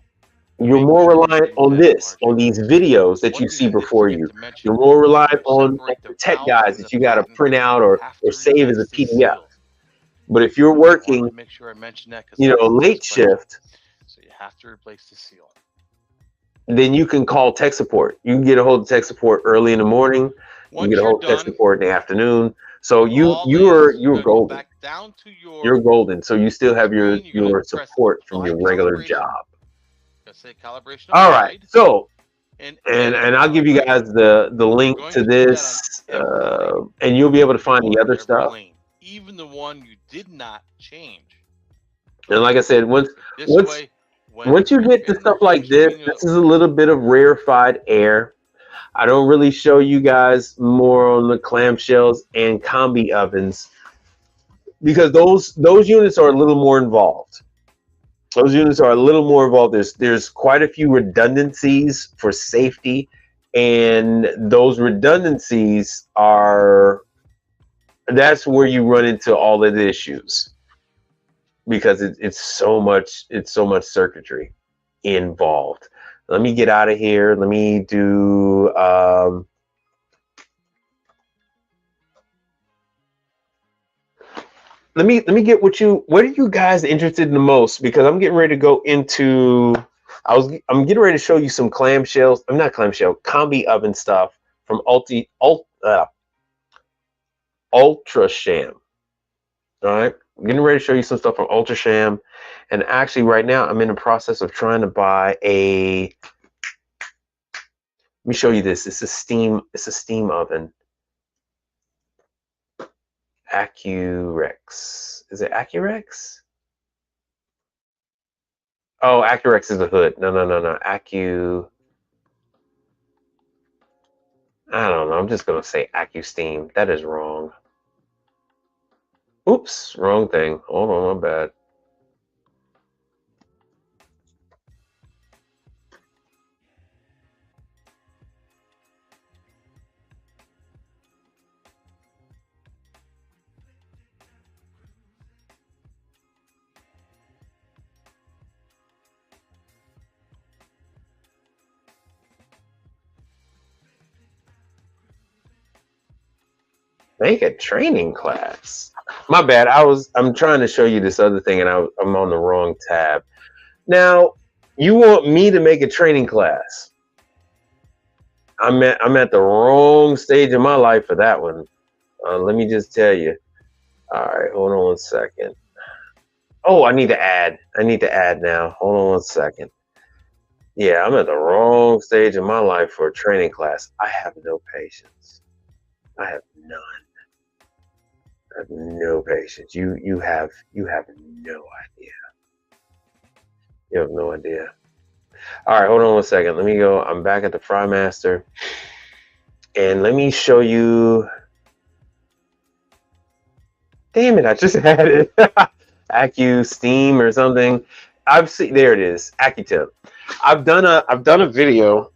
You're Make more sure we reliant move on that in this, large on these increments. videos that One you thing see I did before forget you. to mention You're more is reliant we're on separate the the tech valve guides and that the you got to platen print out or after save as a it's PDF. sealed. But if you're I wanted working, to make sure I mentioned that because late shift, so you have to replace the seal. then you can call tech support. You can get a hold of tech support early in the morning. You Once can get a you're hold of tech done, support in the afternoon. So you're gonna go golden. back down to your You're golden. So you still have your screen. You're gonna press support from your apply regular calibration. job. Gonna say calibration All right. applied, So and and I'll give you calibration. guys the link Going to to do that this, on every and you'll be able to find the motor, other every stuff. lane, even the one you did not change. And like I said, once This once way, once you get to stuff like this, this is a little bit of rarefied air. I don't really show you guys more on the clamshells and combi ovens because those units are a little more involved. Those units are a little more involved. There's quite a few redundancies for safety, and those redundancies that's where you run into all of the issues because it's so much circuitry involved. Let me get out of here. Let me do let me get what are you guys interested in the most, because I'm getting ready to go into I'm getting ready to show you some clamshells. I'm not clamshell, combi oven stuff from Ultrasham. All right, I'm getting ready to show you some stuff from Ultrasham, and actually, right now, I'm in the process of trying to buy a. Let me show you this. It's a steam oven. Accurex. Is it Accurex? Oh, Accurex is a hood. No. I don't know. I'm just gonna say AccuSteam. That is wrong. Oops, wrong thing. Hold on, my bad. Make a training class. My bad. I'm trying to show you this other thing, and I'm on the wrong tab. Now, you want me to make a training class? I'm at the wrong stage of my life for that one. Let me just tell you. All right, hold on one second. Oh, I need to add. Now. Hold on one second. Yeah, I'm at the wrong stage of my life for a training class. I have no patience. I have none. I have no patience. You have no idea. You have no idea. All right, hold on one second. Let me go. I'm back at the FryMaster, and let me show you. Damn it! I just had it. AccuSteam or something. I've seen. There it is. AccuTemp. I've done a video.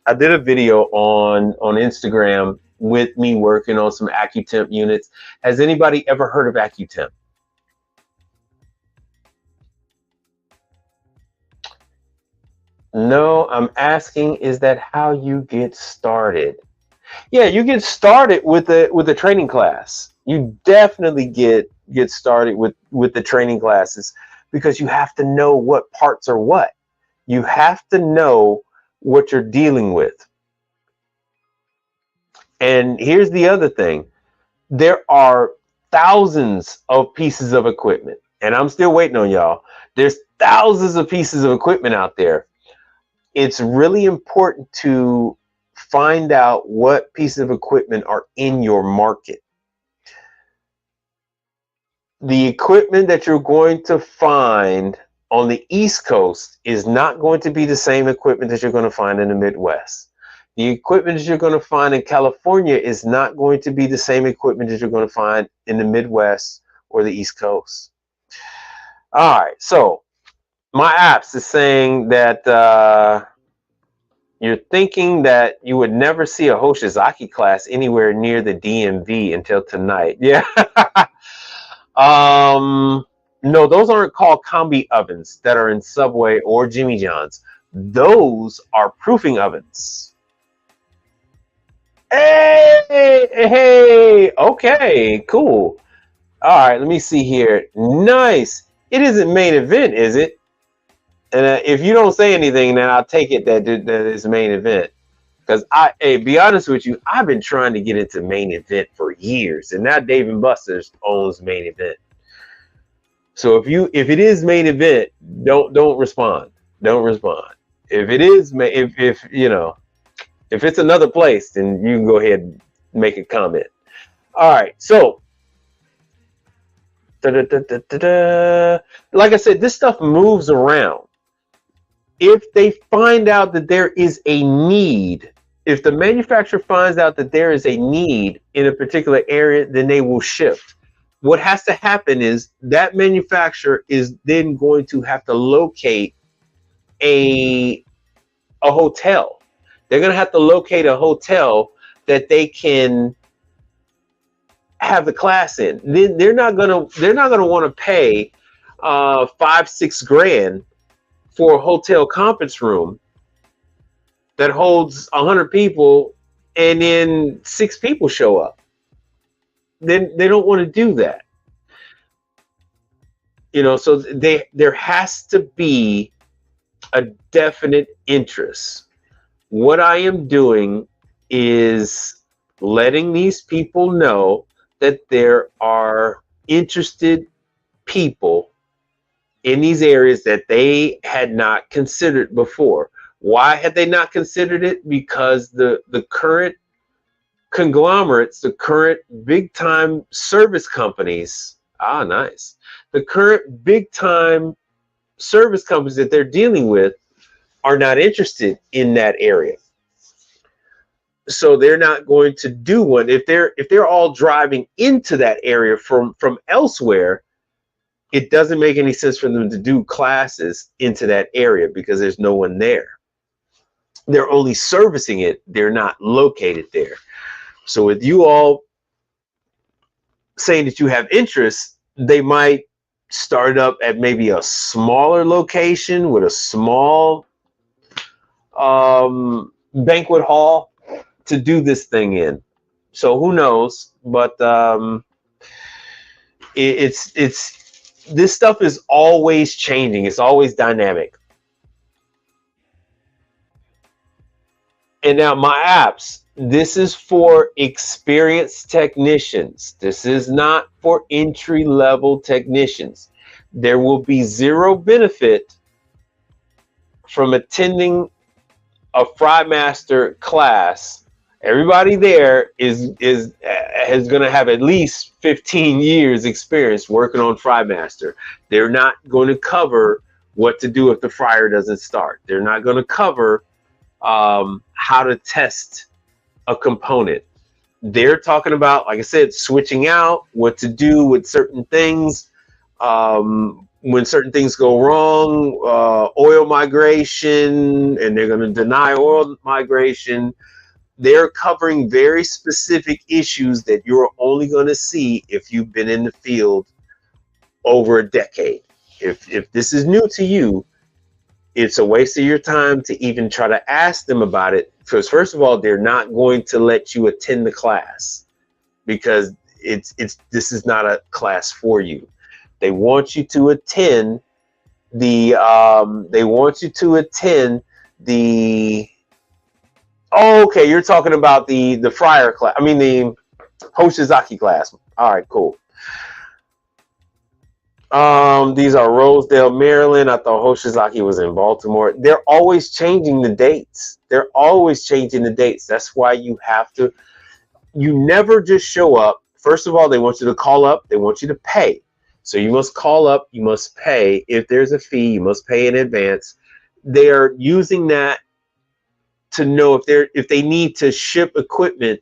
I did a video on Instagram with me working on some AccuTemp units. Has anybody ever heard of AccuTemp? No, I'm asking, is that how you get started? Yeah, you get started with the training class. You definitely get started with the training classes, because you have to know what parts are what. You have to know what you're dealing with. And here's the other thing. There are thousands of pieces of equipment, and I'm still waiting on y'all. There's thousands of pieces of equipment out there. It's really important to find out what pieces of equipment are in your market. The equipment that you're going to find on the East Coast is not going to be the same equipment that you're going to find in the Midwest. The equipment that you're going to find in California is not going to be the same equipment that you're going to find in the Midwest or the East Coast. All right, so my apps is saying that you're thinking that you would never see a Hoshizaki class anywhere near the DMV until tonight. Yeah. No, those aren't called combi ovens that are in Subway or Jimmy John's. Those are proofing ovens. Hey, okay, cool. All right, let me see here. Nice. It isn't main event, is it? And if you don't say anything, then I'll take it that it's main event. Because be honest with you, I've been trying to get into main event for years, and now Dave & Buster's owns main event. So if it is main event, don't respond. Don't respond. If it is, if it's another place, then you can go ahead and make a comment. All right, so like I said, this stuff moves around. If they find out that there is a need, if the manufacturer finds out that there is a need in a particular area, then they will shift. What has to happen is that manufacturer is then going to have to locate a hotel. They're going to have to locate a hotel that they can have the class in. Then they're not going to want to pay $5-6 grand for a hotel conference room that holds 100 people and then 6 people show up. Then they don't want to do that. So there has to be a definite interest. What I am doing is letting these people know that there are interested people in these areas that they had not considered before. Why had they not considered it? Because the current conglomerates, the current big time service companies, the current big time service companies that they're dealing with are not interested in that area. So they're not going to do one. If they're all driving into that area from elsewhere, it doesn't make any sense for them to do classes into that area because there's no one there. They're only servicing it. They're not located there. So with you all saying that you have interest, they might start up at maybe a smaller location with a small banquet hall to do this thing in. So who knows? But it's this stuff is always changing. It's always dynamic. And now my apps, this is for experienced technicians. This is not for entry-level technicians. There will be zero benefit from attending a FryMaster class. Everybody there is going to have at least 15 years experience working on FryMaster. They're not going to cover what to do if the fryer doesn't start. They're not going to cover how to test a component. They're talking about, like I said, switching out, what to do with certain things, when certain things go wrong, oil migration, and they're going to deny oil migration. They're covering very specific issues that you're only going to see if you've been in the field over a decade. If this is new to you, it's a waste of your time to even try to ask them about it, because first of all, they're not going to let you attend the class because this is not a class for you. They want you to attend the oh, okay, you're talking about the fryer class. I mean the Hoshizaki class. All right, cool. These are Rosedale, Maryland. I thought Hoshizaki was in Baltimore. They're always changing the dates. That's why you never just show up. First of all, they want you to call up. They want you to pay. So you must call up. You must pay. If there's a fee, you must pay in advance. They are using that to know if they need to ship equipment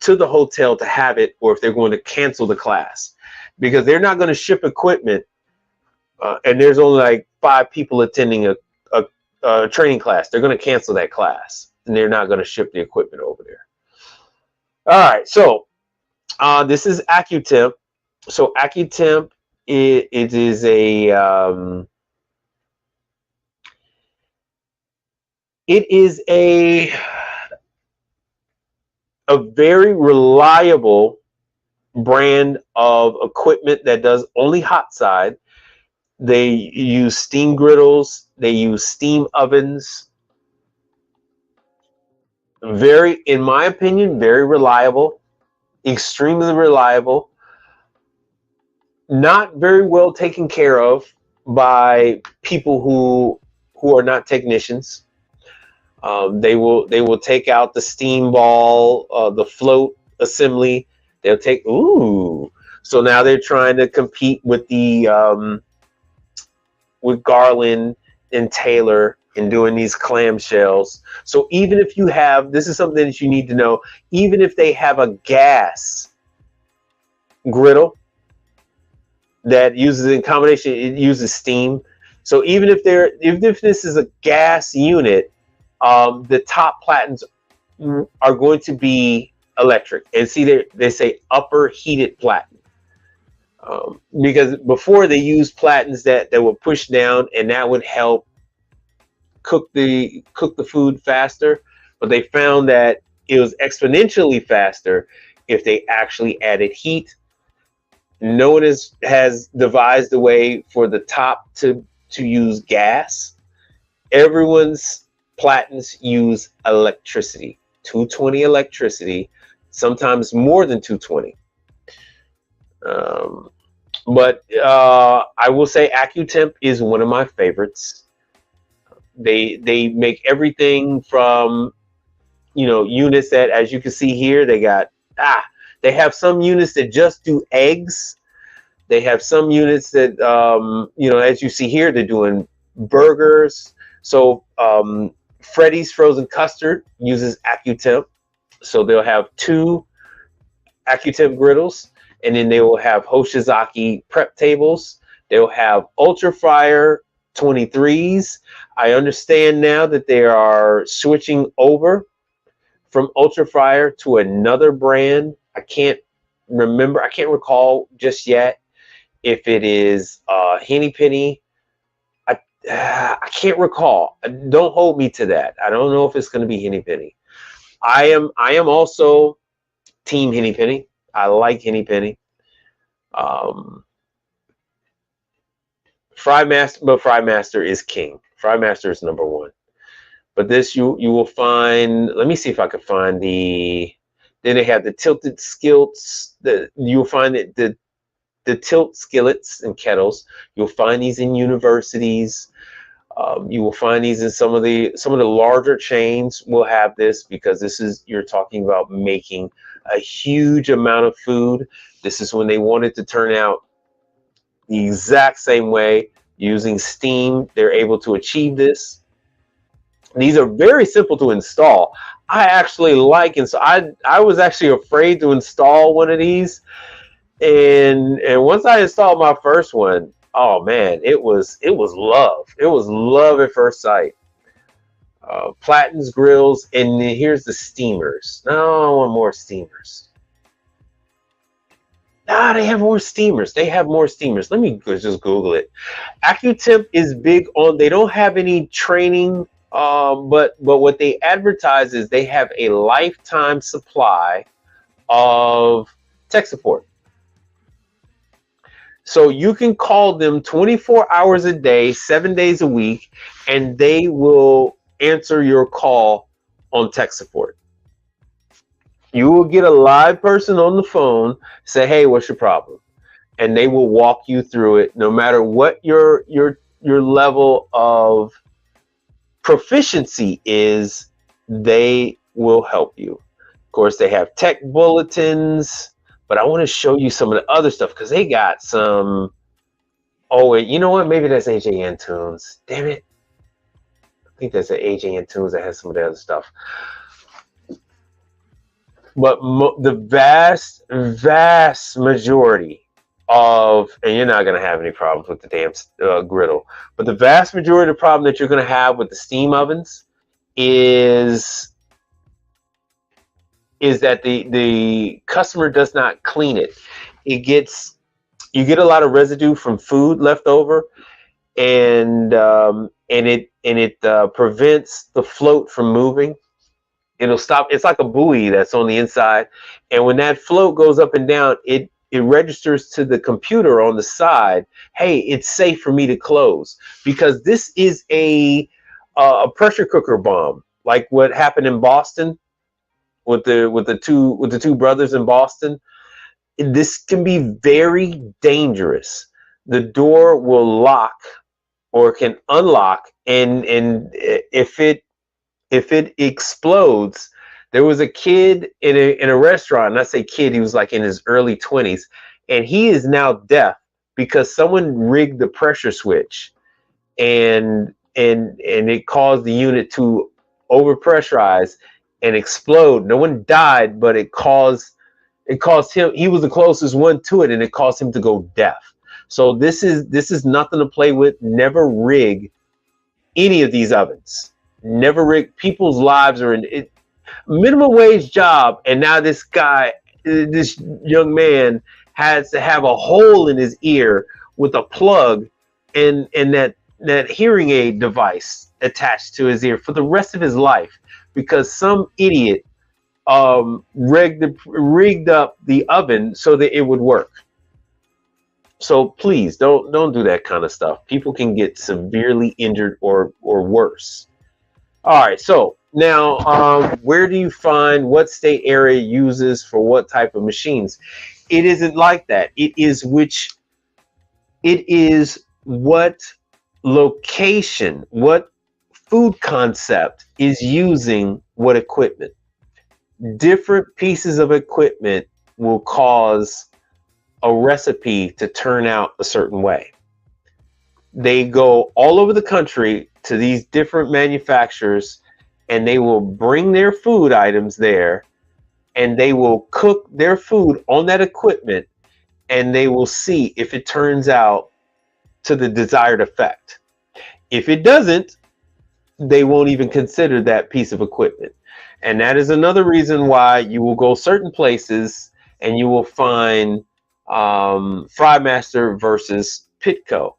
to the hotel to have it, or if they're going to cancel the class. Because they're not going to ship equipment, and there's only like 5 people attending a training class. They're going to cancel that class, and they're not going to ship the equipment over there. All right, so this is AccuTemp. So AccuTemp, it is a very reliable brand of equipment that does only hot side. They use steam griddles, they use steam ovens. In my opinion, very reliable, extremely reliable. Not very well taken care of by people who are not technicians. They will take out the steam ball, the float assembly. They'll take, so now they're trying to compete with with Garland and Taylor in doing these clamshells. So even if you have, this is something that you need to know, even if they have a gas griddle that uses, in combination, it uses steam. So even if this is a gas unit, the top platens are going to be electric. And see, they say upper heated platen, because before they used platens that would push down, and that would help cook the food faster. But they found that it was exponentially faster if they actually added heat. No one has devised a way for the top to use gas. Everyone's platens use electricity, 220 electricity, sometimes more than 220. But I will say AccuTemp is one of my favorites. They make everything from, units that, as you can see here, they have some units that just do eggs. They have some units that, as you see here, they're doing burgers. So Freddy's Frozen Custard uses AccuTemp. So they'll have 2 AccuTemp griddles, and then they will have Hoshizaki prep tables. They'll have Ultra Fryer 23s. I understand now that they are switching over from Ultra Fryer to another brand. I can't recall just yet if it is Henny Penny. I can't recall. Don't hold me to that. I don't know if it's going to be Henny Penny. I am also Team Henny Penny. I like Henny Penny. Frymaster is king. Frymaster is number 1. But this you will find. Let me see if I can find the. Then they have the tilted skillets. You'll find that the tilt skillets and kettles. You'll find these in universities. You will find these in some of the larger chains will have this, because you're talking about making a huge amount of food. This is when they wanted to turn out the exact same way using steam. They're able to achieve this. These are very simple to install. I actually like, and so I was actually afraid to install one of these, and once I installed my first one, oh man, it was love. It was love at first sight. Platin's grills, and here's the steamers. No, I want more steamers. They have more steamers. They have more steamers. Let me just Google it. AccuTemp is big on. They don't have any training. But what they advertise is they have a lifetime supply of tech support. So you can call them 24 hours a day, 7 days a week, and they will answer your call on tech support. You will get a live person on the phone, say, "Hey, what's your problem?" And they will walk you through it, no matter what your level of proficiency is. They will help you. Of course, they have tech bulletins, but I want to show you some of the other stuff, because they got some. Oh, wait, you know what? Maybe that's AJ Antunes. Damn it. I think that's an AJ Antunes that has some of the other stuff. But the vast majority of, and you're not going to have any problems with the damn griddle, but the vast majority of the problem that you're going to have with the steam ovens is that the customer does not clean it. You get a lot of residue from food left over, and it prevents the float from moving. It'll stop. It's like a buoy that's on the inside, and when that float goes up and down, it registers to the computer on the side, hey, it's safe for me to close, because this is a pressure cooker bomb, like what happened in Boston with the two brothers in Boston. This can be very dangerous. The door will lock or can unlock, and if it explodes. There was a kid in a restaurant, and I say kid, he was like in his early 20s, and he is now deaf because someone rigged the pressure switch, and it caused the unit to overpressurize and explode. No one died, but it caused him. He was the closest one to it, and it caused him to go deaf. So this is nothing to play with. Never rig any of these ovens. Never rig. People's lives are in it. Minimum wage job, and now this young man has to have a hole in his ear with a plug and that hearing aid device attached to his ear for the rest of his life, because some idiot rigged up the oven so that it would work. So please don't do that kind of stuff. People can get severely injured or worse. All right, so now, where do you find what state area uses for what type of machines? It isn't like that. It is which It is what location, what food concept is using what equipment. Different pieces of equipment will cause a recipe to turn out a certain way. They go all over the country to these different manufacturers, and they will bring their food items there, and they will cook their food on that equipment, and they will see if it turns out to the desired effect. If it doesn't, they won't even consider that piece of equipment. And that is another reason why you will go certain places and you will find Frymaster versus Pitco.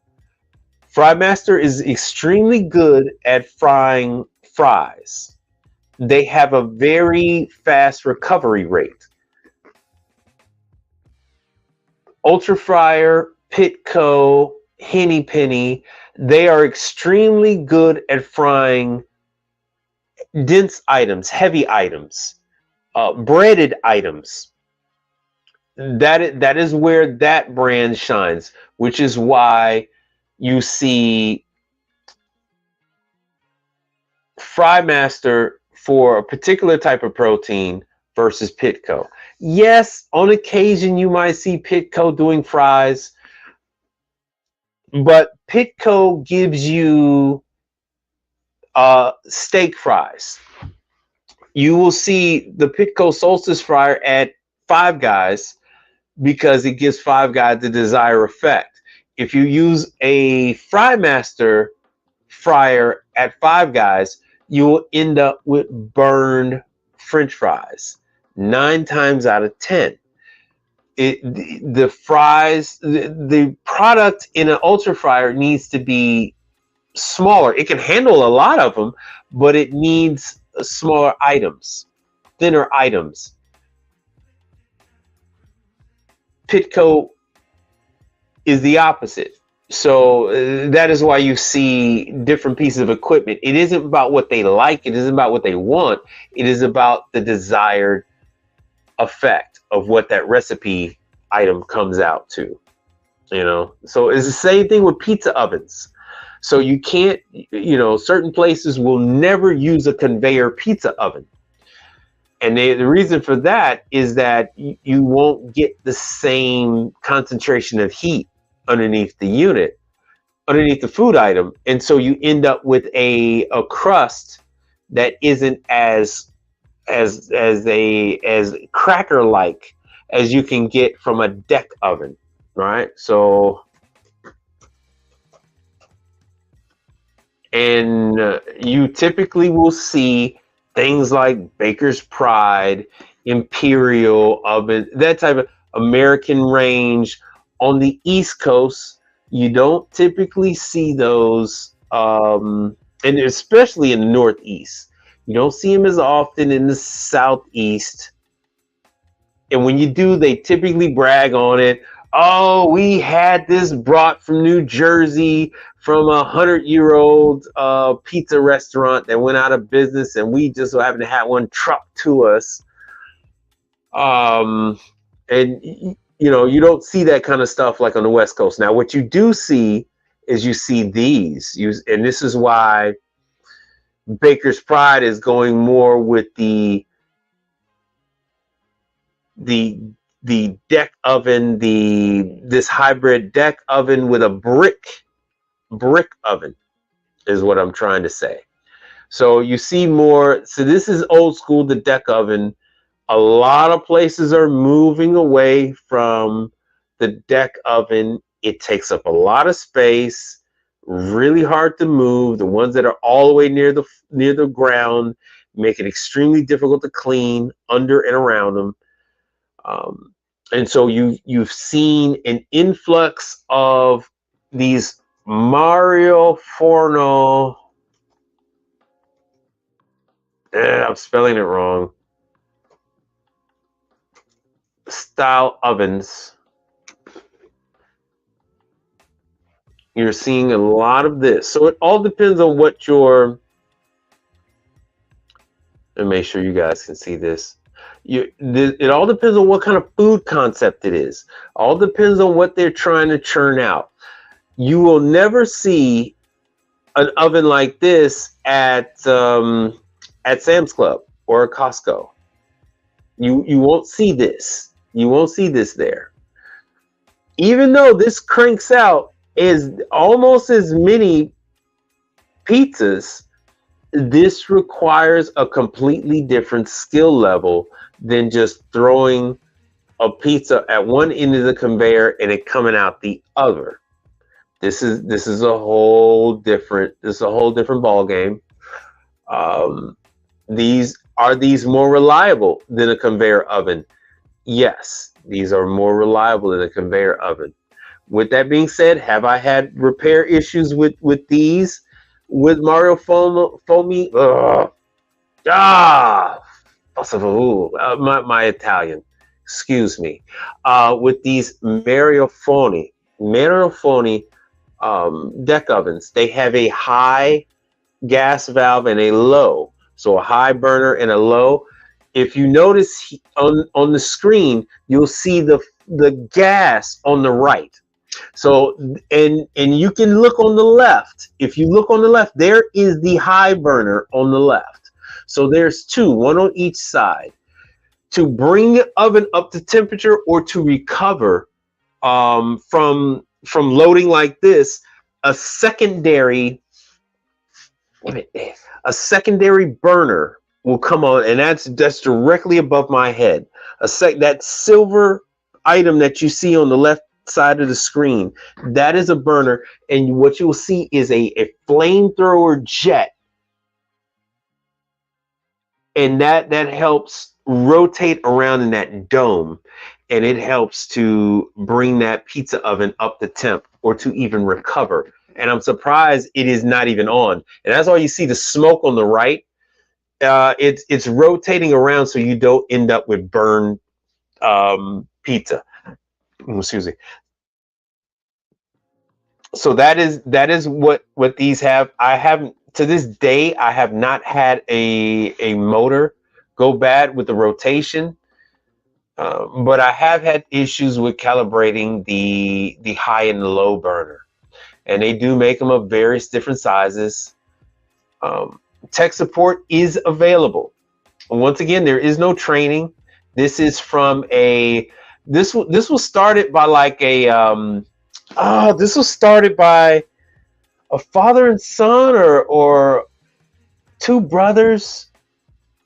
Frymaster is extremely good at frying fries. They have a very fast recovery rate. Ultra Fryer, Pitco, Henny Penny, they are extremely good at frying dense items, heavy items, breaded items. That is where that brand shines, which is why you see Frymaster for a particular type of protein versus Pitco. Yes, on occasion you might see Pitco doing fries, but Pitco gives you steak fries. You will see the Pitco Solstice fryer at Five Guys because it gives Five Guys the desired effect. If you use a Frymaster fryer at Five Guys, you will end up with burned French fries 9 times out of 10. The fries, the product in an ultra fryer needs to be smaller. It can handle a lot of them, but it needs smaller items, thinner items. Pitco is the opposite. So that is why you see different pieces of equipment. It isn't about what they like. It isn't about what they want. It is about the desired effect of what that recipe item comes out to, you know. So it's the same thing with pizza ovens. So you can't, you know, certain places will never use a conveyor pizza oven. And the reason for that is that you won't get the same concentration of heat underneath the unit, underneath the food item. And so you end up with a crust that isn't as cracker-like as you can get from a deck oven, right? So, and you typically will see things like Baker's Pride, Imperial oven, that type of American range. On the East Coast, you don't typically see those, and especially in the Northeast. You don't see them as often in the Southeast. And when you do, they typically brag on it. Oh, we had this brought from New Jersey from a 100-year-old pizza restaurant that went out of business, and we just so happened to have one trucked to us. And you know, you don't see that kind of stuff like on the West Coast. Now, what you do see is you see these, and this is why Baker's Pride is going more with the deck oven, this hybrid deck oven with a brick oven is what I'm trying to say. So you see more. So this is old school, the deck oven. A lot of places are moving away from the deck oven. It takes up a lot of space, really hard to move. The ones that are all the way near the ground make it extremely difficult to clean under and around them. And so you've seen an influx of these Mario Forno. I'm spelling it wrong. Style ovens. You're seeing a lot of this. So it all depends on what your, and make sure you guys can see this. It all depends on what kind of food concept it is. All depends on what they're trying to churn out. You will never see an oven like this at Sam's Club or Costco. You won't see this. You won't see this there. Even though this cranks out is almost as many pizzas, this requires a completely different skill level than just throwing a pizza at one end of the conveyor and it coming out the other. This is a whole different ball game. Are these more reliable than a conveyor oven? Yes, these are more reliable than a conveyor oven. With that being said, have I had repair issues with these? With Mario Foamy? My Italian. Excuse me. With these Mario Foamy deck ovens, they have a high gas valve and a low. So a high burner and a low. If you notice on the screen, you'll see the gas on the right. So and you can look on the left. If you look on the left, there is the high burner on the left. So there's two, one on each side. To bring the oven up to temperature or to recover from loading like this, a secondary burner will come on, and that's directly above my head. That silver item that you see on the left side of the screen, that is a burner, and what you will see is a flamethrower jet, and that helps rotate around in that dome, and it helps to bring that pizza oven up to temp or to even recover. And I'm surprised it is not even on. And that's why you see the smoke on the right. It's rotating around so you don't end up with burned pizza. Excuse me. So that is what these have. I haven't, to this day, I have not had a motor go bad with the rotation. But I have had issues with calibrating the high and the low burner. And they do make them of various different sizes. Tech support is available. Once again, there is no training. This is from this was started by like this was started by a father and son or two brothers.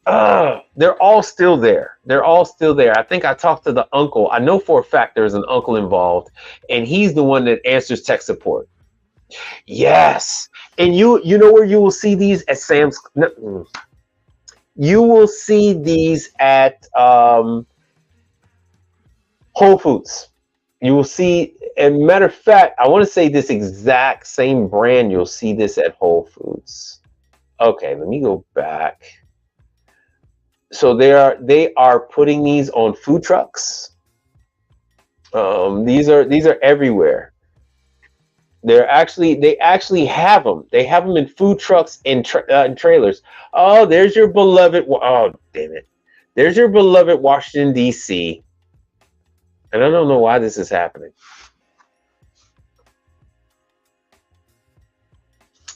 They're all still there. They're all still there. I think I talked to the uncle. I know for a fact there's an uncle involved, and he's the one that answers tech support. Yes. And you know where you will see these at Sam's. You will see these at Whole Foods. You will see, and matter of fact, I want to say this exact same brand. You'll see this at Whole Foods. Okay, let me go back. So they are putting these on food trucks. These are everywhere. They actually have them. They have them in food trucks and trailers. Oh, there's your beloved. Oh, damn it! There's your beloved Washington D.C. And I don't know why this is happening.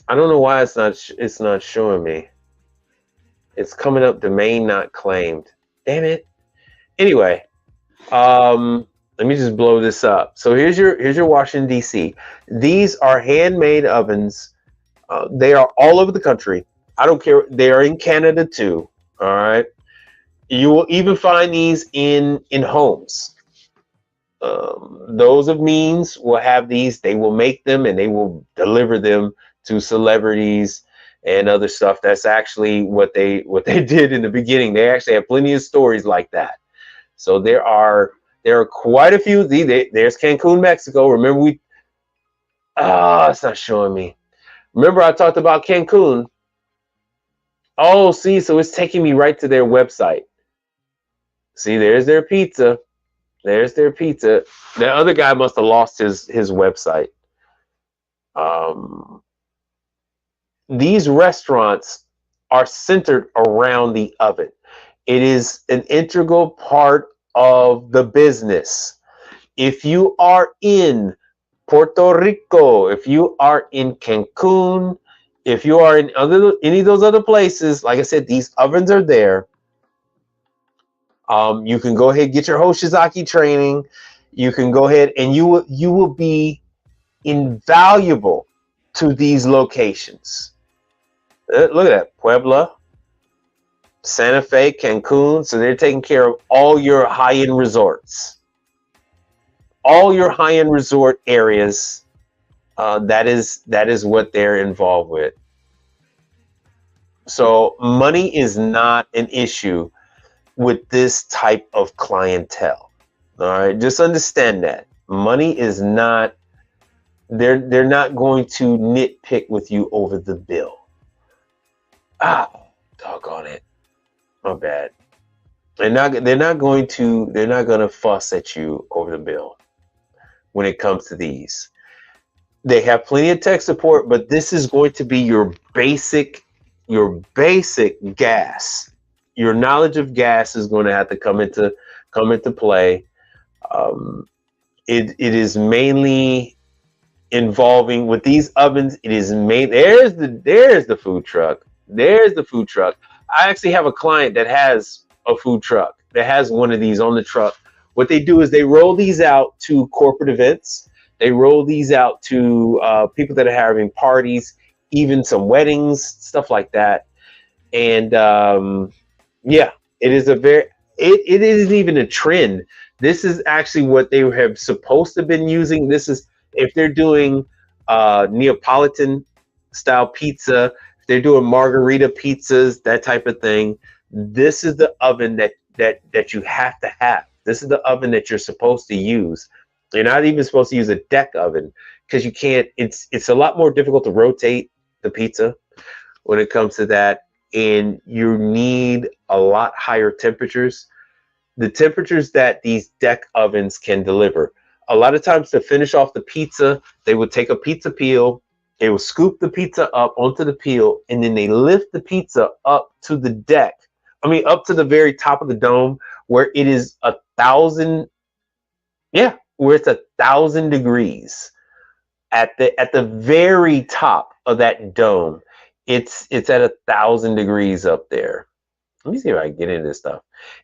I don't know why it's not showing me. It's coming up domain not claimed. Damn it. Anyway, let me just blow this up. So here's your Washington D.C. These are handmade ovens. They are all over the country. I don't care. They are in Canada too. All right. You will even find these in homes. Those of means will have these. They will make them and they will deliver them to celebrities and other stuff. That's actually what they did in the beginning. They actually have plenty of stories like that. So there are quite a few. There's Cancun, Mexico. Remember it's not showing me. Remember I talked about Cancun. Oh, see, so it's taking me right to their website. See, there's their pizza. There's their pizza. The other guy must have lost his website. These restaurants are centered around the oven. It is an integral part of the business. If you are in Puerto Rico, if you are in Cancun, if you are in any of those other places, like I said, these ovens are there. You can go ahead and get your Hoshizaki training. You can go ahead and you will be invaluable to these locations. Look at that, Puebla, Santa Fe, Cancun. So they're taking care of all your high-end resorts, all your high-end resort areas. That is what they're involved with. So money is not an issue with this type of clientele. All right, just understand that money is not. They're not going to nitpick with you over the bill. Ah, doggone it. My bad. They're not going to fuss at you over the bill when it comes to these. They have plenty of tech support, but this is going to be your basic gas. Your knowledge of gas is going to have to come into play. It is mainly involving with these ovens. It is there's the food truck. There's the food truck. I actually have a client that has a food truck, that has one of these on the truck. What they do is they roll these out to corporate events. They roll these out to people that are having parties, even some weddings, stuff like that. And yeah, it is it isn't even a trend. This is actually what they have supposed to have been using. This is if they're doing Neapolitan style pizza, if they're doing margarita pizzas, that type of thing. This is the oven that you have to have. This is the oven that you're supposed to use. You're not even supposed to use a deck oven because you can't. It's a lot more difficult to rotate the pizza when it comes to that, and you need a lot higher temperatures. The temperatures that these deck ovens can deliver. A lot of times to finish off the pizza, they would take a pizza peel, they will scoop the pizza up onto the peel, and then they lift the pizza up to the deck. I mean, up to the very top of the dome where it is 1,000. Yeah, where it's 1,000 degrees at the very top of that dome. It's at 1,000 degrees up there. Let me see if I can get into this stuff.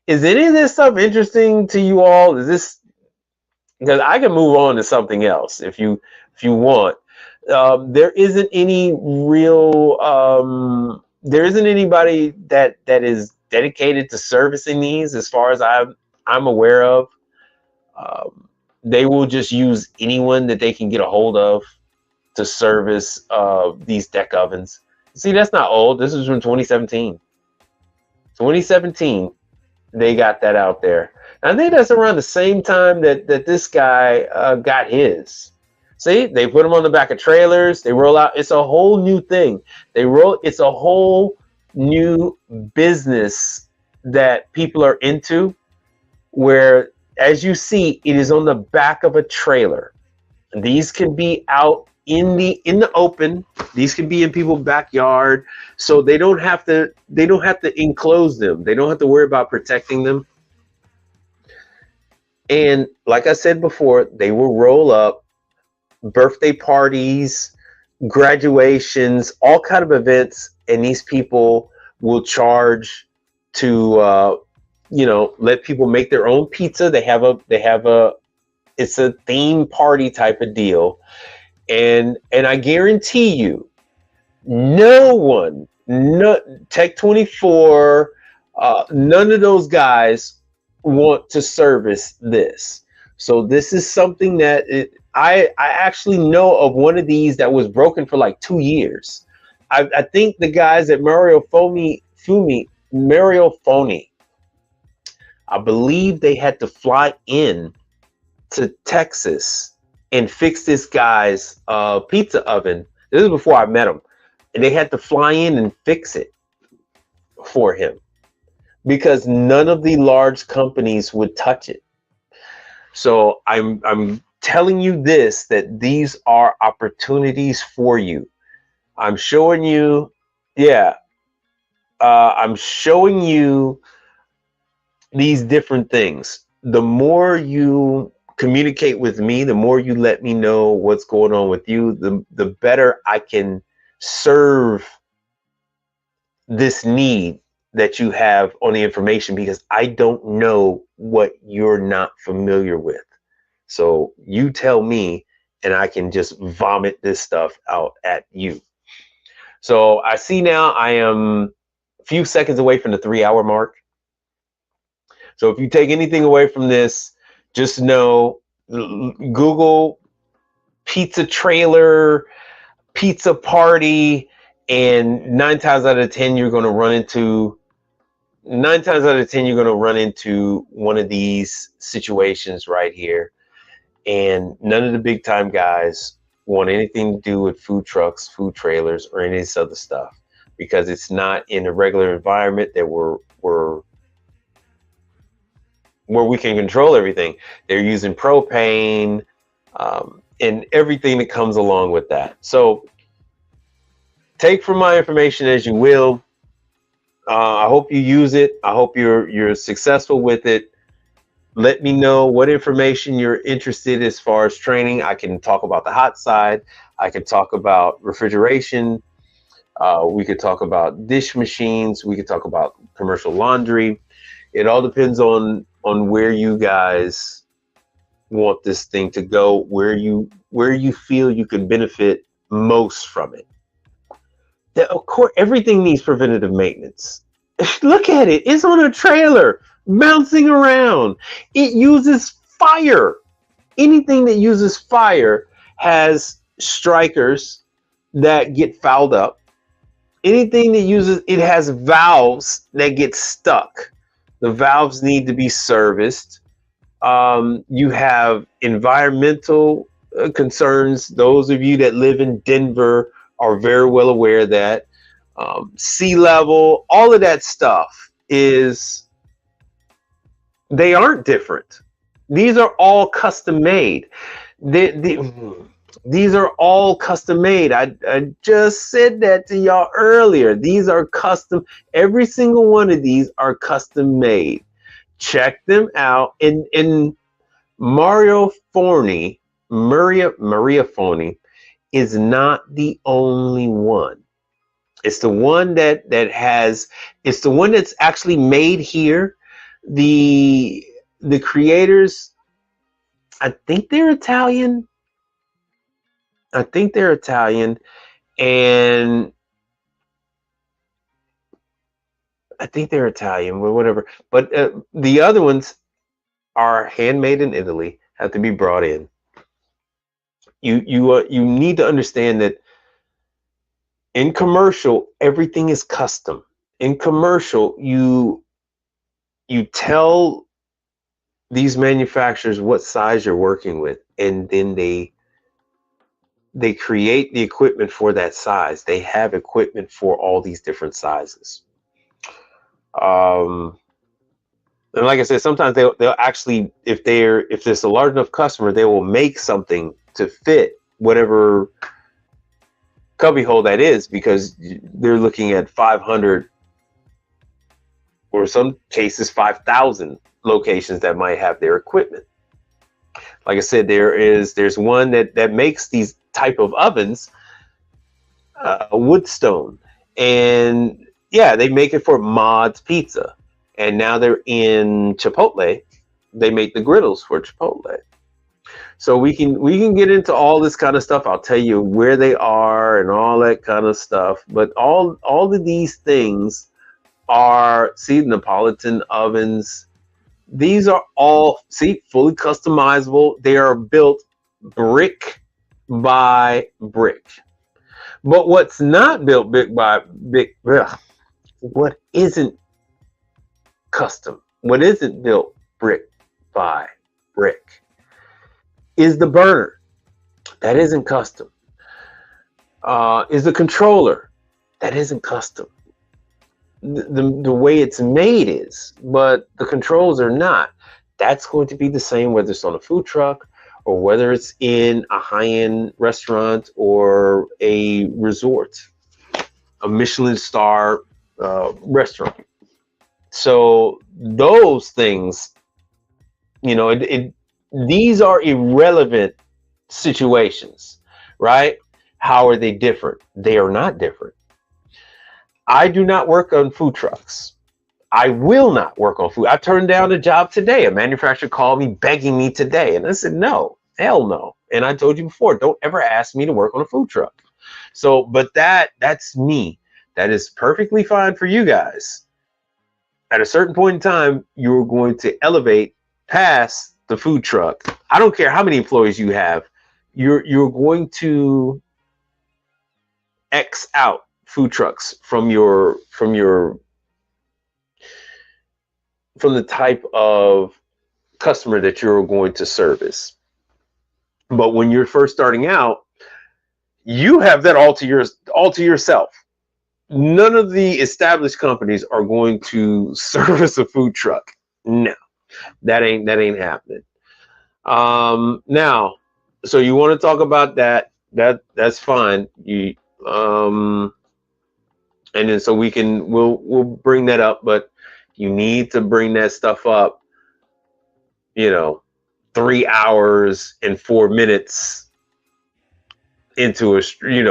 Is any of this stuff interesting to you all? Is this, because I can move on to something else if you want. There isn't any real there isn't anybody that is dedicated to servicing these as far as I'm aware of. They will just use anyone that they can get a hold of to service these deck ovens. See, that's not old. This is from 2017. 2017, they got that out there. I think that's around the same time that this guy got his. See, they put them on the back of trailers. They roll out. It's a whole new thing. It's a whole new business that people are into, where, as you see, it is on the back of a trailer. These can be out in the open. These can be in people's backyard, so they don't have to enclose them. They don't have to worry about protecting them. And like I said before, they will roll up birthday parties, graduations, all kind of events, and these people will charge to let people make their own pizza. They have a it's a theme party type of deal. And I guarantee you, no Tech24, none of those guys want to service this. So this is something that I actually know of one of these that was broken for like 2 years. I think the guys at Mario Foni, I believe they had to fly in to Texas and fix this guy's pizza oven. This is before I met him. And they had to fly in and fix it for him because none of the large companies would touch it. So I'm telling you this, that these are opportunities for you. I'm showing you, I'm showing you these different things. The more you communicate with me, the more you let me know what's going on with you, the better I can serve this need that you have on the information, because I don't know what you're not familiar with. So you tell me and I can just vomit this stuff out at you. So I see now I am a few seconds away from the 3-hour mark. So if you take anything away from this, just know, Google pizza trailer, pizza party, and 9 times out of 10 you're going to run into one of these situations right here. And none of the big time guys want anything to do with food trucks, food trailers, or any of this other stuff, because it's not in a regular environment that where we can control everything. They're using propane and everything that comes along with that. So take from my information as you will. I hope you use it. I hope you're successful with it. Let me know what information you're interested in as far as training. I can talk about the hot side. I can talk about refrigeration. We could talk about dish machines. We could talk about commercial laundry. It all depends on where you guys want this thing to go, where you feel you can benefit most from it. Of course, everything needs preventative maintenance. Look at it. It's on a trailer, bouncing around. It uses fire. Anything that uses fire has strikers that get fouled up. Anything that uses it has valves that get stuck. The valves need to be serviced. You have environmental concerns. Those of you that live in Denver are very well aware of that. Sea level, all of that stuff they aren't different. These are all custom made. These are all custom made. I just said that to y'all earlier. These are custom. Every single one of these are custom made. Check them out. And Maria Forni is not the only one. It's the one it's the one that's actually made here. The creators, I think they're Italian. And I think they're Italian, or whatever. But the other ones are handmade in Italy, have to be brought in. You need to understand that in commercial, everything is custom. In commercial, you tell these manufacturers what size you're working with, and then they create the equipment for that size. They have equipment for all these different sizes. And like I said, sometimes they'll actually, if there's a large enough customer, they will make something to fit whatever cubbyhole that is, because they're looking at 500 or some cases 5,000 locations that might have their equipment. Like I said, there's one that makes these type of ovens, Woodstone, and yeah, they make it for Mod's Pizza, and now they're in Chipotle. They make the griddles for Chipotle. So we can get into all this kind of stuff. I'll tell you where they are and all that kind of stuff. But all of these things are, see, Neapolitan ovens. These are all, see, fully customizable. They are built brick by brick. But what's not built brick by brick, what isn't custom, what isn't built brick by brick, is the burner. That isn't custom. Is the controller. That isn't custom. The way it's made is, but the controls are not. That's going to be the same whether it's on a food truck or whether it's in a high-end restaurant or a resort, a Michelin star restaurant. So those things, you know, these are irrelevant situations, right? How are they different? They are not different. I do not work on food trucks. I will not work on food. I turned down a job today. A manufacturer called me begging me today. And I said, no, hell no. And I told you before, don't ever ask me to work on a food truck. So, but that's me. That is perfectly fine for you guys. At a certain point in time, you're going to elevate past the food truck. I don't care how many employees you have. You're going to X out food trucks from the type of customer that you're going to service. But when you're first starting out, you have that all to yourself. None of the established companies are going to service a food truck. No, that ain't happening. Now, so you want to talk about that? That's fine. You and then so we'll bring that up, but you need to bring that stuff up, 3 hours and 4 minutes into 3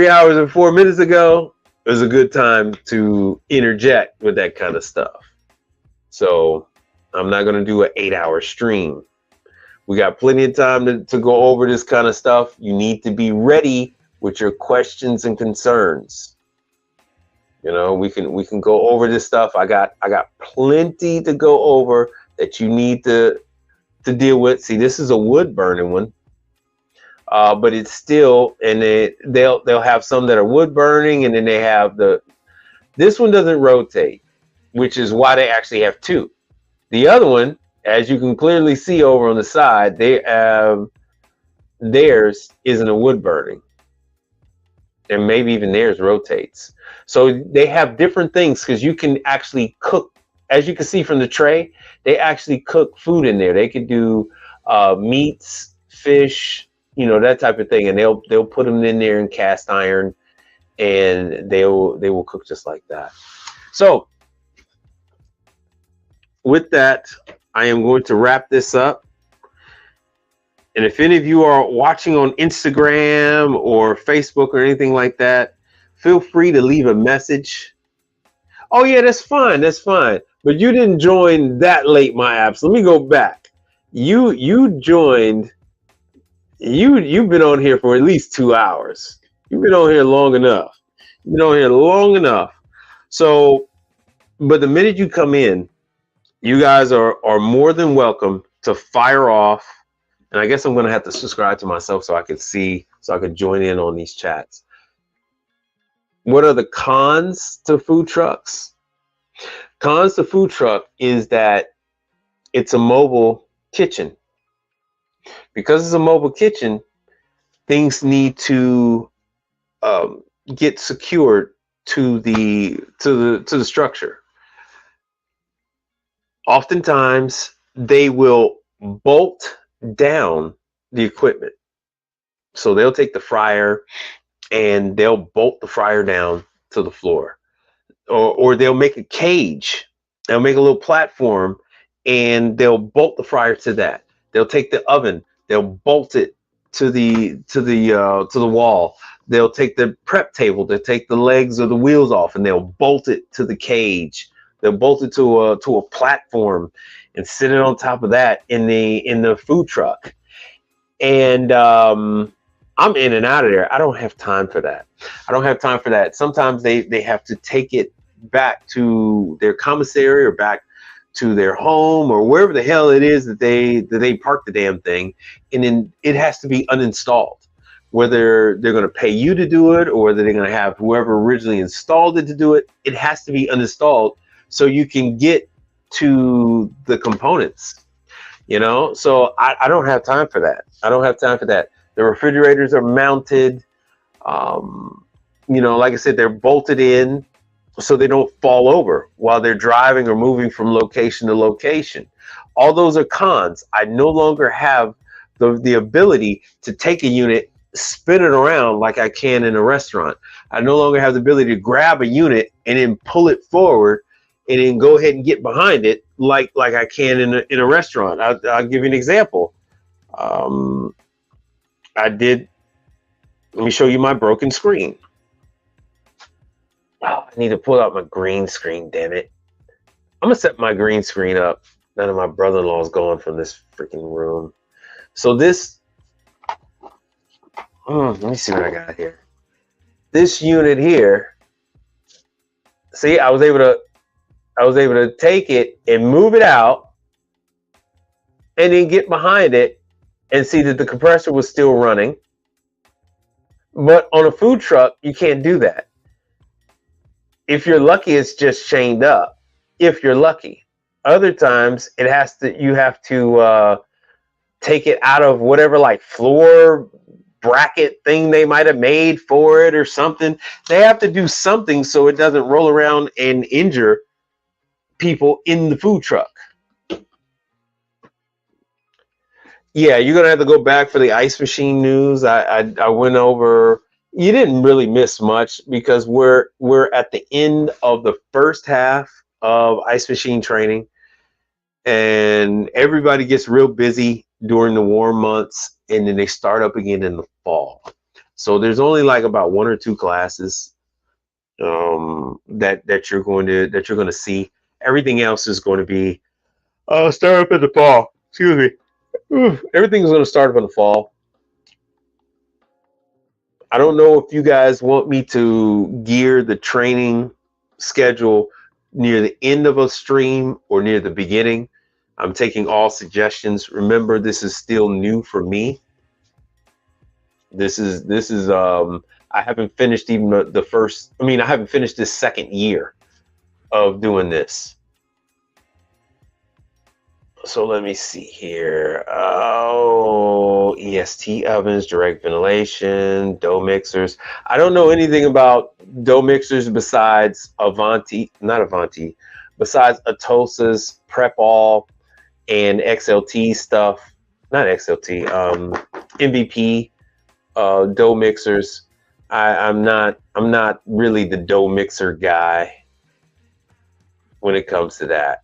hours and 4 minutes ago is a good time to interject with that kind of stuff. So I'm not going to do an 8-hour stream. We got plenty of time to go over this kind of stuff. You need to be ready with your questions and concerns. We can go over this stuff. I got plenty to go over that you need to deal with. See, this is a wood burning one, but it's still, and they'll have some that are wood burning, and then they have this one doesn't rotate, which is why they actually have two. The other one, as you can clearly see over on the side, theirs isn't a wood burning, and maybe even theirs rotates. So they have different things because you can actually cook. As you can see from the tray, they actually cook food in there. They could do meats, fish, that type of thing, and they'll put them in there in cast iron, and they will cook just like that. So with that, I am going to wrap this up. And if any of you are watching on Instagram or Facebook or anything like that, feel free to leave a message. Oh yeah, that's fine. That's fine. But you didn't join that late, my apps. Let me go back. You joined. You've been on here for at least 2 hours. You've been on here long enough. So, but the minute you come in, you guys are more than welcome to fire off. And I guess I'm going to have to subscribe to myself so I could join in on these chats. What are the cons to food trucks? Cons to food truck is that it's a mobile kitchen. Because it's a mobile kitchen, things need to get secured to the structure. Oftentimes, they will bolt down the equipment. So they'll take the fryer and they'll bolt the fryer down to the floor, or they'll make a cage. They'll make a little platform and they'll bolt the fryer to that. They'll take the oven, they'll bolt it to the wall. They'll take the prep table, they'll take the legs or the wheels off, and they'll bolt it to the cage. They'll bolt it to a platform and sit it on top of that in the food truck. And I'm in and out of there. I don't have time for that. Sometimes they have to take it back to their commissary or back to their home or wherever the hell it is that they park the damn thing, and then it has to be uninstalled. Whether they're going to pay you to do it or whether they're going to have whoever originally installed it to do it, it has to be uninstalled so you can get to the components. So I don't have time for that. The refrigerators are mounted, like I said, they're bolted in so they don't fall over while they're driving or moving from location to location. All those are cons. I no longer have the ability to take a unit, spin it around like I can in a restaurant. I no longer have the ability to grab a unit and then pull it forward and then go ahead and get behind it like I can in a restaurant. I'll give you an example. Let me show you my broken screen. Oh, I need to pull out my green screen, damn it. I'm gonna set my green screen up. None of my brother-in-law is gone from this freaking room. So this, let me see what I got here. This unit here, see, I was able to take it and move it out and then get behind it and see that the compressor was still running. But on a food truck, you can't do that. If you're lucky, it's just chained up. If you're lucky. Other times you have to take it out of whatever like floor bracket thing they might have made for it or something. They have to do something so it doesn't roll around and injure people in the food truck. Yeah, you're gonna have to go back for the ice machine news. I went over. You didn't really miss much because we're at the end of the first half of ice machine training, and everybody gets real busy during the warm months, and then they start up again in the fall. So there's only like about 1 or 2 classes that you're going to see. Everything else is going to be start up in the fall. Excuse me. Everything's going to start up in the fall. I don't know if you guys want me to gear the training schedule near the end of a stream or near the beginning. I'm taking all suggestions. Remember, this is still new for me. This is I haven't finished even the first, I haven't finished this second year of doing this. So let me see here. Oh, EST ovens, direct ventilation, dough mixers. I don't know anything about dough mixers besides besides Atosa's Prep All and XLT stuff. Not XLT, MVP dough mixers. I'm not really the dough mixer guy when it comes to that.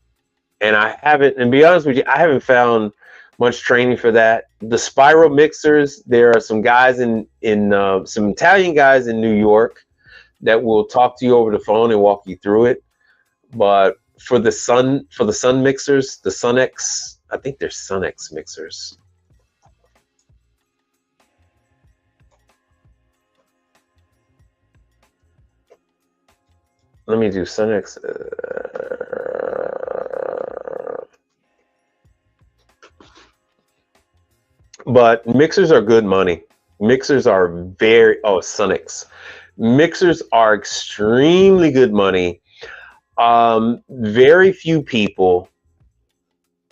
And I haven't, and to be honest with you, I haven't found much training for that. The spiral mixers, there are some guys some Italian guys in New York that will talk to you over the phone and walk you through it. But for the Sun mixers, the Sunex, I think they're Sunex mixers. Let me do Sunex. But mixers are good money. Mixers are Sunex. Mixers are extremely good money. Very few people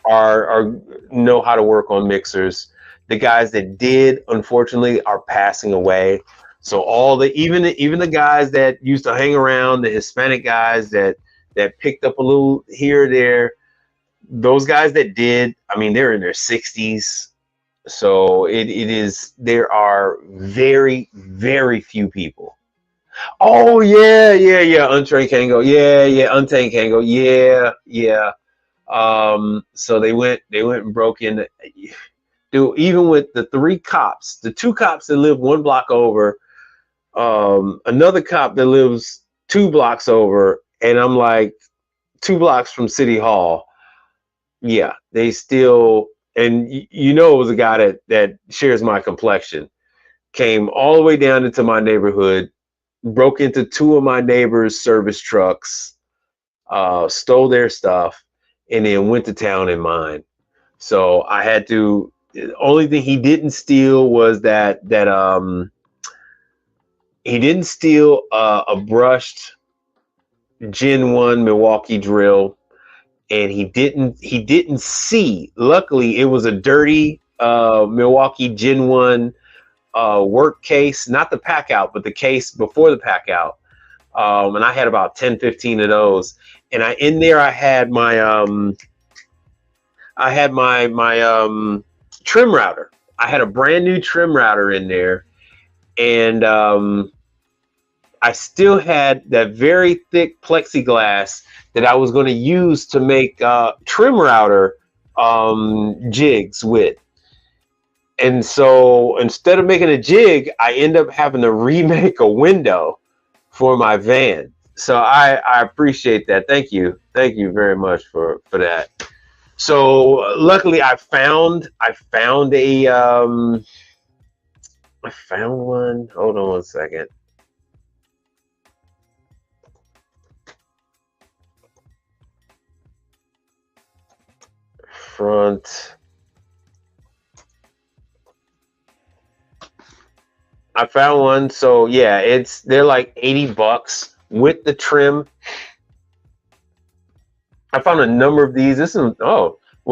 know how to work on mixers. The guys that did, unfortunately, are passing away. So even the guys that used to hang around, the Hispanic guys that picked up a little here or there, those guys that did, they're in their 60s. So there are very, very few people. Oh yeah. Untrained can't go. Yeah. Untamed can't go. Yeah. So they went and broke in. Dude, even with the 3 cops, the 2 cops that live 1 block over, another cop that lives 2 blocks over, and I'm like 2 blocks from City Hall. Yeah, they still. And it was a guy that shares my complexion, came all the way down into my neighborhood, broke into 2 of my neighbors' service trucks, stole their stuff, and then went to town in mine. So I had to. The only thing he didn't steal was that he didn't steal a brushed Gen 1 Milwaukee drill. And he didn't see. Luckily, it was a dirty Milwaukee Gen 1 work case, not the pack out, but the case before the pack out. And I had about 10, 15 of those. And I had my trim router. I had a brand new trim router in there, and I still had that very thick plexiglass that I was going to use to make trim router jigs with. And so instead of making a jig, I end up having to remake a window for my van. So I appreciate that. Thank you very much for that. So luckily I found a I found one. Hold on one second. Front. I found one. So yeah, they're like $80 with the trim. I found a number of these. This is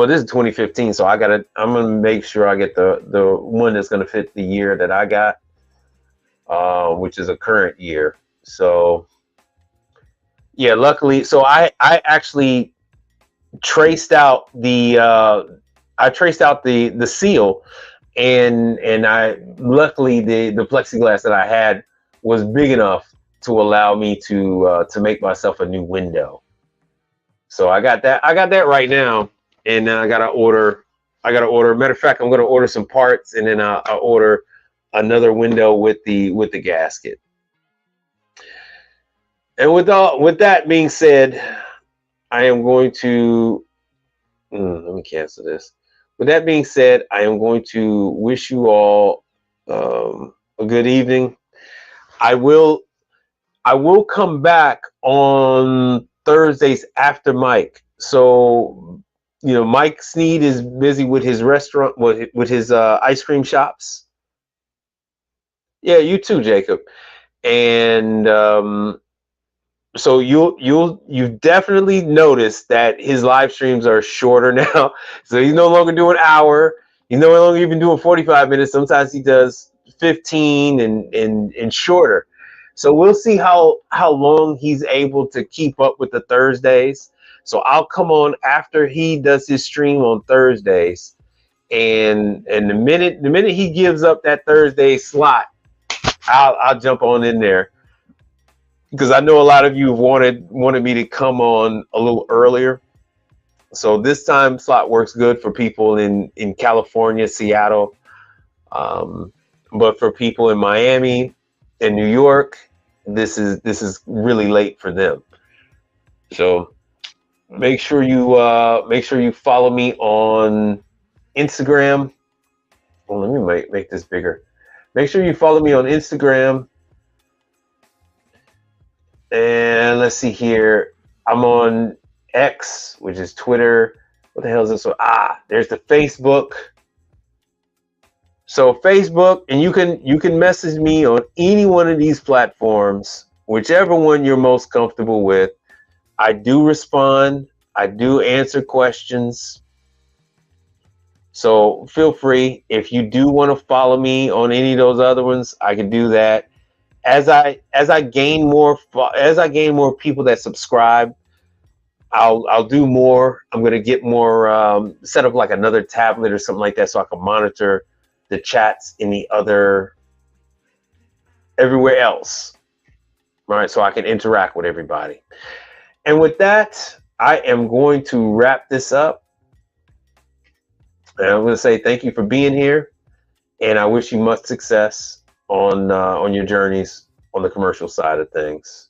this is 2015, so I'm gonna make sure I get the one that's gonna fit the year that I got, which is a current year. So yeah, luckily, so I actually traced out the seal, and I luckily the plexiglass that I had was big enough to allow me to make myself a new window. So I got that right now, and I gotta order. Matter of fact, I'm gonna order some parts, and then I'll order another window with the gasket. And with that being said, I am going to let me cancel this. With that being said, I am going to wish you all a good evening. I will come back on Thursdays after Mike. So, Mike Sneed is busy with his restaurant, with his ice cream shops. Yeah, you too, Jacob. And so you've definitely noticed that his live streams are shorter now. So he's no longer doing an hour. He's no longer even doing 45 minutes. Sometimes he does 15 and shorter. So we'll see how long he's able to keep up with the Thursdays. So I'll come on after he does his stream on Thursdays, and the minute he gives up that Thursday slot, I'll jump on in there, because I know a lot of you wanted me to come on a little earlier. So this time slot works good for people in California, Seattle, but for people in Miami and New York, this is really late for them. So make sure you follow me on Instagram. Well, let me make this bigger. Make sure you follow me on Instagram. And let's see here. I'm on X, which is Twitter. What the hell is this one? There's the Facebook. So Facebook, and you can message me on any one of these platforms, whichever one you're most comfortable with. I do respond. I do answer questions. So feel free. If you do want to follow me on any of those other ones, I can do that. As I gain more people that subscribe, I'll do more. I'm gonna get more, set up like another tablet or something like that, so I can monitor the chats in the other everywhere else. All right, so I can interact with everybody. And with that, I am going to wrap this up. And I'm going to say thank you for being here, and I wish you much success on your journeys on the commercial side of things.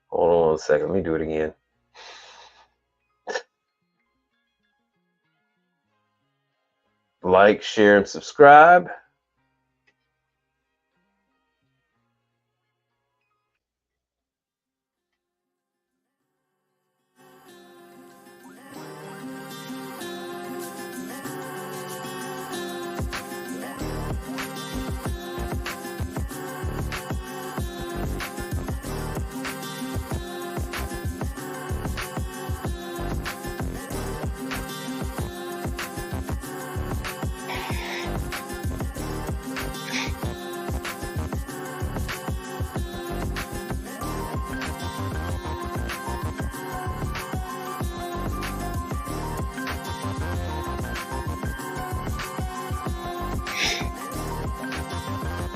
Hold on a second. Let me do it again. Like, share, and subscribe.